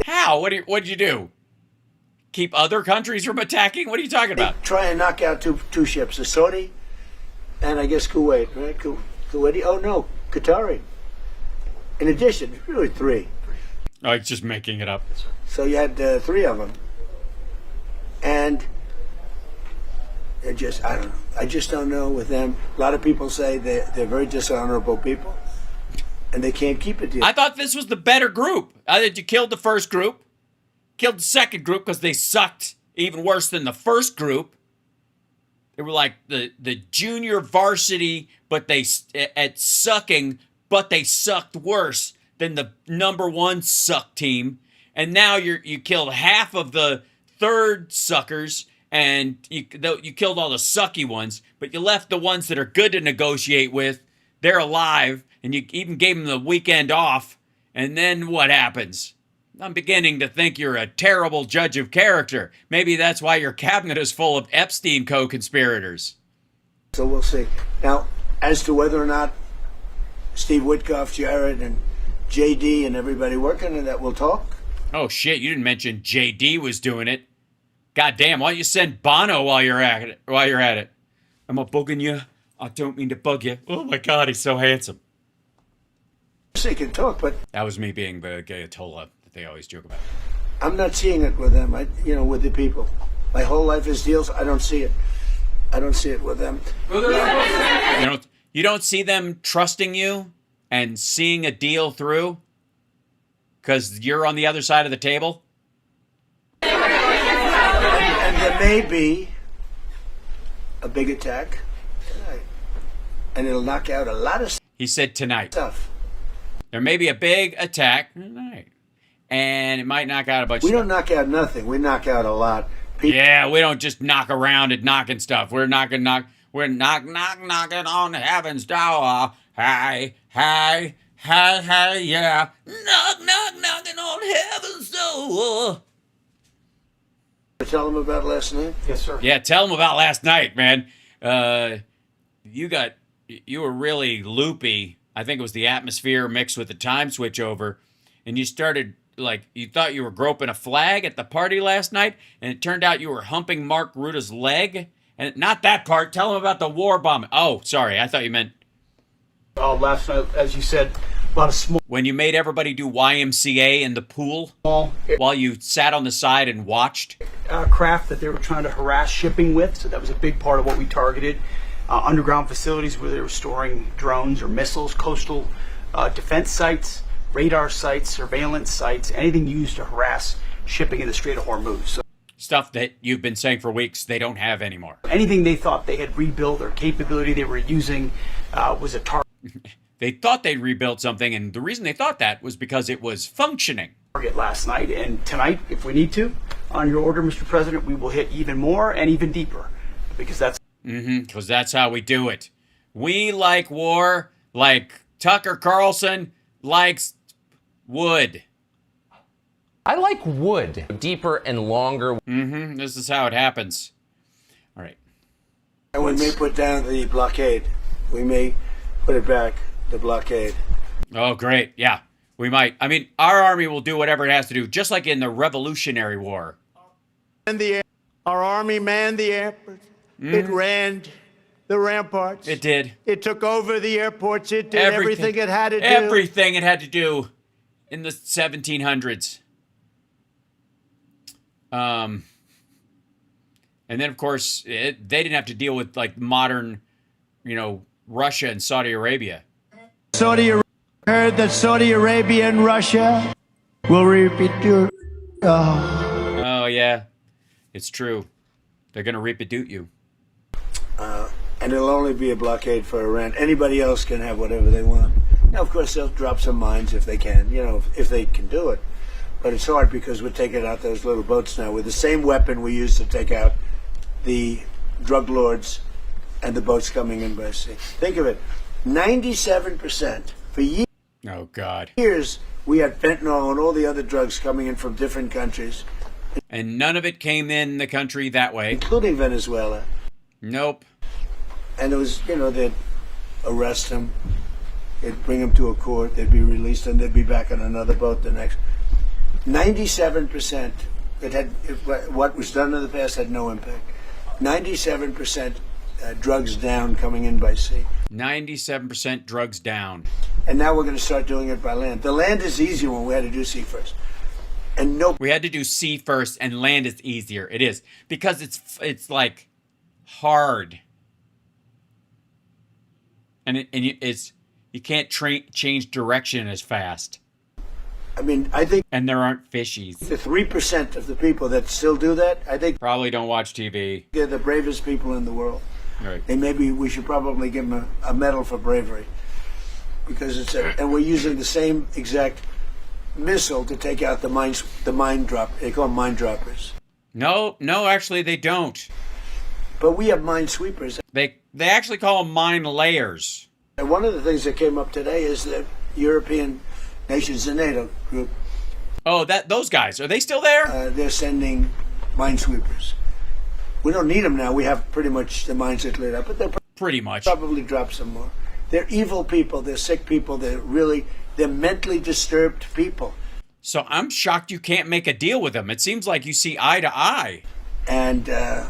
How? What'd you do? Keep other countries from attacking? What are you talking about? Try and knock out two ships, the Saudi and I guess Kuwait, right? Kuwaiti? Oh, no, Qatari. In addition, really three. Oh, he's just making it up. So you had three of them. And I don't know. I just don't know with them. A lot of people say they're very dishonorable people. And they can't keep it. I thought this was the better group. I thought you killed the first group, killed the second group because they sucked even worse than the first group. They were like the junior varsity, but they at sucking, but they sucked worse than the number one suck team. And now you killed half of the third suckers, and you killed all the sucky ones, but you left the ones that are good to negotiate with. They're alive. And you even gave them the weekend off. And then what happens? I'm beginning to think you're a terrible judge of character. Maybe that's why your cabinet is full of Epstein co-conspirators. So we'll see. Now, as to whether or not Steve Witkoff, Jared, and JD and everybody working on that, we'll talk. Oh, shit. You didn't mention JD was doing it. God damn. Why don't you send Bono while you're at it? Am I bugging you? I don't mean to bug you. Oh, my God. He's so handsome. They can talk, but that was me being the Gayatollah that they always joke about. I'm not seeing it with them. With the people. My whole life is deals. I don't see it. I don't see it with them. You don't see them trusting you and seeing a deal through because you're on the other side of the table. And there may be a big attack tonight, and it'll knock out a lot of. He said tonight. Stuff. There may be a big attack tonight, and it might knock out a bunch We of don't knock out nothing. We knock out a lot. Yeah, we don't just knock around at knocking stuff. We're knocking on heaven's door. Hey, yeah. Knocking on heaven's door. Tell them about last night? Yes, sir. Yeah, tell them about last night, man. You were really loopy. I think it was the atmosphere mixed with the time switch over. And you started, you thought you were groping a flag at the party last night, and it turned out you were humping Mark Ruta's leg. And not that part. Tell them about the war bombing. Oh, sorry. I thought you meant... last night, as you said, a lot of small... When you made everybody do YMCA in the pool while you sat on the side and watched? Craft that they were trying to harass shipping with, so that was a big part of what we targeted. Underground facilities where they were storing drones or missiles, coastal defense sites, radar sites, surveillance sites, anything used to harass shipping in the Strait of Hormuz. So stuff that you've been saying for weeks they don't have anymore. Anything they thought they had rebuilt or capability they were using was a target. They thought they'd rebuilt something, and the reason they thought that was because it was functioning. Target last night, and tonight, if we need to, on your order, Mr. President, we will hit even more and even deeper, because that's... Because that's how we do it. We like war like Tucker Carlson likes wood. I like wood, deeper and longer. Mm-hmm. This is how it happens. All right. And we may put down the blockade. We may put it back, the blockade. Oh, great. Yeah, we might. I mean, our army will do whatever it has to do, just like in the Revolutionary War. Our army manned the airports. It ran the ramparts. It did. It took over the airports. It did everything it had to do. Everything it had to do in the 1700s. And then, of course, they didn't have to deal with, like, modern, Russia and Saudi Arabia. Heard that Saudi Arabia and Russia will repeat your... Oh, yeah. It's true. They're going to reproduce you. And it'll only be a blockade for Iran. Anybody else can have whatever they want. Now, of course, they'll drop some mines if they can, if they can do it. But it's hard because we're taking out those little boats now with the same weapon we used to take out the drug lords and the boats coming in by sea. Think of it, 97% for years. Oh, God. Years we had fentanyl and all the other drugs coming in from different countries. And none of it came in the country that way. Including Venezuela. Nope. And it was, they'd arrest him, they'd bring him to a court, they'd be released, and they'd be back on another boat the next. 97%. What was done in the past had no impact. 97% drugs down coming in by sea. 97% drugs down. And now we're going to start doing it by land. The land is easier when we had to do sea first. And we had to do sea first, and land is easier. It is because it's like hard, and you can't change direction as fast. I mean, I think, and there aren't fishies. The 3% of the people that still do that, I think, probably don't watch TV. They're the bravest people in the world. Right. And maybe we should probably give them a medal for bravery, because and we're using the same exact missile to take out the mine drop. They call them mine droppers. No, actually they don't. But we have mine sweepers. They actually call them mine layers. And one of the things that came up today is that European nations, the NATO group. Oh, those guys, are they still there? They're sending mine sweepers. We don't need them now. We have pretty much the mines are cleared up, but they'll probably drop some more. They're evil people. They're sick people. They're mentally disturbed people. So I'm shocked you can't make a deal with them. It seems like you see eye to eye. And it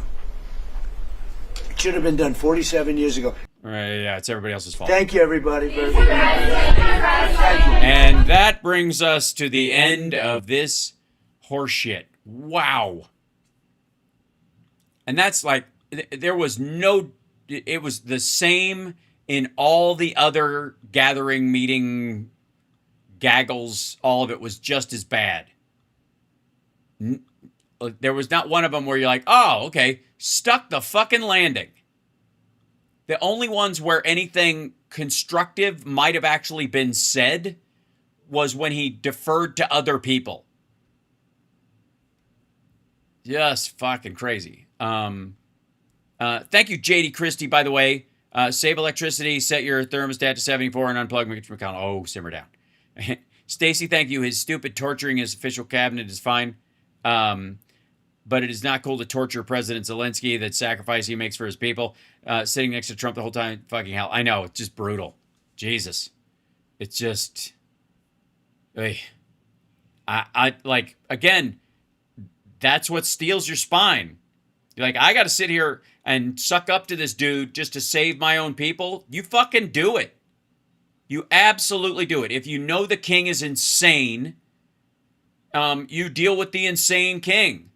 should have been done 47 years ago. Right, yeah, it's everybody else's fault. Thank you, everybody. Thank you. And that brings us to the end of this horseshit. Wow. And that's like, it was the same in all the other gathering, meeting, gaggles, all of it was just as bad. There was not one of them where you're like, oh, okay, stuck the fucking landing. The only ones where anything constructive might have actually been said was when he deferred to other people. Just fucking crazy. Thank you, JD Christie, by the way. Save electricity, set your thermostat to 74, and unplug Mitch McConnell. Oh, simmer down. Stacy, thank you. His stupid torturing his official cabinet is fine. But it is not cool to torture President Zelensky, that sacrifice he makes for his people. Sitting next to Trump the whole time, fucking hell. I know, it's just brutal. Jesus. It's just... I like, again, that's what steals your spine. You're like, I got to sit here and suck up to this dude just to save my own people. You fucking do it. You absolutely do it. If you know the king is insane, you deal with the insane king.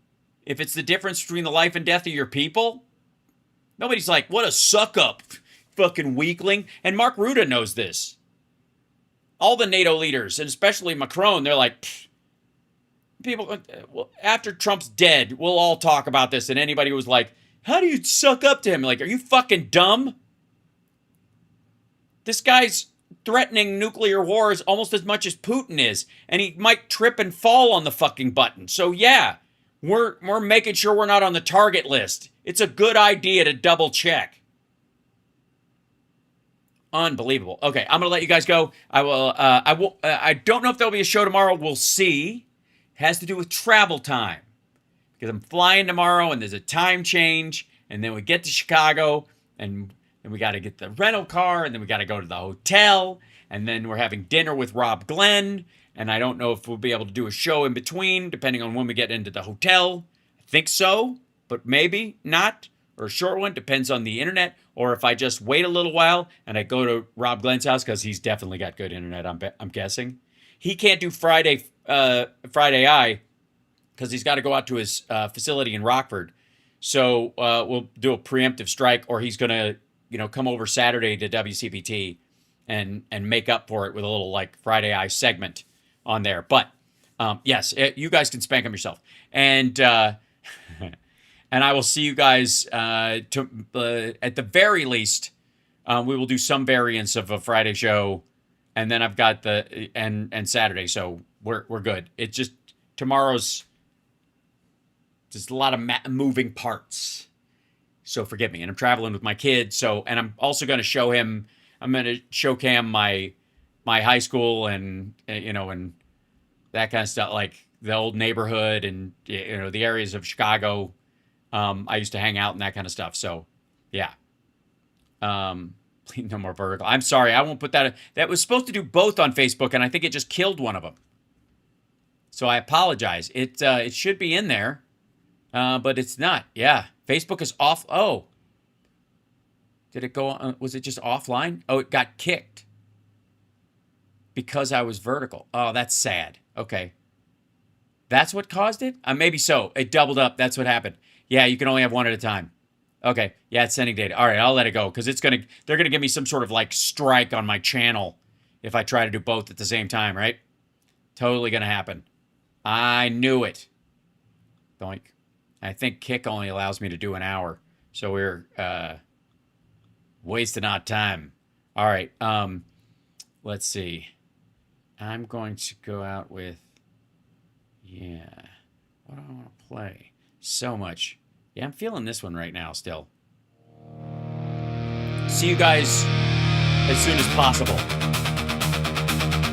If it's the difference between the life and death of your people, nobody's like, what a suck up, fucking weakling. And Mark Rutte knows this. All the NATO leaders, and especially Macron, they're like, people, well, after Trump's dead, we'll all talk about this. And anybody was like, how do you suck up to him? Like, are you fucking dumb? This guy's threatening nuclear wars almost as much as Putin is. And he might trip and fall on the fucking button. So yeah, we're making sure we're not on the target list. It's a good idea to double check. Unbelievable. Okay, I'm gonna let you guys go. I don't know if there'll be a show tomorrow. We'll see. has to do with travel time. Because I'm flying tomorrow and there's a time change, and then we get to Chicago and we got to get the rental car, and then we got to go to the hotel, and then we're having dinner with Rob Glenn, and I don't know if we'll be able to do a show in between, depending on when we get into the hotel. I think so, but maybe not, or a short one, depends on the internet, or if I just wait a little while and I go to Rob Glenn's house, because he's definitely got good internet, I'm guessing. He can't do Friday Eye, because he's got to go out to his facility in Rockford. So we'll do a preemptive strike, or he's going to, come over Saturday to WCPT and make up for it with a little like Friday Eye segment on there. But yes, you guys can spank him yourself. And and I will see you guys at the very least. We will do some variants of a Friday show, and then I've got and Saturday. So we're good. It's just tomorrow's. There's a lot of moving parts. So forgive me. And I'm traveling with my kid. And I'm also going to show him, I'm going to show Cam my high school and and that kind of stuff, like the old neighborhood and, the areas of Chicago. I used to hang out and that kind of stuff. So yeah. Please no more vertical. I'm sorry. I won't put that. That was supposed to do both on Facebook, and I think it just killed one of them. So I apologize. It should be in there. But it's not. Yeah. Facebook is off. Oh. Did it go? Was it just offline? Oh, it got kicked. Because I was vertical. Oh, that's sad. Okay. That's what caused it? Maybe so. It doubled up. That's what happened. Yeah, you can only have one at a time. Okay. Yeah, it's sending data. All right, I'll let it go. Because they're going to give me some sort of like strike on my channel if I try to do both at the same time, right? Totally going to happen. I knew it. Doink. I think Kick only allows me to do an hour. So we're wasting our time. All right. Let's see. I'm going to go out with... Yeah. What do I want to play? So much. Yeah, I'm feeling this one right now still. See you guys as soon as possible.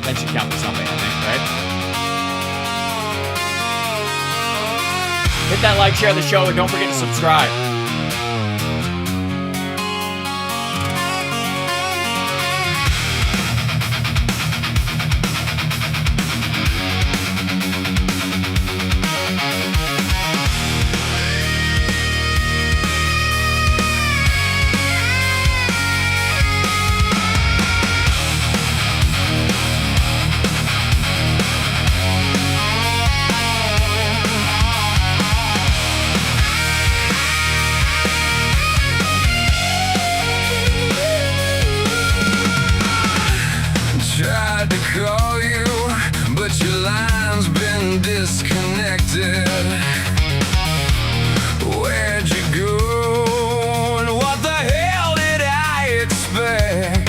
That should count for something, I think, right? Hit that like, share the show, and don't forget to subscribe. Disconnected. Where'd you go? And what the hell did I expect?